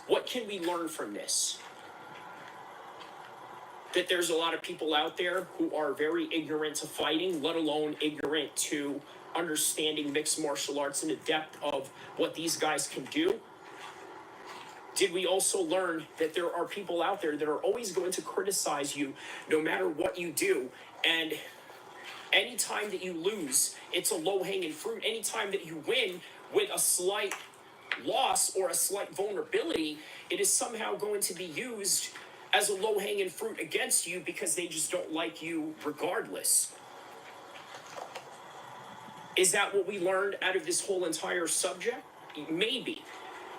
what can we learn from this? That there's a lot of people out there who are very ignorant to fighting, let alone ignorant to understanding mixed martial arts and the depth of what these guys can do. Did we also learn that there are people out there that are always going to criticize you no matter what you do? And anytime that you lose, it's a low-hanging fruit. Anytime that you win with a slight loss or a slight vulnerability, it is somehow going to be used as a low-hanging fruit against you because they just don't like you regardless. Is that what we learned out of this whole entire subject? Maybe.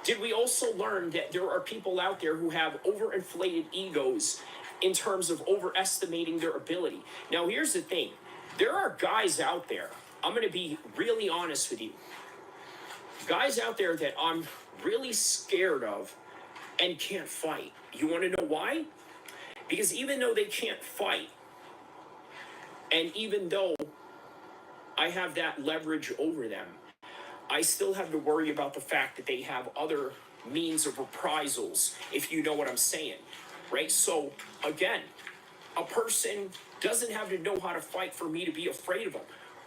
Did we also learn that there are people out there who have overinflated egos in terms of overestimating their ability? Now, here's the thing. There are guys out there, I'm going to be really honest with you, guys out there that I'm really scared of and can't fight. You want to know why? Because even though they can't fight, and even though I have that leverage over them, I still have to worry about the fact that they have other means of reprisals, if you know what I'm saying, right? So, again, a person doesn't have to know how to fight for me to be afraid of them.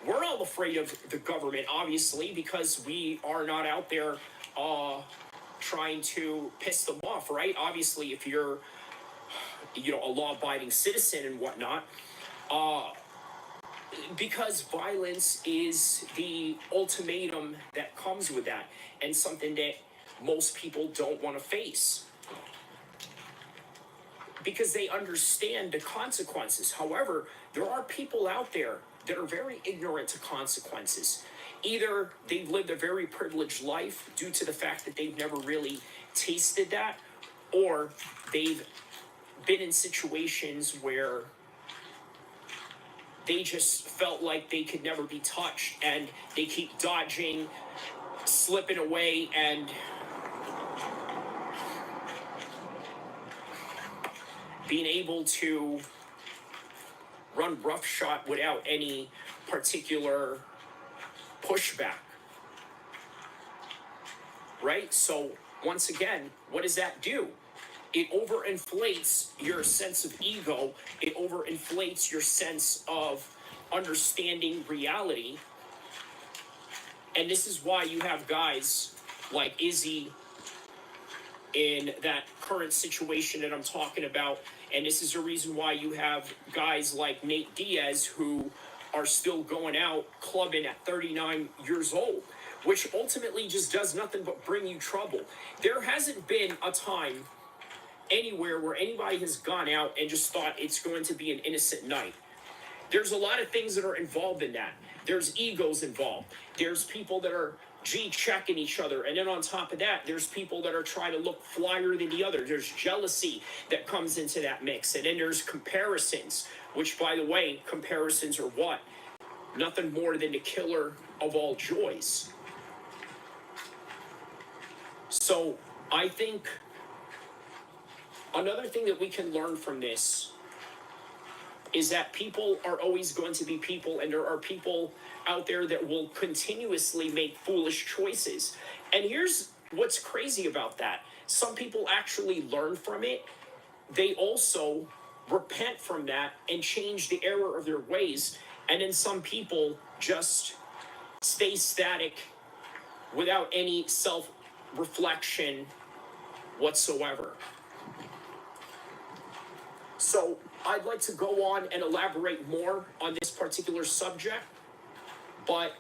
We're all afraid of the government, obviously, because we are not out there trying to piss them off, right? Obviously, if you're, a law-abiding citizen and whatnot, because violence is the ultimatum that comes with that, and something that most people don't want to face because they understand the consequences. However, there are people out there that are very ignorant to consequences. Either they've lived a very privileged life due to the fact that they've never really tasted that, or they've been in situations where they just felt like they could never be touched, and they keep dodging, slipping away, and being able to run roughshod without any particular pushback. Right? So, once again, what does that do? It overinflates your sense of ego. It overinflates your sense of understanding reality. And this is why you have guys like Izzy in that current situation that I'm talking about. And this is the reason why you have guys like Nate Diaz who are still going out clubbing at 39 years old, which ultimately just does nothing but bring you trouble. There hasn't been a time anywhere where anybody has gone out and just thought it's going to be an innocent night. There's a lot of things that are involved in that. There's egos involved. There's people that are G-checking each other. And then on top of that, there's people that are trying to look flyer than the other. There's jealousy that comes into that mix. And then there's comparisons, which, by the way, comparisons are what? Nothing more than the killer of all joys. So I think another thing that we can learn from this is that people are always going to be people, and there are people out there that will continuously make foolish choices. And here's what's crazy about that. Some people actually learn from it. They also repent from that and change the error of their ways. And then some people just stay static without any self-reflection whatsoever. So I'd like to go on and elaborate more on this particular subject, but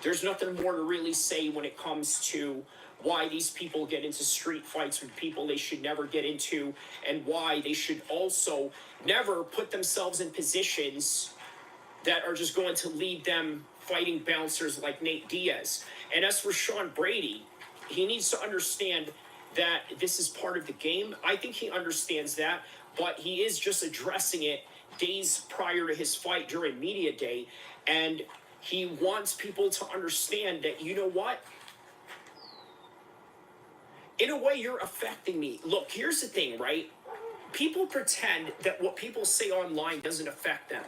there's nothing more to really say when it comes to why these people get into street fights with people they should never get into, and why they should also never put themselves in positions that are just going to lead them fighting bouncers like Nate Diaz. And as for Sean Brady, he needs to understand that this is part of the game. I think he understands that, but he is just addressing it days prior to his fight during media day. And he wants people to understand that, you know what? In a way, you're affecting me. Look, here's the thing, right? People pretend that what people say online doesn't affect them.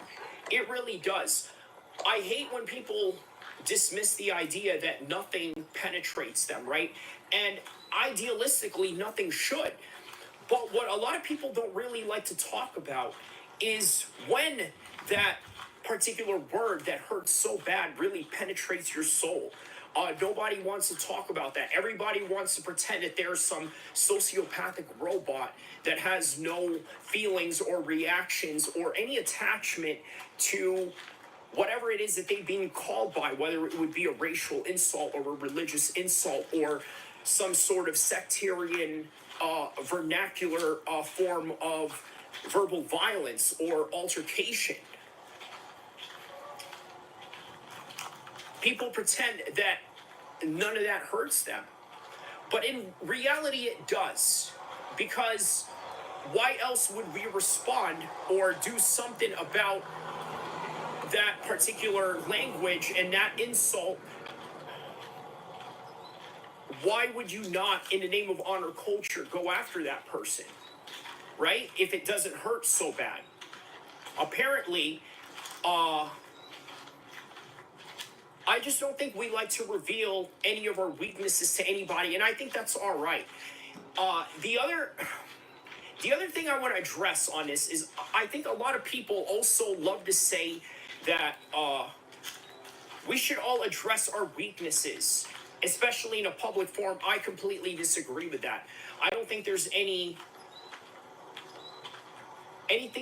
It really does. I hate when people dismiss the idea that nothing penetrates them, right? And idealistically, nothing should. But what a lot of people don't really like to talk about is when that particular word that hurts so bad really penetrates your soul. Nobody wants to talk about that. Everybody wants to pretend that there's some sociopathic robot that has no feelings or reactions or any attachment to whatever it is that they've been called by, whether it would be a racial insult or a religious insult or some sort of sectarian vernacular form of verbal violence or altercation. People pretend that none of that hurts them. But in reality, it does. Because why else would we respond or do something about that particular language and that insult? Why would you not, in the name of honor culture, go after that person? Right? If it doesn't hurt so bad. Apparently, I just don't think we like to reveal any of our weaknesses to anybody, and I think that's all right. The other thing I want to address on this is I think a lot of people also love to say that we should all address our weaknesses, especially in a public forum. I completely disagree with that. I don't think there's anything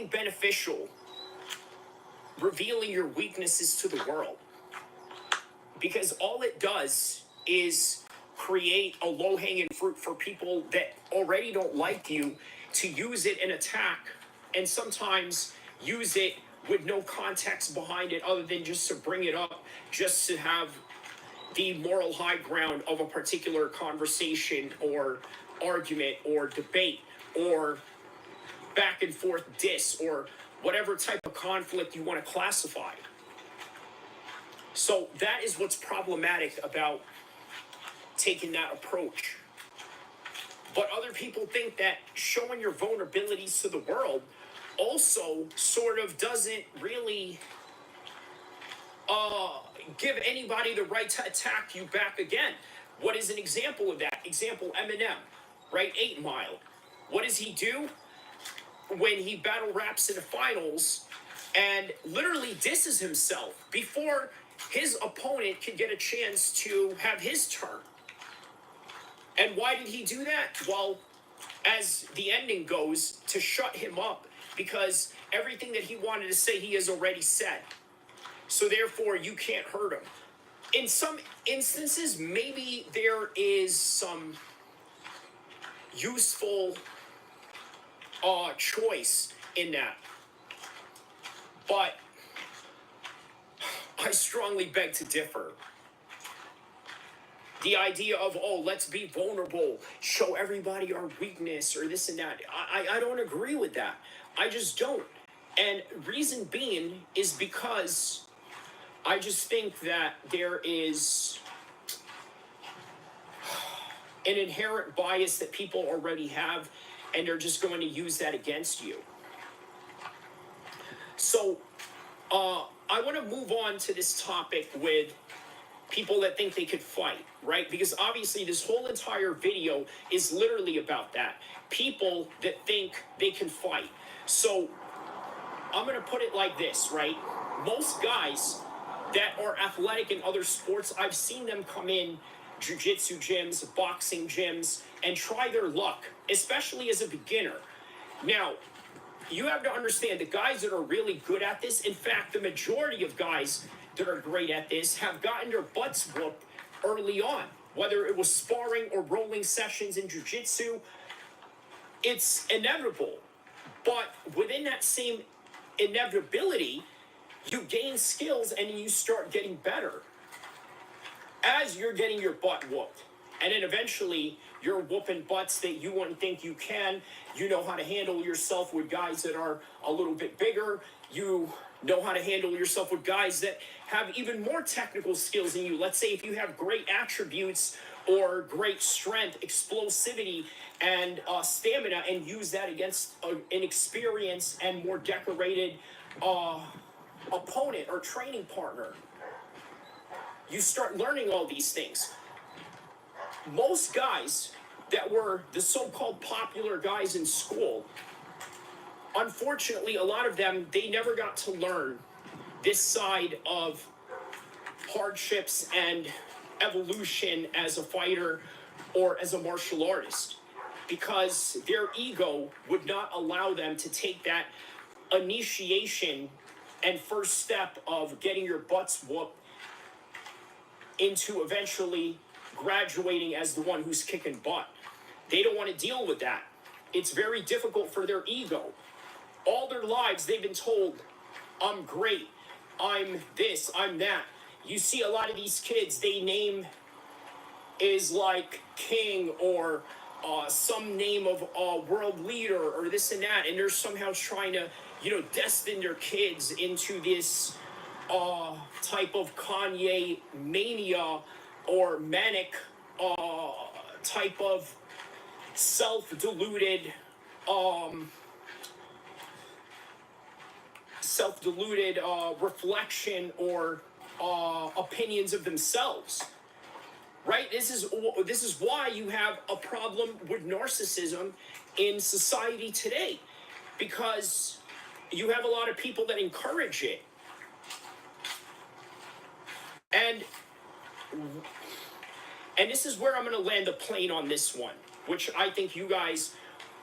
beneficial revealing your weaknesses to the world. Because all it does is create a low-hanging fruit for people that already don't like you to use it and attack, and sometimes use it with no context behind it other than just to bring it up, just to have the moral high ground of a particular conversation or argument or debate or back and forth diss or whatever type of conflict you want to classify. So that is what's problematic about taking that approach. But other people think that showing your vulnerabilities to the world also sort of doesn't really give anybody the right to attack you back again. What is an example of that? Example, Eminem, right? 8 Mile. What does he do when he battle raps in the finals and literally disses himself before his opponent can get a chance to have his turn? And why did he do that? Well, as the ending goes, to shut him up, because everything that he wanted to say he has already said. So therefore, you can't hurt him. In some instances, maybe there is some useful choice in that. But I strongly beg to differ. The idea of, oh, let's be vulnerable, show everybody our weakness or this and that. I don't agree with that. I just don't. And reason being is because I just think that there is an inherent bias that people already have, and they're just going to use that against you. So I want to move on to this topic with people that think they could fight, right? Because obviously this whole entire video is literally about that. People that think they can fight. So I'm going to put it like this, right? Most guys that are athletic in other sports. I've seen them come in jiu-jitsu gyms, boxing gyms, and try their luck, especially as a beginner. Now, you have to understand the guys that are really good at this, in fact, the majority of guys that are great at this have gotten their butts whooped early on, whether it was sparring or rolling sessions in jiu-jitsu. It's inevitable. But within that same inevitability, you gain skills and you start getting better as you're getting your butt whooped. And then eventually you're whooping butts that you wouldn't think you can. You know how to handle yourself with guys that are a little bit bigger. You know how to handle yourself with guys that have even more technical skills than you. Let's say if you have great attributes or great strength, explosivity, and stamina, and use that against an experienced and more decorated opponent or training partner. You start learning all these things. Most guys that were the so-called popular guys in school, unfortunately, a lot of them, they never got to learn this side of hardships and evolution as a fighter or as a martial artist, because their ego would not allow them to take that initiation and first step of getting your butts whooped into eventually graduating as the one who's kicking butt. They don't want to deal with that. It's very difficult for their ego. All their lives, they've been told, I'm great, I'm this, I'm that. You see a lot of these kids, they name is like king or some name of world leader or this and that, and they're somehow trying to, destine their kids into this type of Kanye mania or manic type of self-deluded reflection or opinions of themselves, right? This is why you have a problem with narcissism in society today, because you have a lot of people that encourage it. And this is where I'm going to land the plane on this one, which I think you guys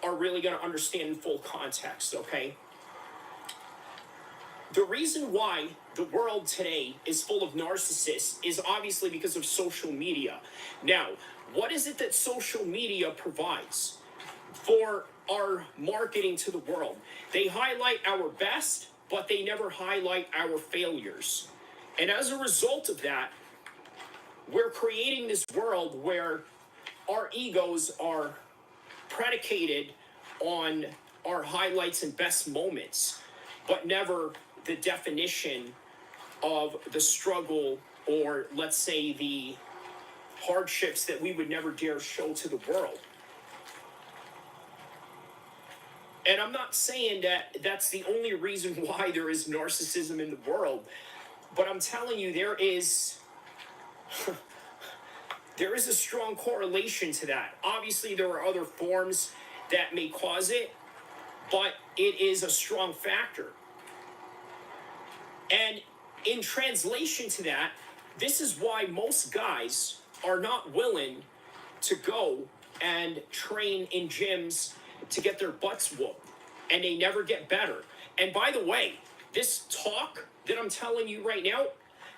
are really going to understand in full context, okay? The reason why the world today is full of narcissists is obviously because of social media. Now, what is it that social media provides for our marketing to the world? They highlight our best, but they never highlight our failures. And as a result of that, we're creating this world where our egos are predicated on our highlights and best moments, but never the definition of the struggle or, let's say, the hardships that we would never dare show to the world. And I'm not saying that that's the only reason why there is narcissism in the world, but I'm telling you there is a strong correlation to that. Obviously, there are other forms that may cause it, but it is a strong factor. And in translation to that, this is why most guys are not willing to go and train in gyms to get their butts whooped, and they never get better. And by the way, this talk that I'm telling you right now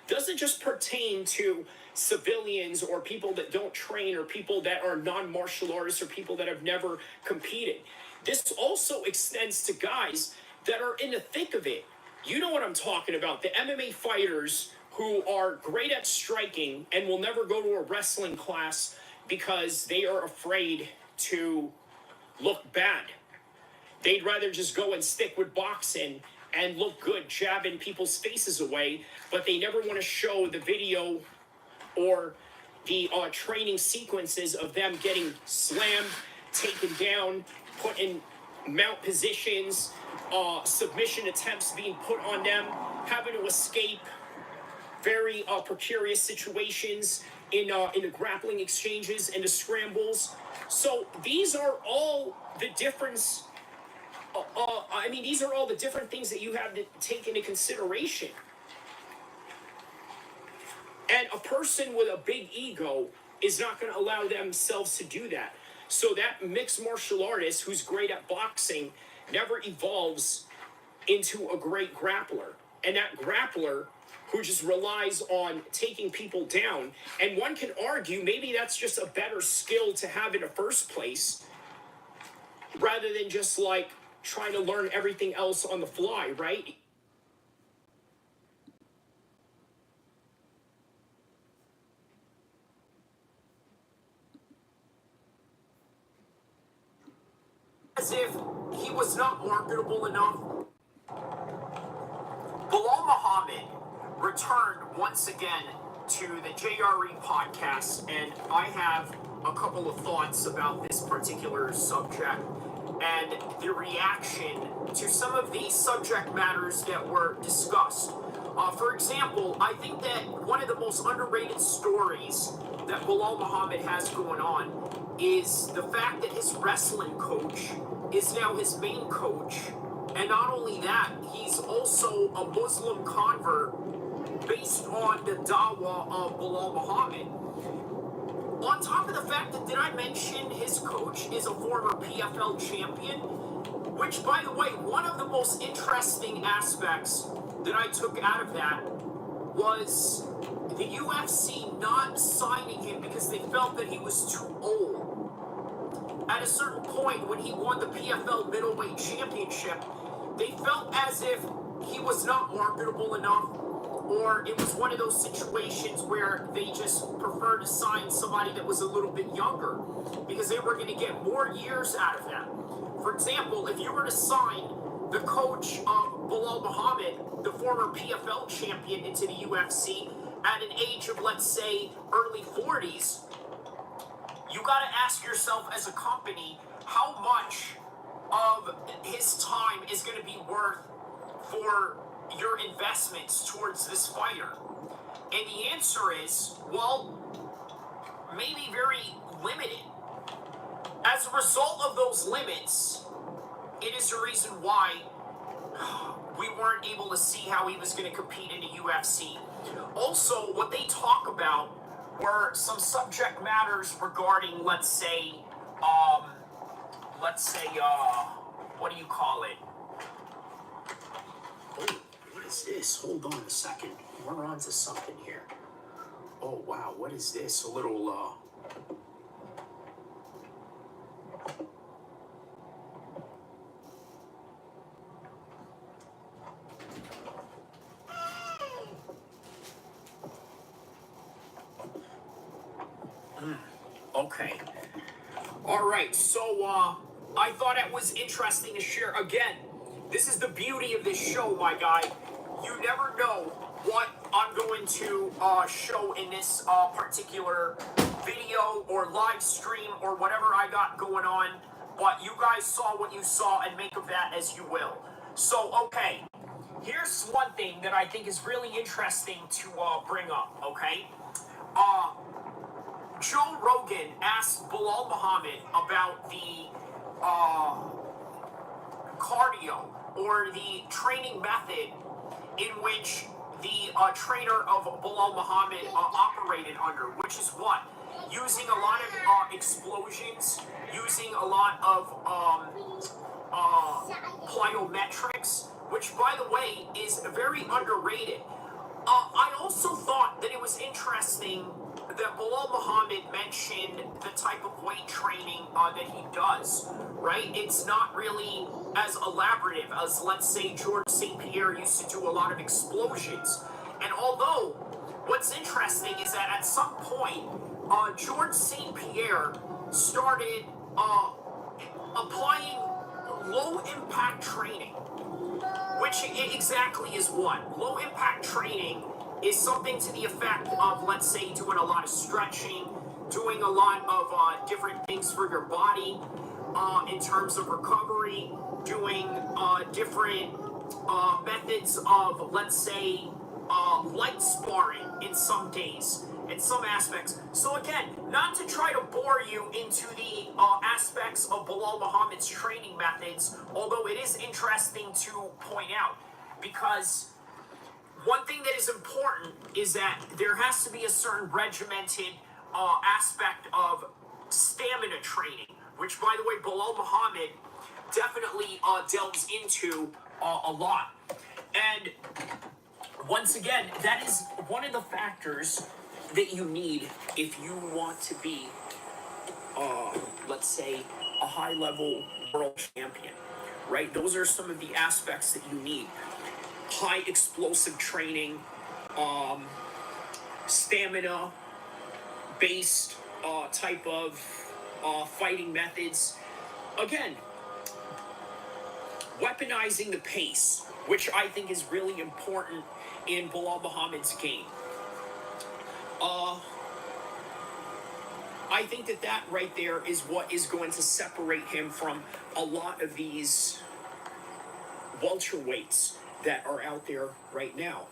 doesn't just pertain to civilians or people that don't train or people that are non-martial artists or people that have never competed. This also extends to guys that are in the thick of it. You know what I'm talking about. The MMA fighters who are great at striking and will never go to a wrestling class because they are afraid to look bad. They'd rather just go and stick with boxing and look good, jabbing people's faces away, but they never want to show the video or the training sequences of them getting slammed, taken down, put in mount positions, submission attempts being put on them, having to escape very precarious situations in the grappling exchanges and the scrambles. So these are all the difference. These are all the different things that you have to take into consideration. And a person with a big ego is not going to allow themselves to do that. So that mixed martial artist who's great at boxing never evolves into a great grappler. And that grappler who just relies on taking people down. And one can argue maybe that's just a better skill to have in the first place rather than just like trying to learn everything else on the fly, right? As if he was not marketable enough. Bilal Muhammad returned once again to the JRE podcast, and I have a couple of thoughts about this particular subject and the reaction to some of the subject matters that were discussed. For example, I think that one of the most underrated stories that Bilal Muhammad has going on is the fact that his wrestling coach is now his main coach. And not only that, he's also a Muslim convert based on the dawah of Bilal Muhammad. On top of the fact that, did I mention his coach is a former PFL champion? Which, by the way, one of the most interesting aspects that I took out of that was the UFC not signing him because they felt that he was too old. At a certain point, when he won the PFL middleweight championship, they felt as if he was not marketable enough, or it was one of those situations where they just preferred to sign somebody that was a little bit younger because they were going to get more years out of them. For example, if you were to sign the coach of Bilal Muhammad, the former PFL champion, into the UFC at an age of, let's say, early 40s, you got to ask yourself as a company how much of his time is going to be worth for your investments towards this fighter. And the answer is, well, maybe very limited. As a result of those limits, it is the reason why we weren't able to see how he was going to compete in the UFC. Also, what they talk about were some subject matters regarding, let's say, what do you call it? Oh, what is this? Hold on a second. We're on to something here. Oh, wow, what is this? A little, Okay. All right, so, I thought it was interesting to share. Again, this is the beauty of this show, my guy. You never know what I'm going to show in this particular video or live stream or whatever I got going on, but you guys saw what you saw and make of that as you will. So, okay, here's one thing that I think is really interesting to bring up, okay? Joe Rogan asked Bilal Muhammad about the cardio or the training method in which the trainer of Bilal Muhammad operated under, which is what? Using a lot of explosions, using a lot of plyometrics, which, by the way, is very underrated. I also thought that it was interesting that Bilal Muhammad mentioned the type of weight training that he does, right? It's not really as elaborative as, let's say, George St. Pierre used to do a lot of explosions. And although what's interesting is that at some point, George St. Pierre started applying low-impact training, which exactly is what? Low-impact training is something to the effect of, let's say, doing a lot of stretching, doing a lot of different things for your body in terms of recovery, doing different methods of, let's say, light sparring in some days, in some aspects. So again, not to try to bore you into the aspects of Bilal Muhammad's training methods, although it is interesting to point out, because one thing that is important is that there has to be a certain regimented aspect of stamina training, which, by the way, Bilal Muhammad definitely delves into a lot. And once again, that is one of the factors that you need if you want to be, let's say, a high-level world champion, right? Those are some of the aspects that you need. High explosive training, stamina based type of fighting methods. Again, weaponizing the pace, which I think is really important in Bilal Muhammad's game. I think that right there is what is going to separate him from a lot of these welterweights that are out there right now.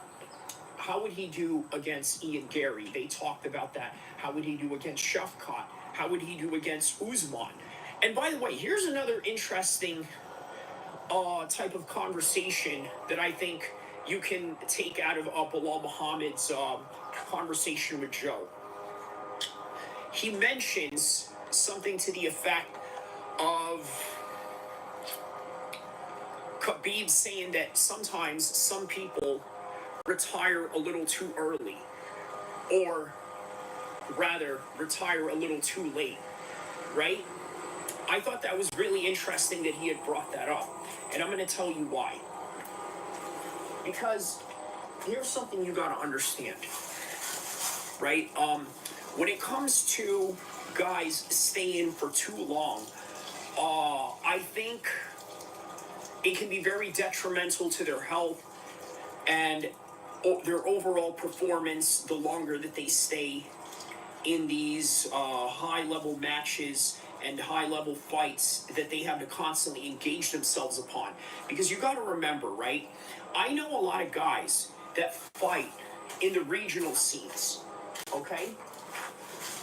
How would he do against Ian Gary? They talked about that. How would he do against Shafkat? How would he do against Usman? And by the way, here's another interesting type of conversation that I think you can take out of Bilal Muhammad's conversation with Joe. He mentions something to the effect of Khabib saying that sometimes some people retire a little too early, or rather retire a little too late, right? I thought that was really interesting that he had brought that up, and I'm going to tell you why. Because here's something you got to understand, right? When it comes to guys staying for too long, I think it can be very detrimental to their health and their overall performance the longer that they stay in these high-level matches and high-level fights that they have to constantly engage themselves upon. Because you got to remember, right? I know a lot of guys that fight in the regional scenes, okay?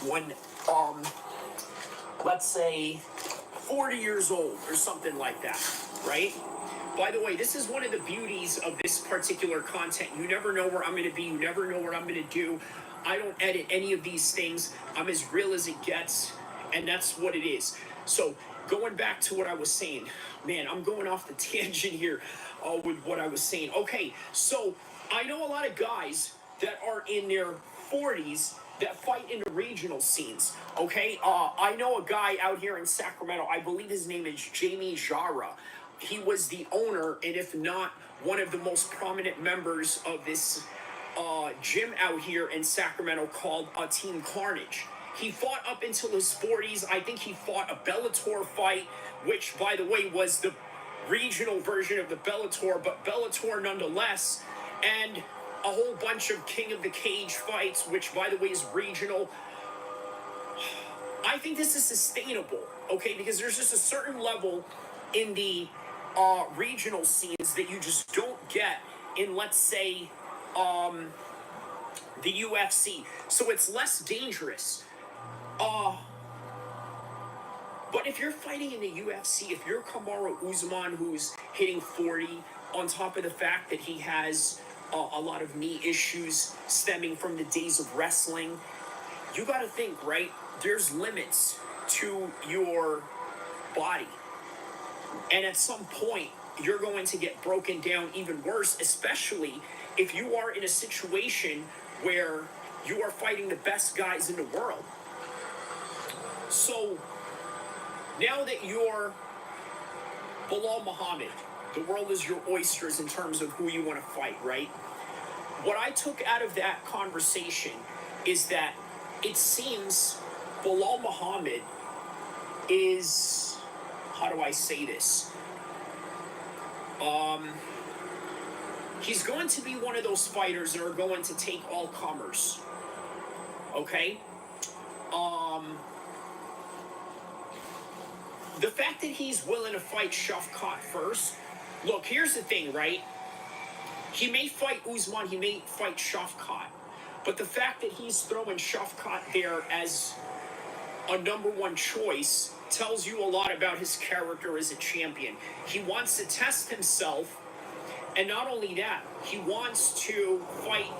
When, let's say, 40 years old or something like that, right? By the way, this is one of the beauties of this particular content. You never know where I'm going to be. You never know what I'm going to do. I don't edit any of these things. I'm as real as it gets, and that's what it is. So going back to what I was saying, man, I'm going off the tangent here with what I was saying. Okay, so I know a lot of guys that are in their 40s that fight in the regional scenes, okay? I know a guy out here in Sacramento. I believe his name is Jamie Jara. He was the owner, and if not, one of the most prominent members of this gym out here in Sacramento called Team Carnage. He fought up until his 40s. I think he fought a Bellator fight, which, by the way, was the regional version of the Bellator, but Bellator nonetheless, and a whole bunch of King of the Cage fights, which, by the way, is regional. I think this is sustainable, okay, because there's just a certain level in the regional scenes that you just don't get in, let's say, the UFC. So it's less dangerous. But if you're fighting in the UFC, if you're Kamaru Usman, who's hitting 40, on top of the fact that he has a lot of knee issues stemming from the days of wrestling, you got to think, right? There's limits to your body. And at some point, you're going to get broken down even worse, especially if you are in a situation where you are fighting the best guys in the world. So now that you're Bilal Muhammad, the world is your oysters in terms of who you want to fight, right? What I took out of that conversation is that it seems Bilal Muhammad is, how do I say this? He's going to be one of those fighters that are going to take all comers. Okay? The fact that he's willing to fight Shafkat first, look, here's the thing, right? He may fight Usman, he may fight Shafkat, but the fact that he's throwing Shafkat there as a number one choice tells you a lot about his character as a champion. He wants to test himself And not only that, he wants to fight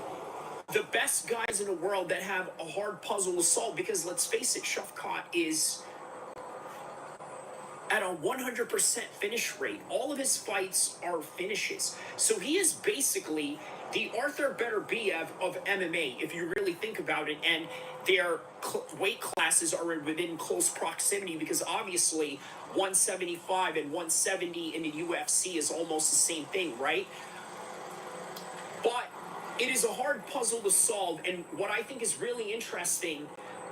the best guys in the world that have a hard puzzle to solve. Because let's face it, Shafkat is at a 100% finish rate. All of his fights are finishes. So he is basically the Arthur Beterbiev of MMA, if you really think about it. And their weight classes are within close proximity, because obviously 175 and 170 in the UFC is almost the same thing, right? But it is a hard puzzle to solve. And what I think is really interesting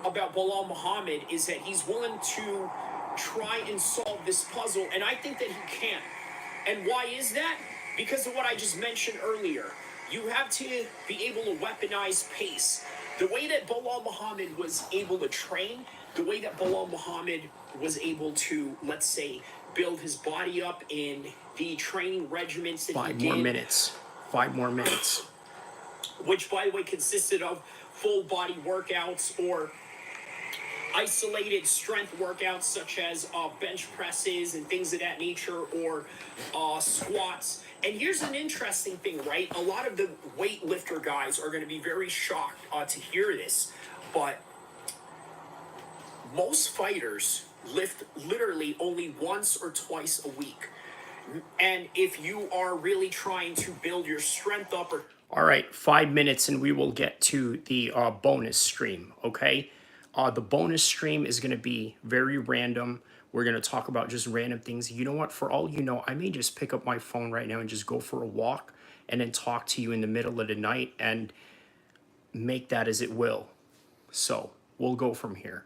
about Belal Muhammad is that he's willing to try and solve this puzzle. And I think that he can. And why is that? Because of what I just mentioned earlier. You have to be able to weaponize pace. The way that Belal Muhammad was able to train, the way that Belal Muhammad was able to, let's say, build his body up in the training regimens that he did. 5 more minutes. 5 more minutes. Which, by the way, consisted of full body workouts or isolated strength workouts such as bench presses and things of that nature, or squats. And here's an interesting thing, right? A lot of the weightlifter guys are going to be very shocked to hear this, but most fighters lift literally only once or twice a week. And if you are really trying to build your strength up, or All right, 5 minutes and we will get to the bonus stream, okay? The bonus stream is going to be very random. We're going to talk about just random things. You know what? For all you know, I may just pick up my phone right now and just go for a walk and then talk to you in the middle of the night and make that as it will. So we'll go from here.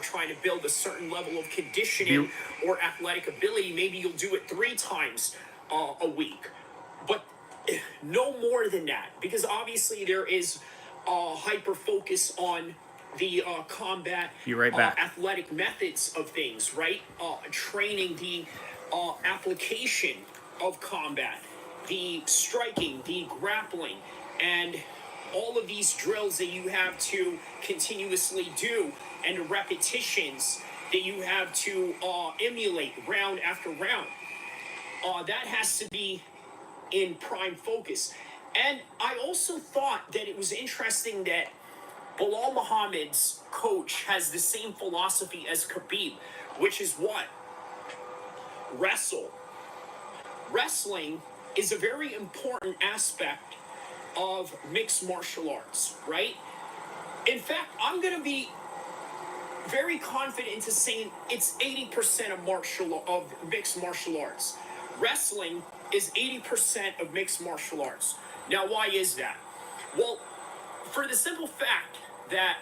trying to build a certain level of conditioning or athletic ability, maybe you'll do it 3 times a week. But no more than that, because obviously there is hyper focus on the combat, Be right back. athletic methods of things, right? Training the application of combat, the striking, the grappling, and all of these drills that you have to continuously do, and the repetitions that you have to emulate round after round. That has to be in prime focus. And I also thought that it was interesting that Belal Muhammad's coach has the same philosophy as Khabib, which is what? Wrestle. Wrestling is a very important aspect of mixed martial arts, right? In fact, I'm going to be very confident into saying it's 80% of mixed martial arts. Wrestling is 80% of mixed martial arts. Now, why is that? Well, for the simple fact that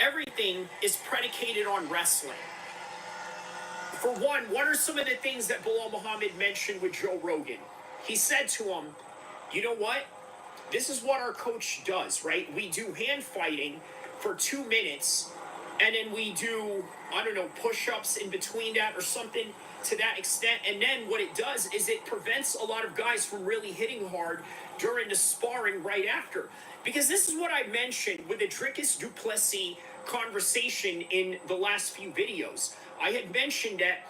everything is predicated on wrestling. For one, what are some of the things that Belal Muhammad mentioned with Joe Rogan? He said to him, you know what? This is what our coach does, right? We do hand fighting for 2 minutes, and then we do, I don't know, push-ups in between that or something to that extent. And then what it does is it prevents a lot of guys from really hitting hard during the sparring right after. Because this is what I mentioned with the Dricus du Plessis conversation in the last few videos. I had mentioned that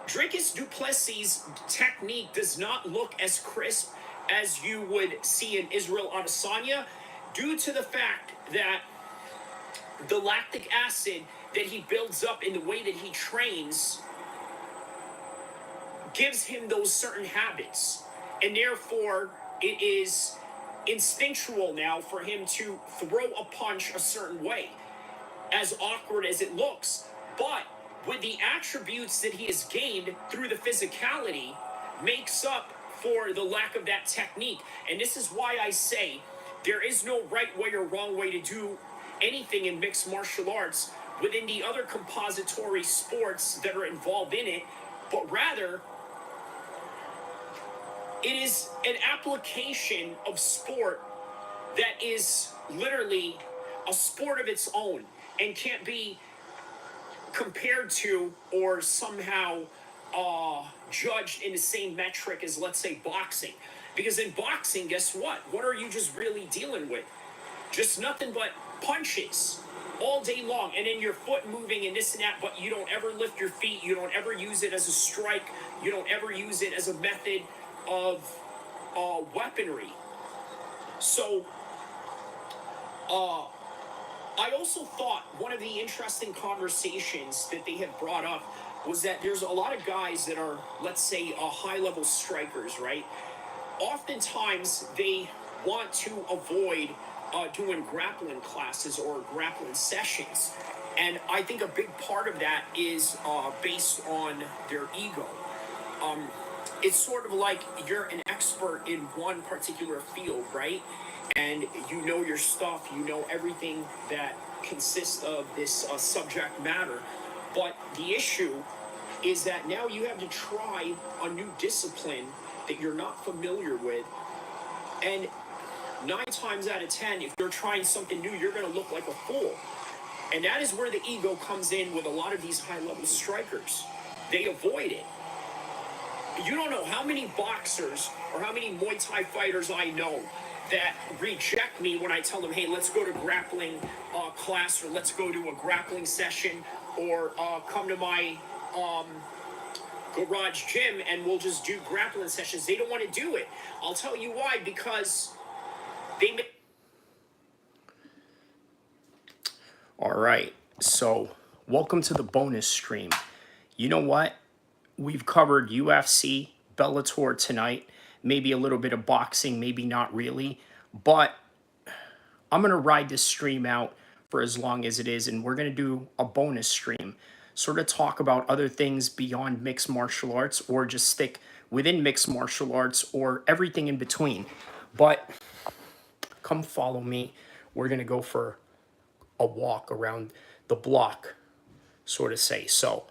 Dricus du Plessis' technique does not look as crisp as you would see in Israel Adesanya, due to the fact that the lactic acid that he builds up in the way that he trains gives him those certain habits. And therefore, it is instinctual now for him to throw a punch a certain way, as awkward as it looks. But with the attributes that he has gained through the physicality, makes up for the lack of that technique. And this is why I say there is no right way or wrong way to do anything in mixed martial arts within the other compository sports that are involved in it, but rather it is an application of sport that is literally a sport of its own and can't be compared to or somehow judged in the same metric as, let's say, boxing. Because in boxing, guess what? What are you just really dealing with? Just nothing but punches all day long, and then your foot moving and this and that, but you don't ever lift your feet. You don't ever use it as a strike. You don't ever use it as a method of weaponry. So I also thought one of the interesting conversations that they had brought up was that there's a lot of guys that are, let's say, high-level strikers, right? Oftentimes they want to avoid doing grappling classes or grappling sessions. And I think a big part of that is based on their ego. It's sort of like you're an expert in one particular field, right? And you know your stuff, you know everything that consists of this subject matter. But the issue is that now you have to try a new discipline that you're not familiar with. And 9 times out of 10, if you're trying something new, you're going to look like a fool. And that is where the ego comes in with a lot of these high level strikers. They avoid it. You don't know how many boxers or how many Muay Thai fighters I know that reject me when I tell them, hey, let's go to grappling class, or let's go to a grappling session, or come to my garage gym and we'll just do grappling sessions. They don't want to do it. I'll tell you why, because they make... All right, so welcome to the bonus stream. You know what? We've covered UFC, Bellator tonight, maybe a little bit of boxing, maybe not really, but I'm going to ride this stream out for as long as it is, and we're going to do a bonus stream, sort of talk about other things beyond mixed martial arts, or just stick within mixed martial arts, or everything in between. But come follow me. We're going to go for a walk around the block, sort of say. So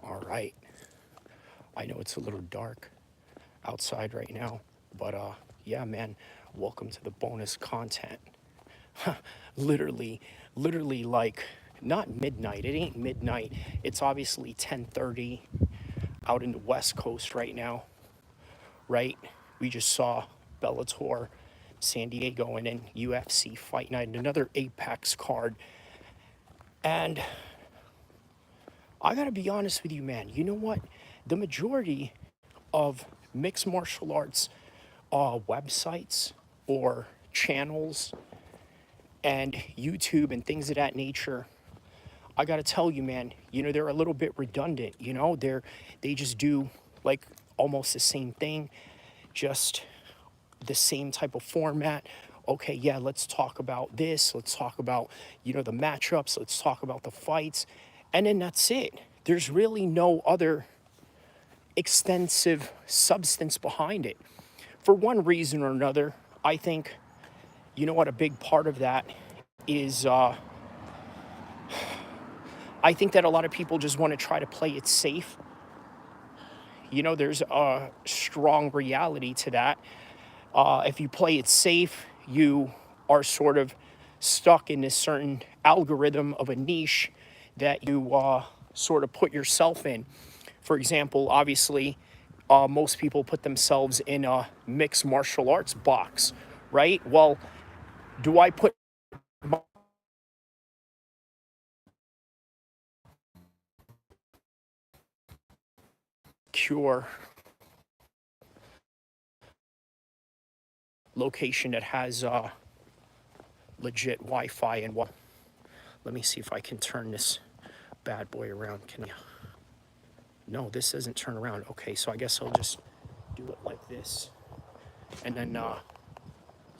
all right. I know it's a little dark outside right now, but yeah, man, welcome to the bonus content. literally literally, like, not midnight. It ain't midnight. It's obviously 10:30 out in the West Coast right now, right? We just saw Bellator, San Diego, and then UFC Fight Night, and another Apex card. And I gotta be honest with you, man. You know what? The majority of mixed martial arts websites or channels and YouTube and things of that nature, I gotta tell you, man, they're a little bit redundant. They just do like almost the same thing, just the same type of format. Okay, yeah, let's talk about this. Let's talk about, the matchups. Let's talk about the fights. And then that's it. There's really no other extensive substance behind it. For one reason or another, I think, what a big part of that is, I think that a lot of people just want to try to play it safe. There's a strong reality to that. If you play it safe, you are sort of stuck in this certain algorithm of a niche that you sort of put yourself in. For example, obviously, most people put themselves in a mixed martial arts box, right? Well, do I put cure location that has legit Wi-Fi and what? Let me see if I can turn this bad boy around. Can I? No, this doesn't turn around. Okay, so I guess I'll just do it like this, and then so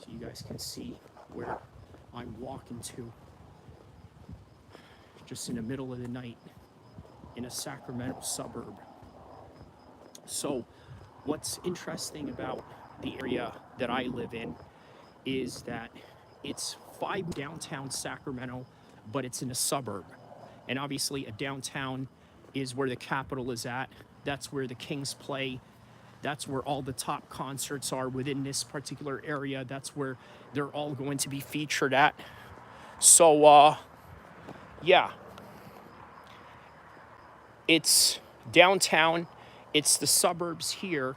you guys can see where I'm walking to, just in the middle of the night in a Sacramento suburb. So what's interesting about the area that I live in is that it's 5 downtown Sacramento, but it's in a suburb. And obviously a downtown is where the Capitol is at. That's where the Kings play. That's where all the top concerts are within this particular area. That's where they're all going to be featured at. So, yeah. It's downtown. It's the suburbs here,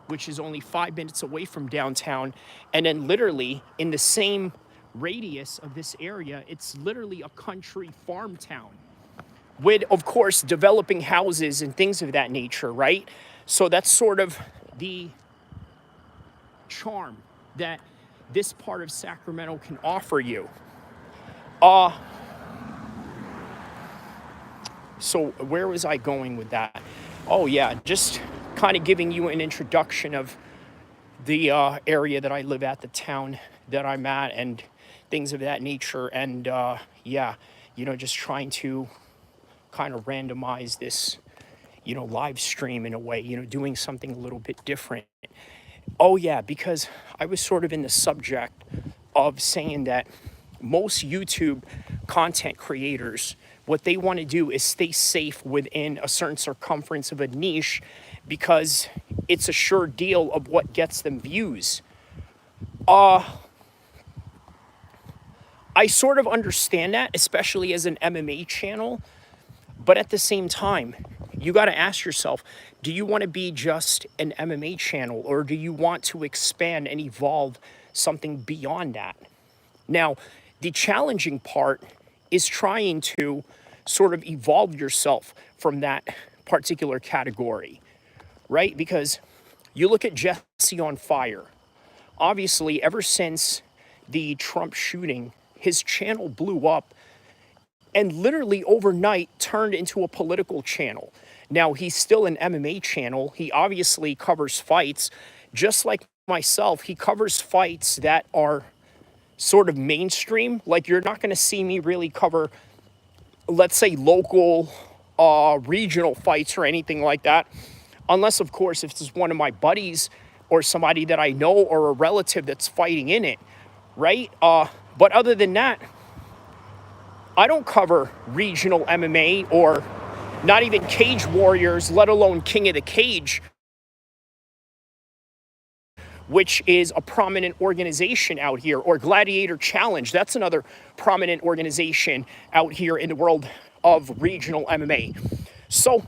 which is only 5 minutes away from downtown. And then literally in the same radius of this area, it's literally a country farm town with, of course, developing houses and things of that nature, right? So that's sort of the charm that this part of Sacramento can offer you. So where was I going with that? Oh yeah, just kind of giving you an introduction of the area that I live at, the town that I'm at, and things of that nature. And yeah, just trying to kind of randomize this, live stream in a way, doing something a little bit different. Oh yeah, because I was sort of in the subject of saying that most YouTube content creators, what they want to do is stay safe within a certain circumference of a niche because it's a sure deal of what gets them views. I sort of understand that, especially as an MMA channel. But at the same time, you got to ask yourself, do you want to be just an MMA channel, or do you want to expand and evolve something beyond that? Now, the challenging part is trying to sort of evolve yourself from that particular category, right? Because you look at Jesse on Fire. Obviously, ever since the Trump shooting, his channel blew up and literally overnight turned into a political channel. Now, he's still an MMA channel. He obviously covers fights. Just like myself, he covers fights that are sort of mainstream. Like, you're not going to see me really cover, let's say, local, regional fights or anything like that. Unless, of course, if it's one of my buddies or somebody that I know or a relative that's fighting in it, right? But other than that, I don't cover regional MMA or not even Cage Warriors, let alone King of the Cage, which is a prominent organization out here, or Gladiator Challenge. That's another prominent organization out here in the world of regional MMA. So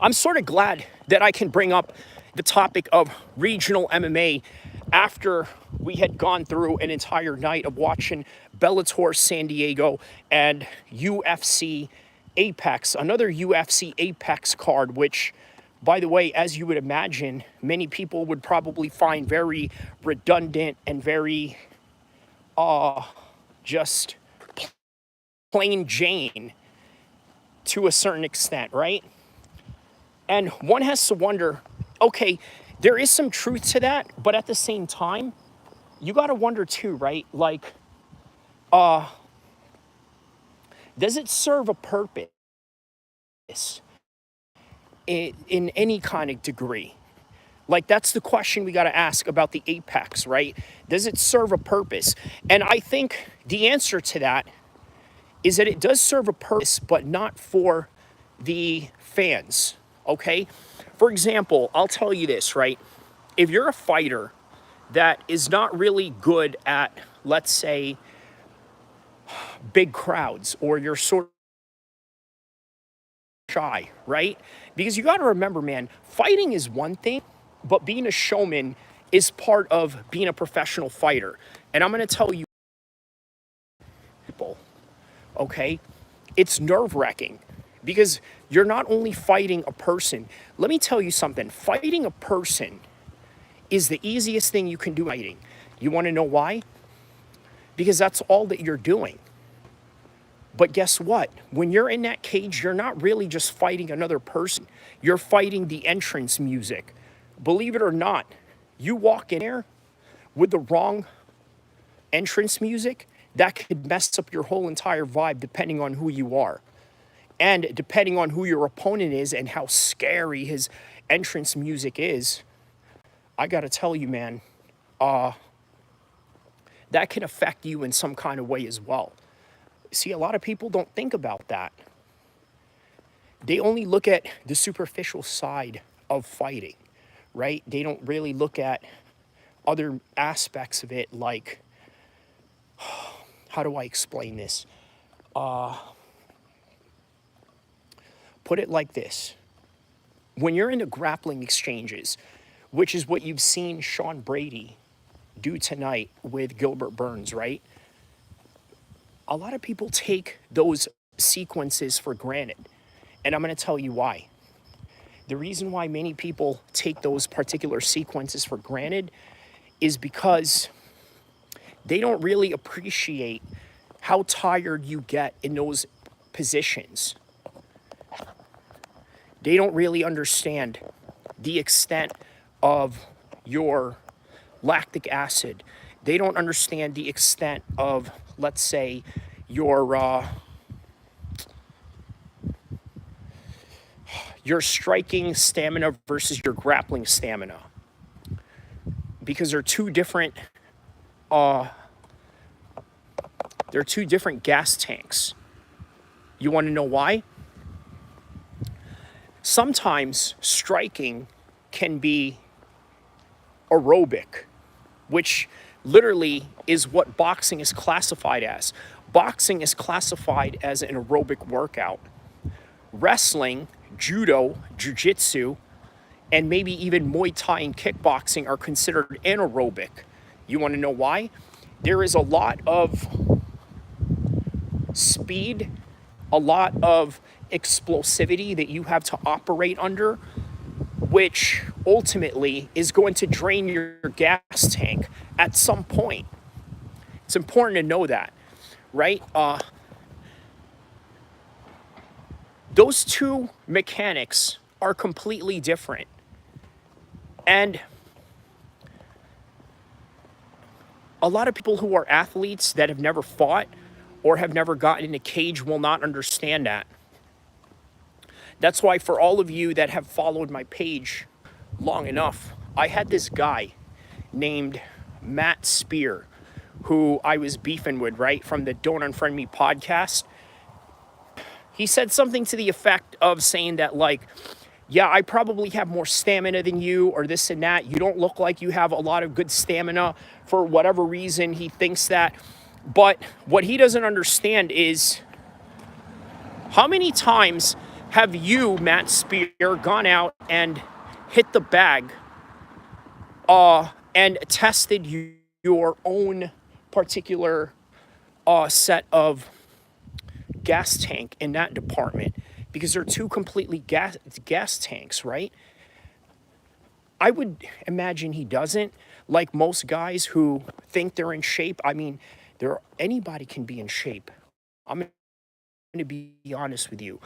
I'm sort of glad that I can bring up the topic of regional MMA after we had gone through an entire night of watching Bellator San Diego and UFC Apex, another UFC Apex card, which, by the way, as you would imagine, many people would probably find very redundant and very just plain Jane to a certain extent, right? And one has to wonder, okay, there is some truth to that, but at the same time, you got to wonder too, right? Like, does it serve a purpose in any kind of degree? Like, that's the question we got to ask about the apex, right? Does it serve a purpose? And I think the answer to that is that it does serve a purpose, but not for the fans, okay? For example, I'll tell you this, right? If you're a fighter that is not really good at, let's say, big crowds, or you're sort of shy, right? Because you got to remember, man, fighting is one thing, but being a showman is part of being a professional fighter. And I'm going to tell you, people, okay, it's nerve-wracking because you're not only fighting a person. Let me tell you something. Fighting a person is the easiest thing you can do fighting. You want to know why? Because that's all that you're doing. But guess what? When you're in that cage, you're not really just fighting another person. You're fighting the entrance music. Believe it or not, you walk in there with the wrong entrance music, that could mess up your whole entire vibe depending on who you are. And depending on who your opponent is and how scary his entrance music is, I gotta tell you, man, that can affect you in some kind of way as well. See, a lot of people don't think about that. They only look at the superficial side of fighting, right? They don't really look at other aspects of it, like, how do I explain this? Put it like this. When you're in the grappling exchanges, which is what you've seen Sean Brady do tonight with Gilbert Burns, right? A lot of people take those sequences for granted. And I'm going to tell you why. The reason why many people take those particular sequences for granted is because they don't really appreciate how tired you get in those positions. They don't really understand the extent of your lactic acid. They don't understand the extent of, let's say, your striking stamina versus your grappling stamina, because they're two different gas tanks. You want to know why? Sometimes striking can be aerobic, which literally is what boxing is classified as. Boxing is classified as an aerobic workout. Wrestling, judo, jiu-jitsu, and maybe even Muay Thai and kickboxing are considered anaerobic. You want to know why? There is a lot of speed, a lot of explosivity that you have to operate under, which ultimately is going to drain your gas tank at some point. It's important to know that, right? Those two mechanics are completely different. And a lot of people who are athletes that have never fought or have never gotten in a cage will not understand that. That's why for all of you that have followed my page long enough, I had this guy named Matt Spear, who I was beefing with, right, from the Don't Unfriend Me podcast. He said something to the effect of saying that, like, yeah, I probably have more stamina than you, or this and that. You don't look like you have a lot of good stamina. For whatever reason, he thinks that. But what he doesn't understand is, how many times have you, Matt Spear, gone out and hit the bag and tested your own particular set of gas tank in that department? Because they're two completely gas tanks, right? I would imagine he doesn't. Like most guys who think they're in shape, I mean, Anybody can be in shape. I'm going to be honest with you.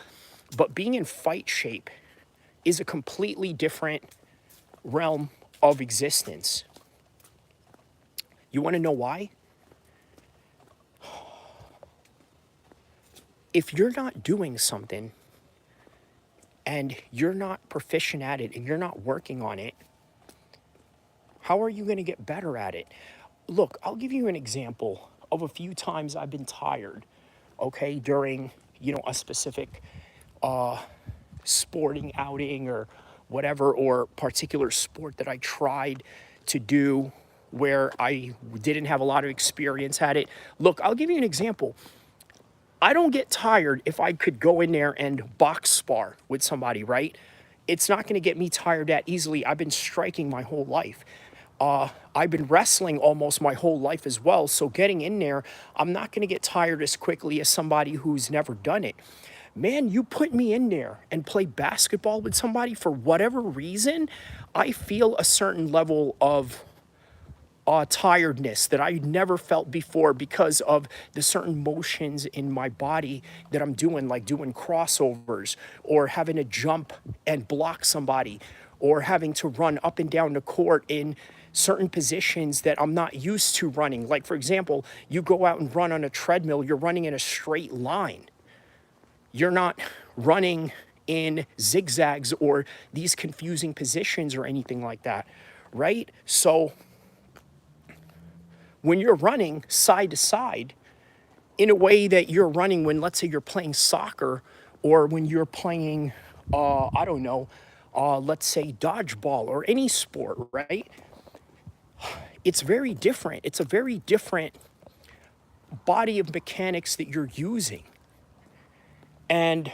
But being in fight shape is a completely different realm of existence. You want to know why? If you're not doing something and you're not proficient at it and you're not working on it, how are you going to get better at it? Look, I'll give you an example of a few times I've been tired, okay, during, a specific sporting outing or whatever, or particular sport that I tried to do where I didn't have a lot of experience at it. Look, I'll give you an example. I don't get tired if I could go in there and box spar with somebody, right? It's not going to get me tired that easily. I've been striking my whole life. I've been wrestling almost my whole life as well. So getting in there, I'm not going to get tired as quickly as somebody who's never done it. Man, you put me in there and play basketball with somebody for whatever reason, I feel a certain level of tiredness that I never felt before because of the certain motions in my body that I'm doing, like doing crossovers or having to jump and block somebody or having to run up and down the court in certain positions that I'm not used to running. Like, for example, you go out and run on a treadmill, you're running in a straight line. You're not running in zigzags or these confusing positions or anything like that, right? So when you're running side to side in a way that you're running when, let's say, you're playing soccer or when you're playing, I don't know, let's say dodgeball or any sport, right? It's very different. It's a very different body of mechanics that you're using. And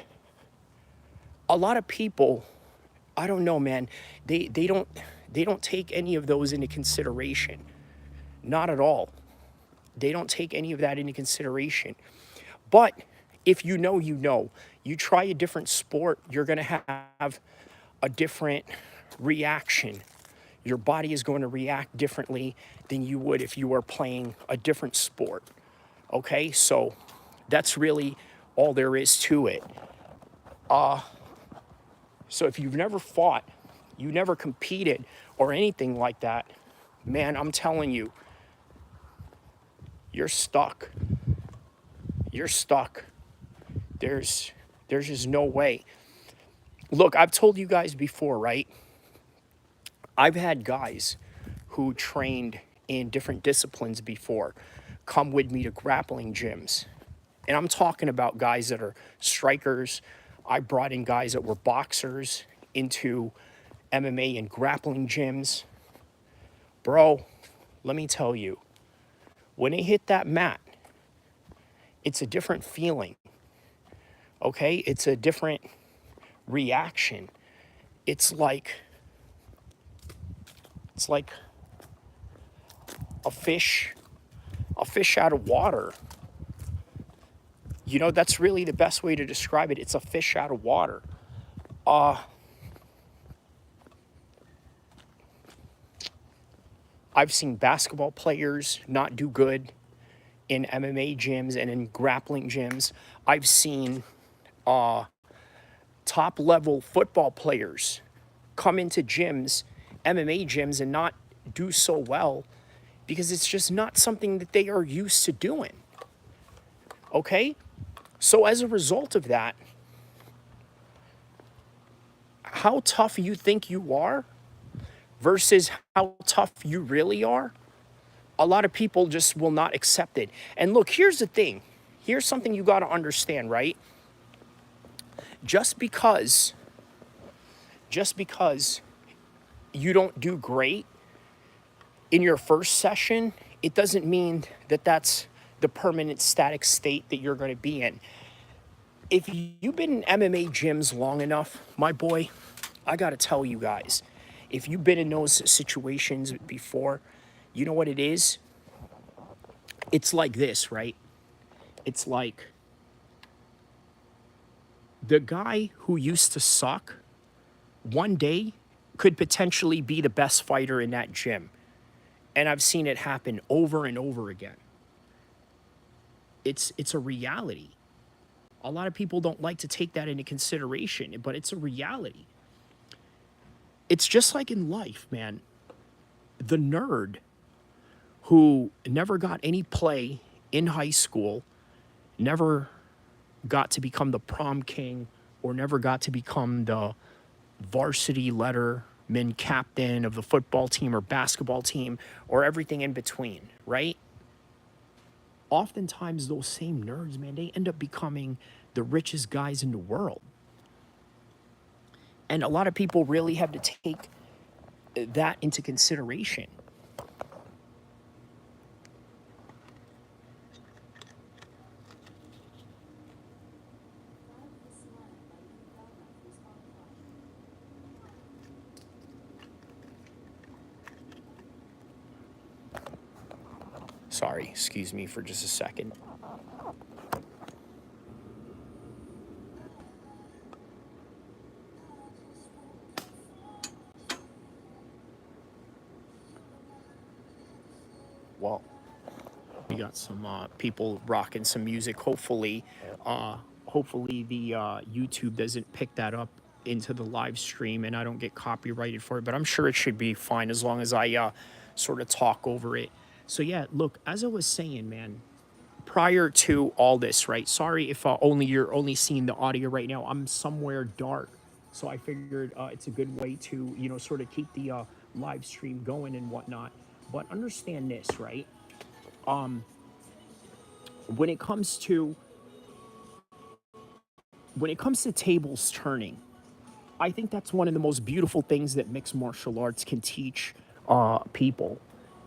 a lot of people, I don't know, man, they don't take any of those into consideration. Not at all. They don't take any of that into consideration. But if you know, you try a different sport, you're going to have a different reaction. Your body is going to react differently than you would if you were playing a different sport. Okay, so that's really all there is to it. So if you've never fought, you never competed or anything like that, man, I'm telling you, you're stuck. You're stuck. There's just no way. Look, I've told you guys before, right? I've had guys who trained in different disciplines before come with me to grappling gyms. And I'm talking about guys that are strikers. I brought in guys that were boxers into MMA and grappling gyms. Bro, let me tell you, when they hit that mat, it's a different feeling, okay? It's a different reaction. It's like a fish out of water. That's really the best way to describe it. It's a fish out of water. I've seen basketball players not do good in MMA gyms and in grappling gyms. I've seen top level football players come into gyms, MMA gyms, and not do so well because it's just not something that they are used to doing. Okay? So as a result of that, how tough you think you are versus how tough you really are, a lot of people just will not accept it. And look, here's the thing. Here's something you got to understand, right? Just because you don't do great in your first session, it doesn't mean that that's the permanent static state that you're going to be in. If you've been in MMA gyms long enough, my boy, I got to tell you guys, if you've been in those situations before, you know what it is? It's like this, right? It's like the guy who used to suck one day could potentially be the best fighter in that gym. And I've seen it happen over and over again. It's a reality. A lot of people don't like to take that into consideration, but it's a reality. It's just like in life, man. The nerd who never got any play in high school, never got to become the prom king, or never got to become the varsity letterman captain of the football team or basketball team or everything in between, right? Oftentimes, those same nerds, man, they end up becoming the richest guys in the world. And a lot of people really have to take that into consideration. Sorry, excuse me for just a second. Well, we got some people rocking some music. Hopefully the YouTube doesn't pick that up into the live stream and I don't get copyrighted for it. But I'm sure it should be fine as long as I sort of talk over it. So yeah, look, as I was saying, man, prior to all this, right? Sorry if you're only seeing the audio right now. I'm somewhere dark, so I figured it's a good way to sort of keep the live stream going and whatnot. But understand this, right? When it comes to tables turning, I think that's one of the most beautiful things that mixed martial arts can teach people.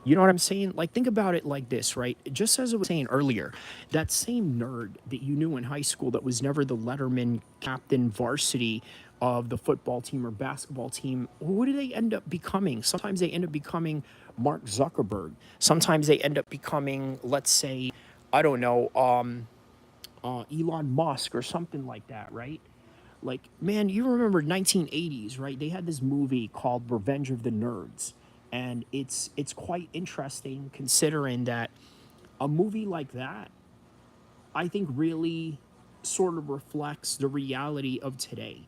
You know what I'm saying? Like, think about it like this, right? Just as I was saying earlier, that same nerd that you knew in high school that was never the letterman, captain, varsity of the football team or basketball team, who do they end up becoming? Sometimes they end up becoming Mark Zuckerberg. Sometimes they end up becoming, let's say, I don't know, Elon Musk or something like that, right? Like, man, you remember 1980s, right? They had this movie called Revenge of the Nerds. And it's quite interesting considering that a movie like that, I think really sort of reflects the reality of today.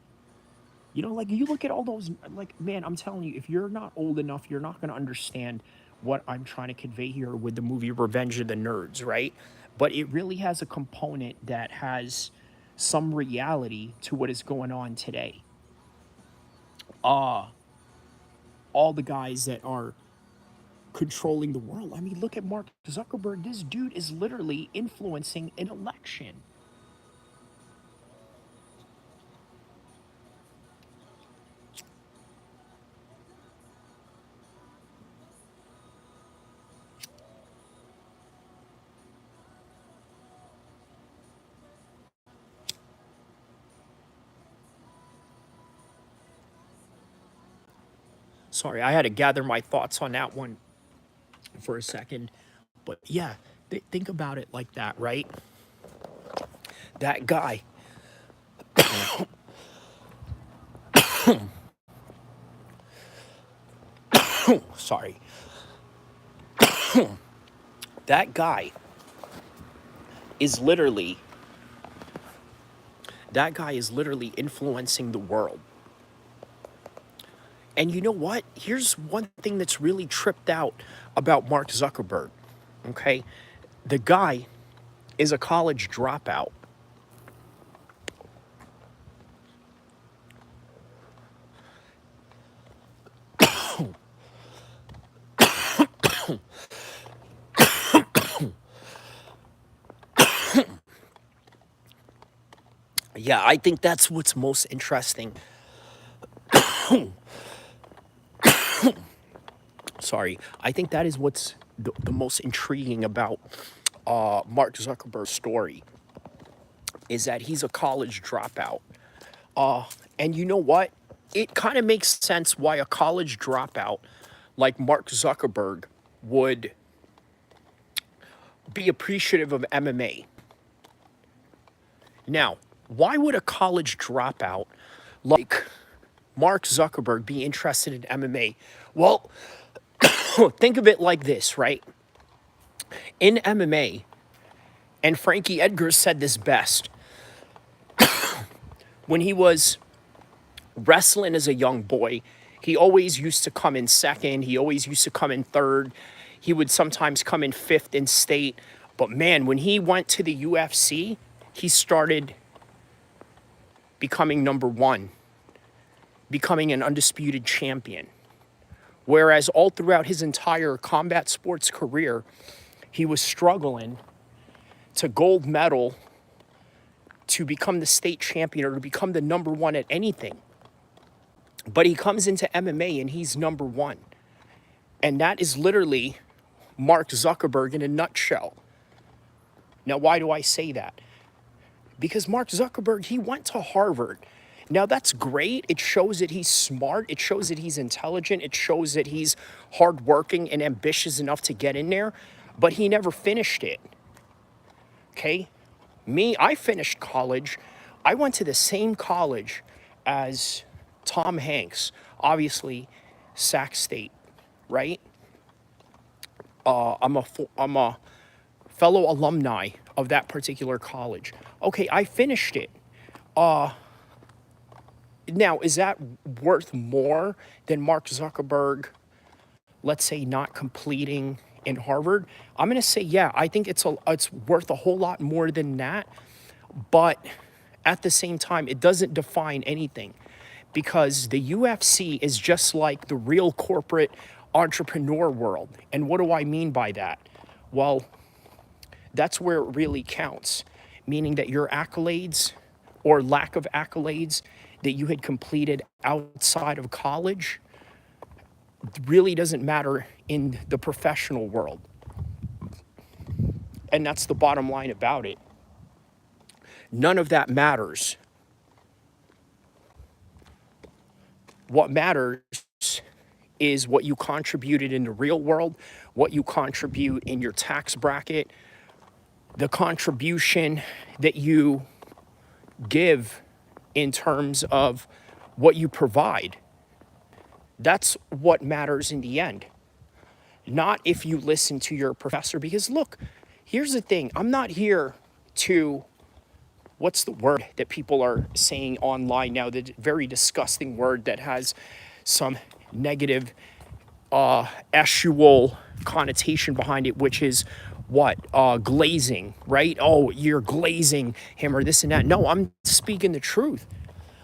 Like you look at all those, like, man, I'm telling you, if you're not old enough, you're not going to understand what I'm trying to convey here with the movie Revenge of the Nerds, right? But it really has a component that has some reality to what is going on today. All the guys that are controlling the world. I mean, look at Mark Zuckerberg. This dude is literally influencing an election. Sorry, I had to gather my thoughts on that one for a second. But yeah, think about it like that, right? That guy, sorry, that guy is literally, influencing the world. And you know what? Here's one thing that's really tripped out about Mark Zuckerberg, okay? The guy is a college dropout. Yeah, I think that's what's most interesting. Sorry. I think that is what's the most intriguing about Mark Zuckerberg's story is that he's a college dropout. And you know what? It kind of makes sense why a college dropout like Mark Zuckerberg would be appreciative of MMA. Now, why would a college dropout like Mark Zuckerberg be interested in MMA? Well, think of it like this, right? In MMA, And Frankie Edgar said this best. When he was wrestling as a young boy, he always used to come in second. He always used to come in third. He would sometimes come in fifth in state. But man, when he went to the UFC, he started becoming number one, becoming an undisputed champion. Whereas all throughout his entire combat sports career, he was struggling to gold medal, to become the state champion, or to become the number one at anything. But he comes into MMA and he's number one. And that is literally Mark Zuckerberg in a nutshell. Now, why do I say that? Because Mark Zuckerberg, he went to Harvard. Now, that's great. It shows that he's smart. It shows that he's intelligent. It shows that he's hardworking and ambitious enough to get in there. But he never finished it. Okay? Me, I finished college. I went to the same college as Tom Hanks, obviously Sac State, right? I'm a fellow alumni of that particular college. Okay, I finished it. Now, is that worth more than Mark Zuckerberg, let's say, not completing in Harvard? I'm going to say, yeah, I think it's worth a whole lot more than that. But at the same time, it doesn't define anything, because the UFC is just like the real corporate entrepreneur world. And what do I mean by that? Well, that's where it really counts, meaning that your accolades or lack of accolades that you had completed outside of college really doesn't matter in the professional world. And that's the bottom line about it. None of that matters. What matters is what you contributed in the real world, what you contribute in your tax bracket, the contribution that you give in terms of what you provide. That's what matters in the end. Not if you listen to your professor, because look, here's the thing. I'm not here to, what's the word that people are saying online now, the very disgusting word that has some negative actual connotation behind it, which is what? Glazing, right? Oh, you're glazing him or this and that. No, I'm speaking the truth.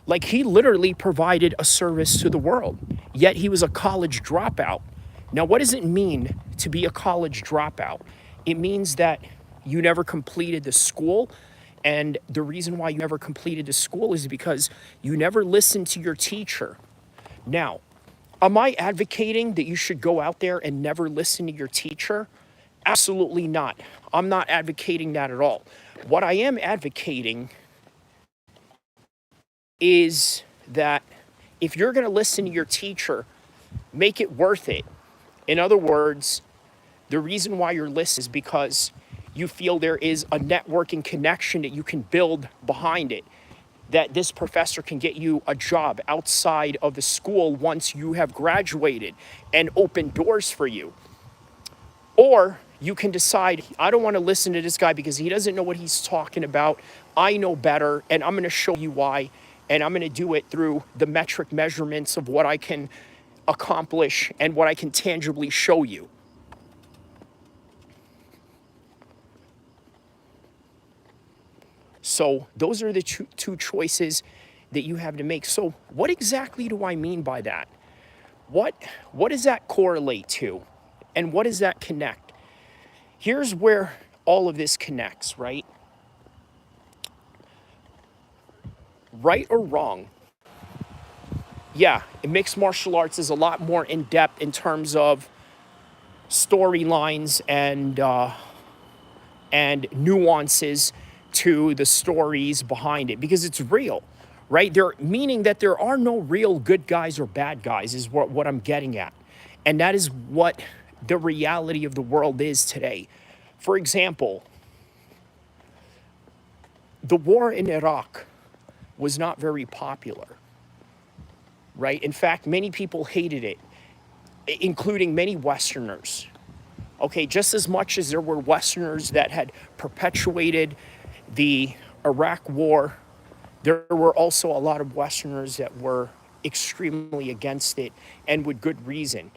Like, he literally provided a service to the world, yet he was a college dropout. Now, what does it mean to be a college dropout? It means that you never completed the school. And the reason why you never completed the school is because you never listened to your teacher. Now, am I advocating that you should go out there and never listen to your teacher? Absolutely not. I'm not advocating that at all. What I am advocating is that if you're going to listen to your teacher, make it worth it. In other words, the reason why you're listening is because you feel there is a networking connection that you can build behind it, that this professor can get you a job outside of the school once you have graduated and open doors for you. Or you can decide, I don't want to listen to this guy because he doesn't know what he's talking about. I know better, and I'm going to show you why. And I'm going to do it through the metric measurements of what I can accomplish and what I can tangibly show you. So those are the two choices that you have to make. So what exactly do I mean by that? What does that correlate to? And what does that connect? Here's where all of this connects, right? Right or wrong? Yeah, mixed martial arts is a lot more in-depth in terms of storylines and nuances to the stories behind it, because it's real, right? Meaning that there are no real good guys or bad guys is what I'm getting at. And that is what the reality of the world is today. For example, the war in Iraq was not very popular, right? In fact, many people hated it, including many Westerners. Okay, just as much as there were Westerners that had perpetuated the Iraq War, there were also a lot of Westerners that were extremely against it, and with good reason.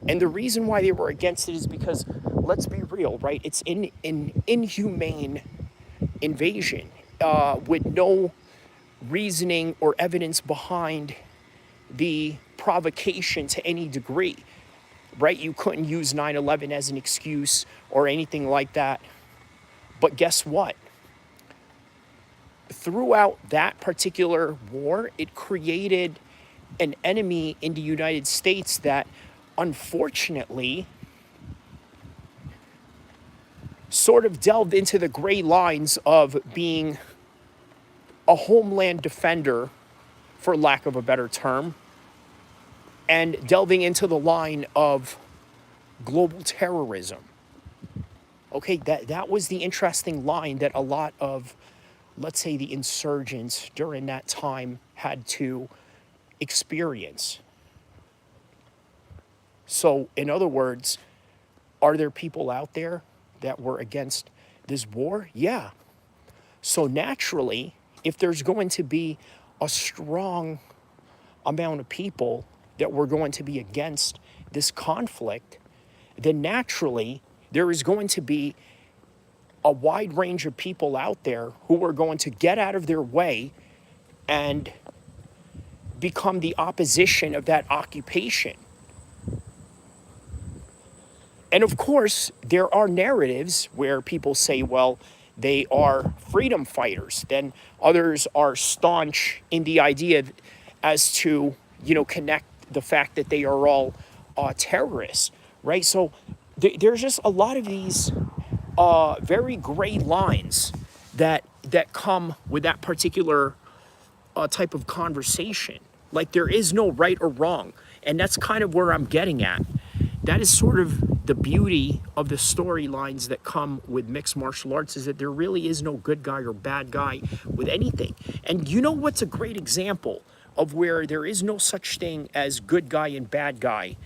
And the reason why they were against it is because, let's be real, right? It's an inhumane invasion with no reasoning or evidence behind the provocation to any degree, right? You couldn't use 9/11 as an excuse or anything like that. But guess what? Throughout that particular war, it created an enemy in the United States that unfortunately sort of delved into the gray lines of being a homeland defender, for lack of a better term, and delving into the line of global terrorism. Okay, that was the interesting line that a lot of, let's say, the insurgents during that time had to experience. So, in other words, are there people out there that were against this war? Yeah. So naturally, if there's going to be a strong amount of people that were going to be against this conflict, then naturally there is going to be a wide range of people out there who are going to get out of their way and become the opposition of that occupation. And of course, there are narratives where people say, well, they are freedom fighters. Then others are staunch in the idea as to, connect the fact that they are all terrorists, right? So there's just a lot of these very gray lines that come with that particular type of conversation. Like there is no right or wrong. And that's kind of where I'm getting at. That is sort of the beauty of the storylines that come with mixed martial arts, is that there really is no good guy or bad guy with anything. And you know what's a great example of where there is no such thing as good guy and bad guy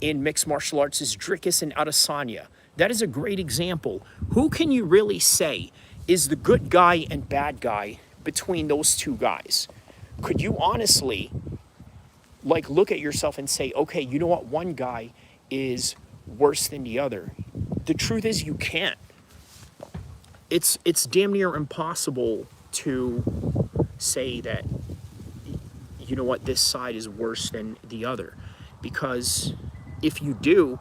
in mixed martial arts is Dricus and Adesanya. That is a great example. Who can you really say is the good guy and bad guy between those two guys? Could you honestly look at yourself and say, okay, you know what, one guy is worse than the other? The truth is you can't. It's damn near impossible to say that, you know what, this side is worse than the other. Because if you do,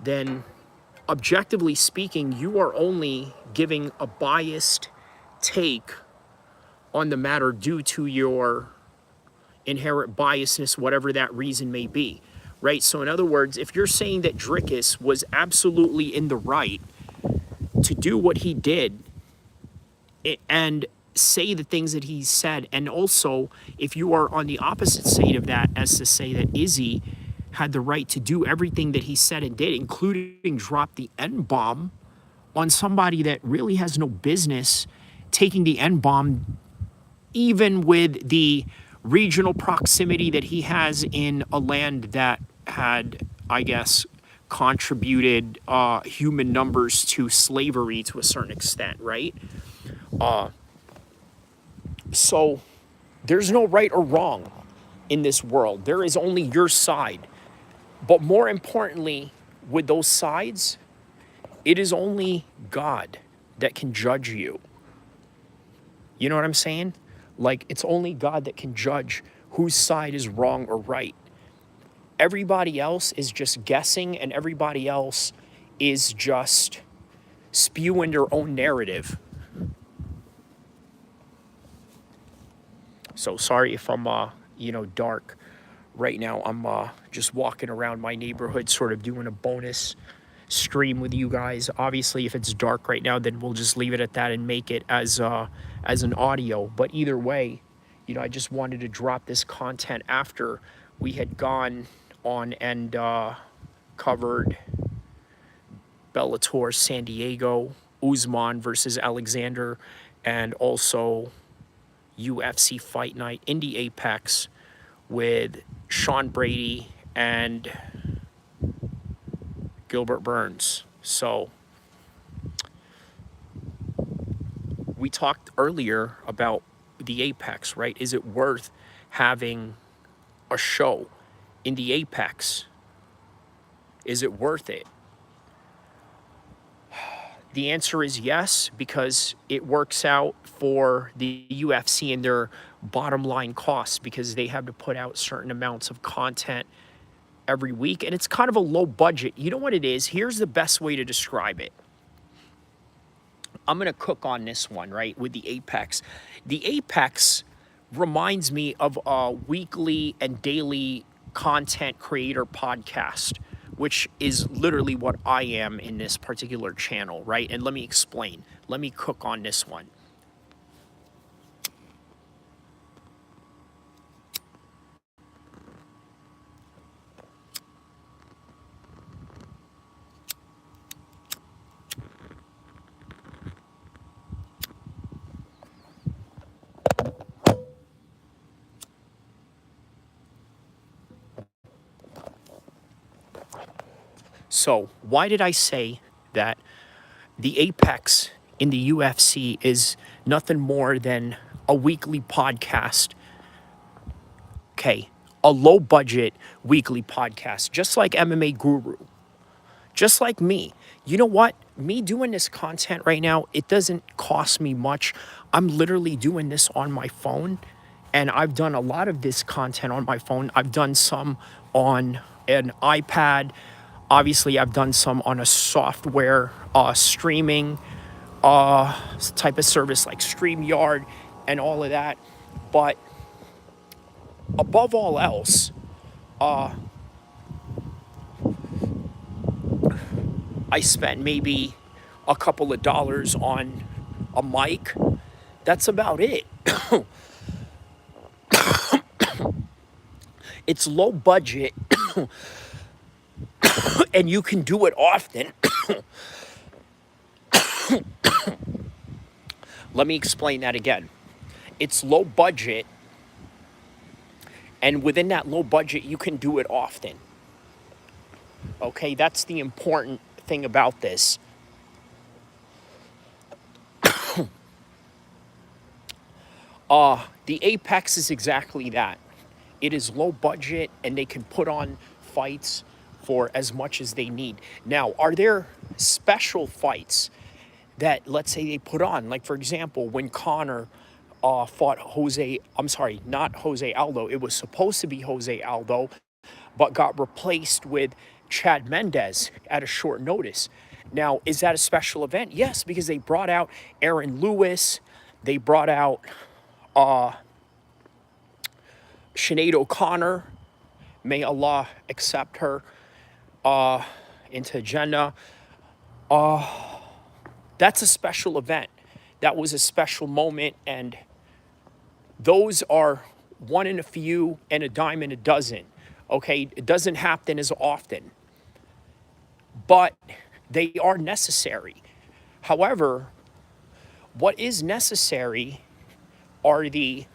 then objectively speaking, you are only giving a biased take on the matter due to your inherent biasness, whatever that reason may be, right? So in other words, if you're saying that Dricus was absolutely in the right to do what he did and say the things that he said, and also if you are on the opposite side of that as to say that Izzy had the right to do everything that he said and did, including drop the N-bomb on somebody that really has no business taking the N-bomb, even with the regional proximity that he has in a land that had, I guess, contributed human numbers to slavery to a certain extent, right? So there's no right or wrong in this world. There is only your side. But more importantly, with those sides, it is only God that can judge you. You know what I'm saying? It's only God that can judge whose side is wrong or right. Everybody else is just guessing, and everybody else is just spewing their own narrative. So sorry if I'm, dark. Right now, I'm just walking around my neighborhood, sort of doing a bonus stream with you guys. Obviously, if it's dark right now, then we'll just leave it at that and make it as an audio. But either way, I just wanted to drop this content after we had gone on and covered Bellator San Diego, Usman versus Alexander, and also UFC Fight Night in the Apex with Sean Brady and Gilbert Burns. So we talked earlier about the Apex, right? Is it worth having a show in the Apex? Is it worth it? The answer is yes, because it works out for the UFC and their bottom line costs, because they have to put out certain amounts of content every week, and it's kind of a low budget. You know what it is? Here's the best way to describe it. I'm going to cook on this one, right, with the Apex. The Apex reminds me of a weekly and daily content creator podcast, which is literally what I am in this particular channel, right? And let me explain. Let me cook on this one. So why did I say that the Apex in the UFC is nothing more than a weekly podcast? Okay, a low budget weekly podcast, just like MMA Guru, just like me. You know what? Me doing this content right now, it doesn't cost me much. I'm literally doing this on my phone, and I've done a lot of this content on my phone. I've done some on an iPad. Obviously, I've done some on a software streaming type of service like StreamYard and all of that. But above all else, I spent maybe a couple of dollars on a mic. That's about it. It's low budget and you can do it often. Let me explain that again. It's low budget, and within that low budget, you can do it often. Okay, that's the important thing about this. The Apex is exactly that. It is low budget, and they can put on fights for as much as they need. Now, are there special fights that, let's say, they put on? Like, for example, when Conor fought not Jose Aldo. It was supposed to be Jose Aldo, but got replaced with Chad Mendes at a short notice. Now, is that a special event? Yes, because they brought out Aaron Lewis. They brought out Sinead O'Connor. May Allah accept her into Jannah. That's a special event. That was a special moment, and those are one in a few and a dime in a dozen. Okay, it doesn't happen as often, but they are necessary. However, what is necessary are the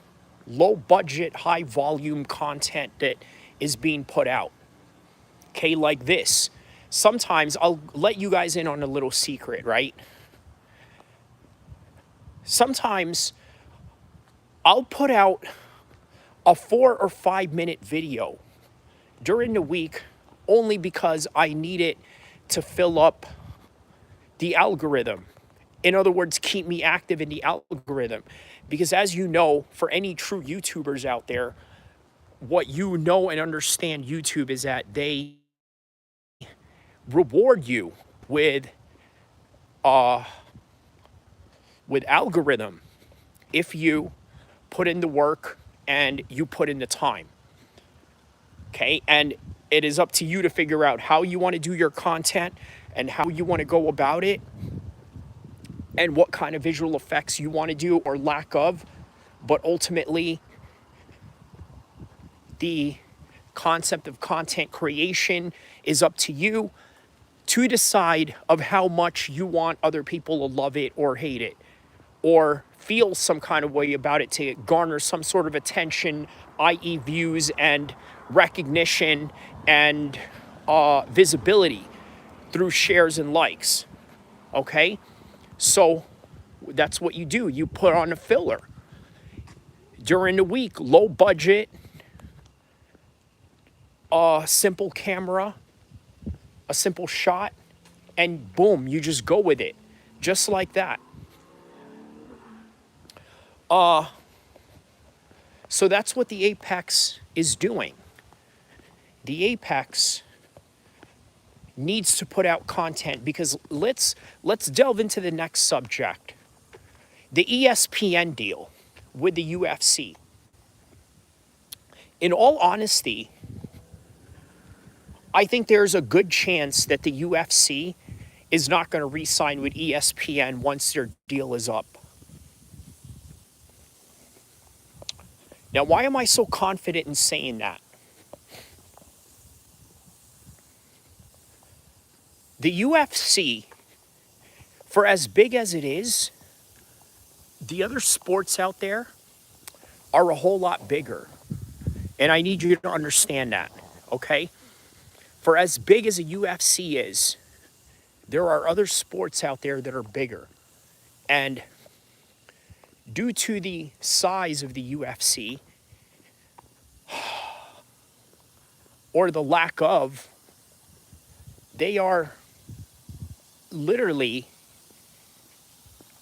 low budget, high volume content that is being put out. Okay, like this. Sometimes I'll let you guys in on a little secret, right? Sometimes I'll put out a 4 or 5 minute video during the week only because I need it to fill up the algorithm. In other words, keep me active in the algorithm. Because as you know, for any true YouTubers out there, what you know and understand YouTube is that they reward you with algorithm if you put in the work and you put in the time. Okay, and it is up to you to figure out how you want to do your content and how you want to go about it and what kind of visual effects you want to do or lack of. But ultimately, the concept of content creation is up to you to decide of how much you want other people to love it or hate it, or feel some kind of way about it to garner some sort of attention, i.e. views and recognition and visibility. through shares and likes. Okay? So that's what you do. You put on a filler. During the week, low budget, a simple camera, a simple shot, and boom, you just go with it. Just like that. So that's what the Apex is doing. The Apex needs to put out content because let's delve into the next subject. The ESPN deal with the UFC. In all honesty, I think there's a good chance that the UFC is not going to re-sign with ESPN once their deal is up. Now, why am I so confident in saying that? The UFC, for as big as it is, the other sports out there are a whole lot bigger. And I need you to understand that, okay? For as big as a UFC is, there are other sports out there that are bigger. And due to the size of the UFC, or the lack of, they are literally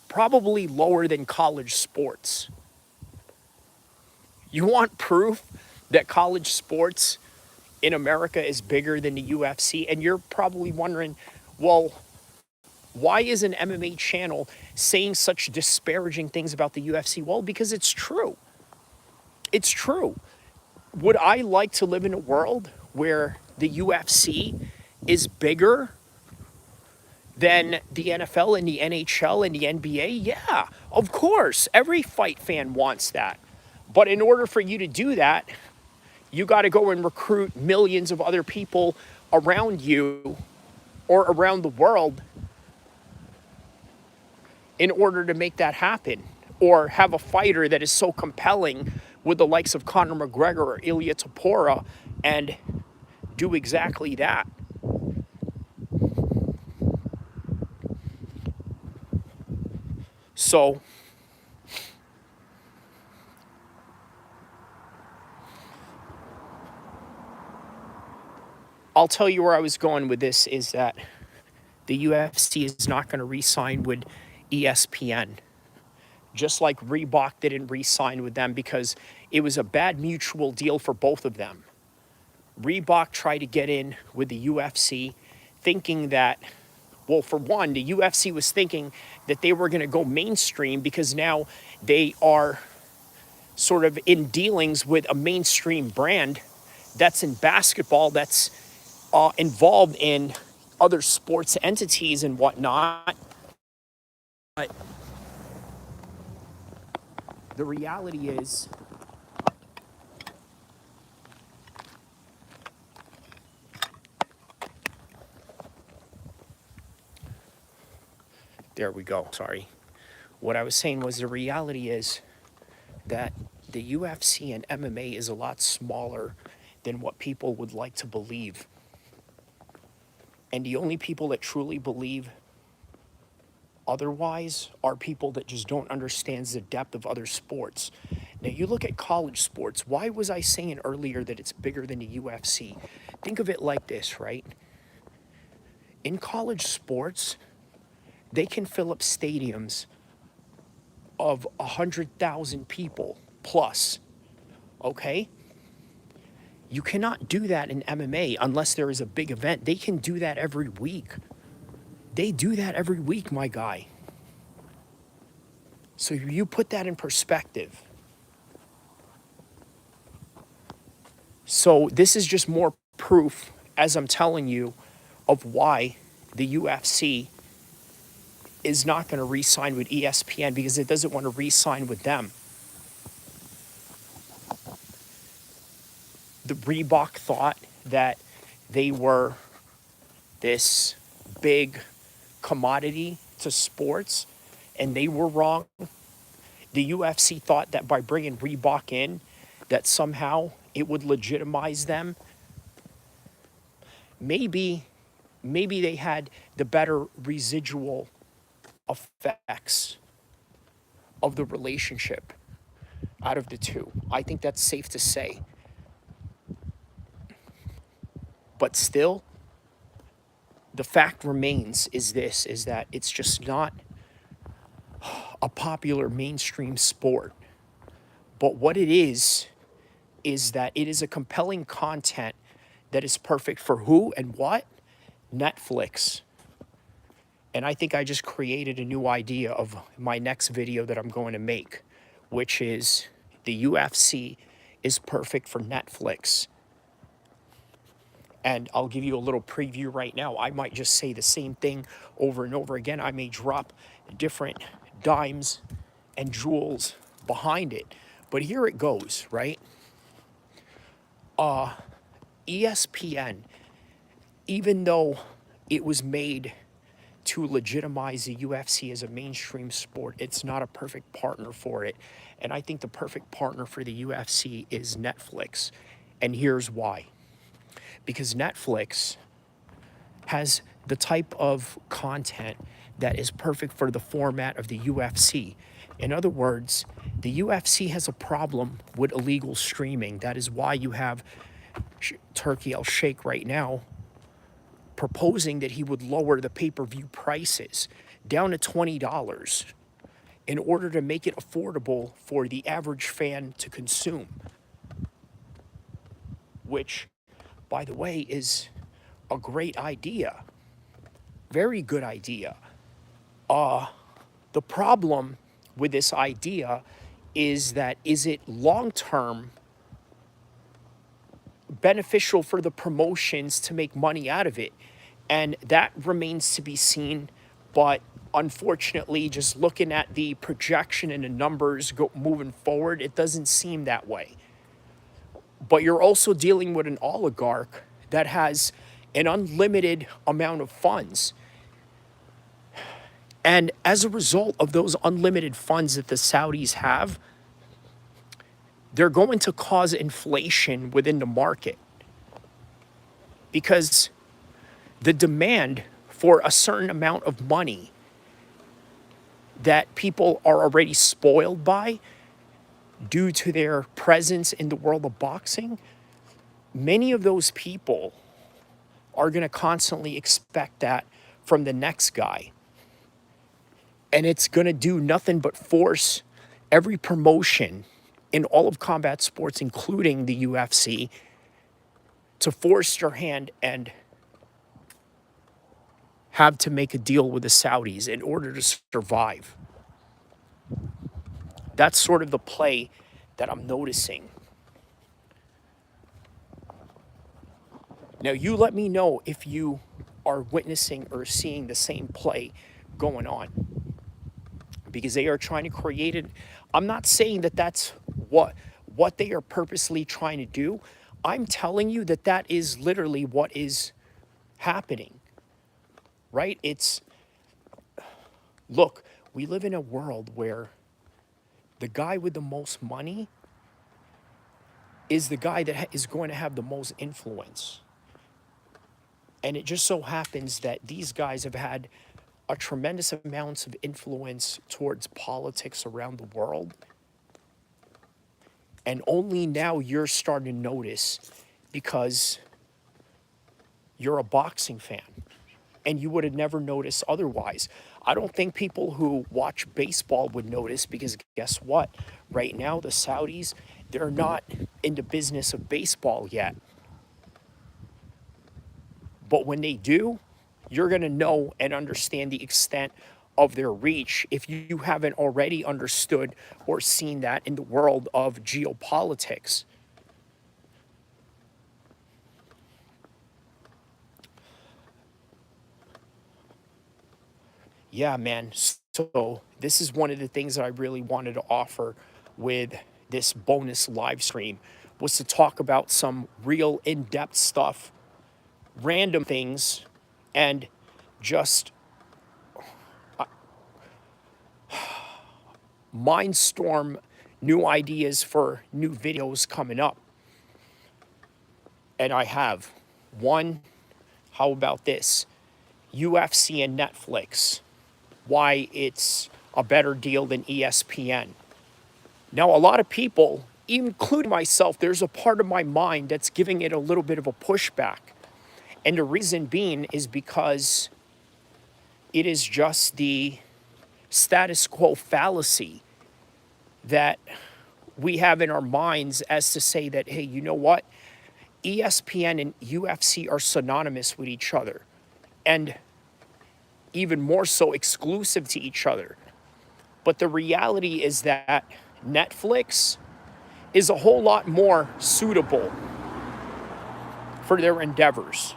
probably lower than college sports. You want proof that college sports in America is bigger than the UFC? And you're probably wondering, well, why is an MMA channel saying such disparaging things about the UFC? Well, because it's true. It's true. Would I like to live in a world where the UFC is bigger than the NFL and the NHL and the NBA? Yeah, of course. Every fight fan wants that. But in order for you to do that, you got to go and recruit millions of other people around you or around the world in order to make that happen. Or have a fighter that is so compelling with the likes of Conor McGregor or Ilya Tapora and do exactly that. So, I'll tell you where I was going with this is that the UFC is not going to re-sign with ESPN. Just like Reebok didn't re-sign with them because it was a bad mutual deal for both of them. Reebok tried to get in with the UFC thinking that, well, for one, the UFC was thinking that they were going to go mainstream because now they are sort of in dealings with a mainstream brand that's in basketball, that's involved in other sports entities and whatnot. But the reality is, there we go, sorry. What I was saying was the reality is that the UFC and MMA is a lot smaller than what people would like to believe. And the only people that truly believe otherwise are people that just don't understand the depth of other sports. Now, you look at college sports. Why was I saying earlier that it's bigger than the UFC? Think of it like this, right? In college sports, they can fill up stadiums of 100,000 people plus, okay? You cannot do that in MMA unless there is a big event. They can do that every week. They do that every week, my guy. So you put that in perspective. So this is just more proof, as I'm telling you, of why the UFC is not going to re-sign with ESPN because it doesn't want to re-sign with them. The Reebok thought that they were this big commodity to sports, and they were wrong. The UFC thought that by bringing Reebok in, that somehow it would legitimize them. Maybe maybe they had the better residual effects of the relationship out of the two. I think that's safe to say. But still, the fact remains is that it's just not a popular mainstream sport. But what it is that it is a compelling content that is perfect for who and what? Netflix. And I think I just created a new idea of my next video that I'm going to make, which is the UFC is perfect for Netflix. And I'll give you a little preview right now. I might just say the same thing over and over again. I may drop different dimes and jewels behind it. But here it goes, right? ESPN, even though it was made to legitimize the UFC as a mainstream sport, it's not a perfect partner for it. And I think the perfect partner for the UFC is Netflix. And here's why. Because Netflix has the type of content that is perfect for the format of the UFC. In other words, the UFC has a problem with illegal streaming. That is why you have Turkey El-Sheikh right now proposing that he would lower the pay-per-view prices down to $20 in order to make it affordable for the average fan to consume, which, by the way, is a great idea. Very good idea. The problem with this idea is that is it long-term beneficial for the promotions to make money out of it? And that remains to be seen. But unfortunately, just looking at the projection and the numbers moving forward, it doesn't seem that way. But you're also dealing with an oligarch that has an unlimited amount of funds. And as a result of those unlimited funds that the Saudis have, they're going to cause inflation within the market, because the demand for a certain amount of money that people are already spoiled by due to their presence in the world of boxing, many of those people are going to constantly expect that from the next guy. And it's going to do nothing but force every promotion in all of combat sports, including the UFC, to force their hand and have to make a deal with the Saudis in order to survive. That's sort of the play that I'm noticing. Now, you let me know if you are witnessing or seeing the same play going on, because they are trying to create it. I'm not saying that that's what they are purposely trying to do. I'm telling you that that is literally what is happening, right? Look, we live in a world where the guy with the most money is the guy that is going to have the most influence. And it just so happens that these guys have had a tremendous amounts of influence towards politics around the world. And only now you're starting to notice, because you're a boxing fan and you would have never noticed otherwise. I don't think people who watch baseball would notice, because guess what? Right now, the Saudis, they're not in the business of baseball yet. But when they do, you're going to know and understand the extent of their reach if you haven't already understood or seen that in the world of geopolitics. Yeah, man. So this is one of the things that I really wanted to offer with this bonus live stream, was to talk about some real in-depth stuff, random things, and just mindstorm new ideas for new videos coming up. And I have one. How about this? UFC and Netflix, why it's a better deal than ESPN. Now, a lot of people, including myself, there's a part of my mind that's giving it a little bit of a pushback. And the reason being is because it is just the status quo fallacy that we have in our minds as to say that, hey, you know what? ESPN and UFC are synonymous with each other, and even more so exclusive to each other. But the reality is that Netflix is a whole lot more suitable for their endeavors,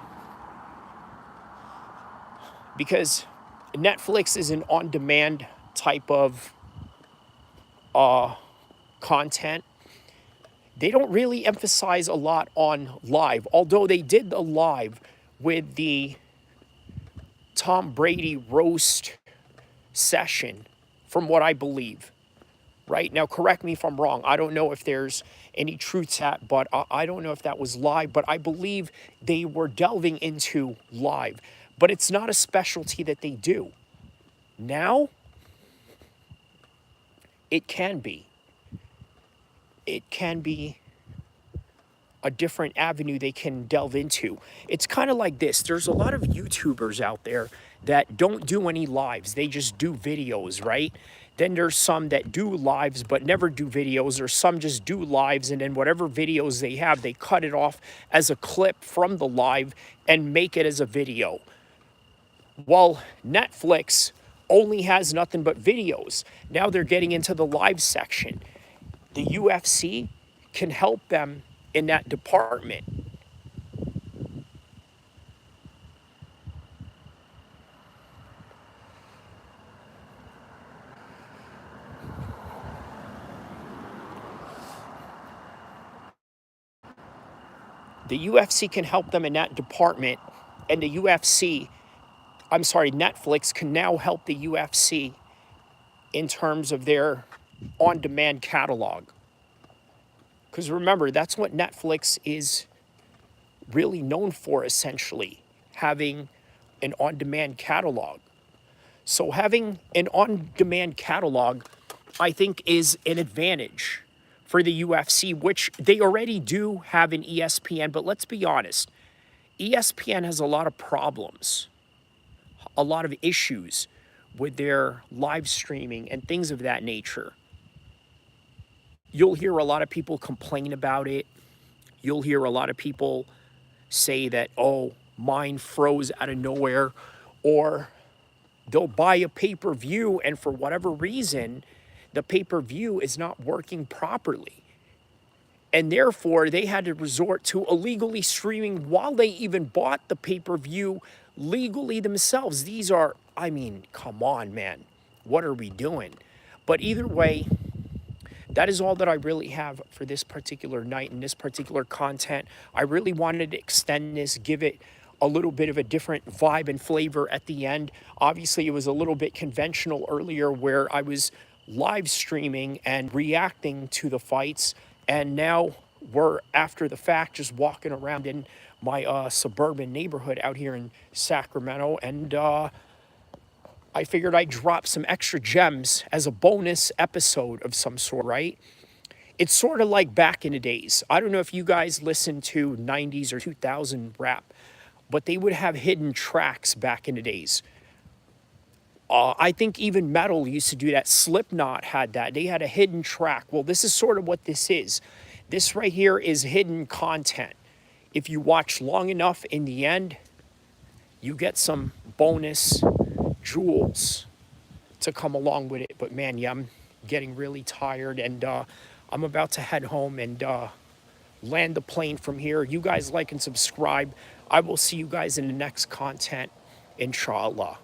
because Netflix is an on-demand type of content. They don't really emphasize a lot on live, although they did the live with the Tom Brady roast session, from what I believe. Right now, correct me if I'm wrong. I don't know if there's any truth to that, but I don't know if that was live, but I believe they were delving into live. But it's not a specialty that they do. Now, it can be. It can be a different avenue they can delve into. It's kind of like this. There's a lot of YouTubers out there that don't do any lives. They just do videos, right? Then there's some that do lives but never do videos, or some just do lives, and then whatever videos they have, they cut it off as a clip from the live and make it as a video. Well, Netflix only has nothing but videos. Now they're getting into the live section. The UFC can help them in that department. The UFC can help them in that department, and Netflix can now help the UFC in terms of their on-demand catalog. Because remember, that's what Netflix is really known for, essentially, having an on-demand catalog. So having an on-demand catalog, I think, is an advantage for the UFC, which they already do have in ESPN. But let's be honest, ESPN has a lot of problems, a lot of issues with their live streaming and things of that nature. You'll hear a lot of people complain about it. You'll hear a lot of people say that, oh, mine froze out of nowhere, or they'll buy a pay-per-view and for whatever reason, the pay-per-view is not working properly. And therefore, they had to resort to illegally streaming while they even bought the pay-per-view legally themselves. These are, I mean, come on, man. What are we doing? But either way, that is all that I really have for this particular night and this particular content. I really wanted to extend this, give it a little bit of a different vibe and flavor at the end. Obviously, it was a little bit conventional earlier where I was live streaming and reacting to the fights. And now we're, after the fact, just walking around in my suburban neighborhood out here in Sacramento. And I figured I'd drop some extra gems as a bonus episode of some sort, right? It's sort of like back in the days. I don't know if you guys listen to 90s or 2000 rap, but they would have hidden tracks back in the days. I think even metal used to do that. Slipknot had that. They had a hidden track. Well, this is sort of what this is. This right here is hidden content. If you watch long enough, in the end, you get some bonus jewels to come along with it. But man, yeah, I'm getting really tired, and I'm about to head home and land the plane from here. You guys like and subscribe. I will see you guys in the next content, inshallah.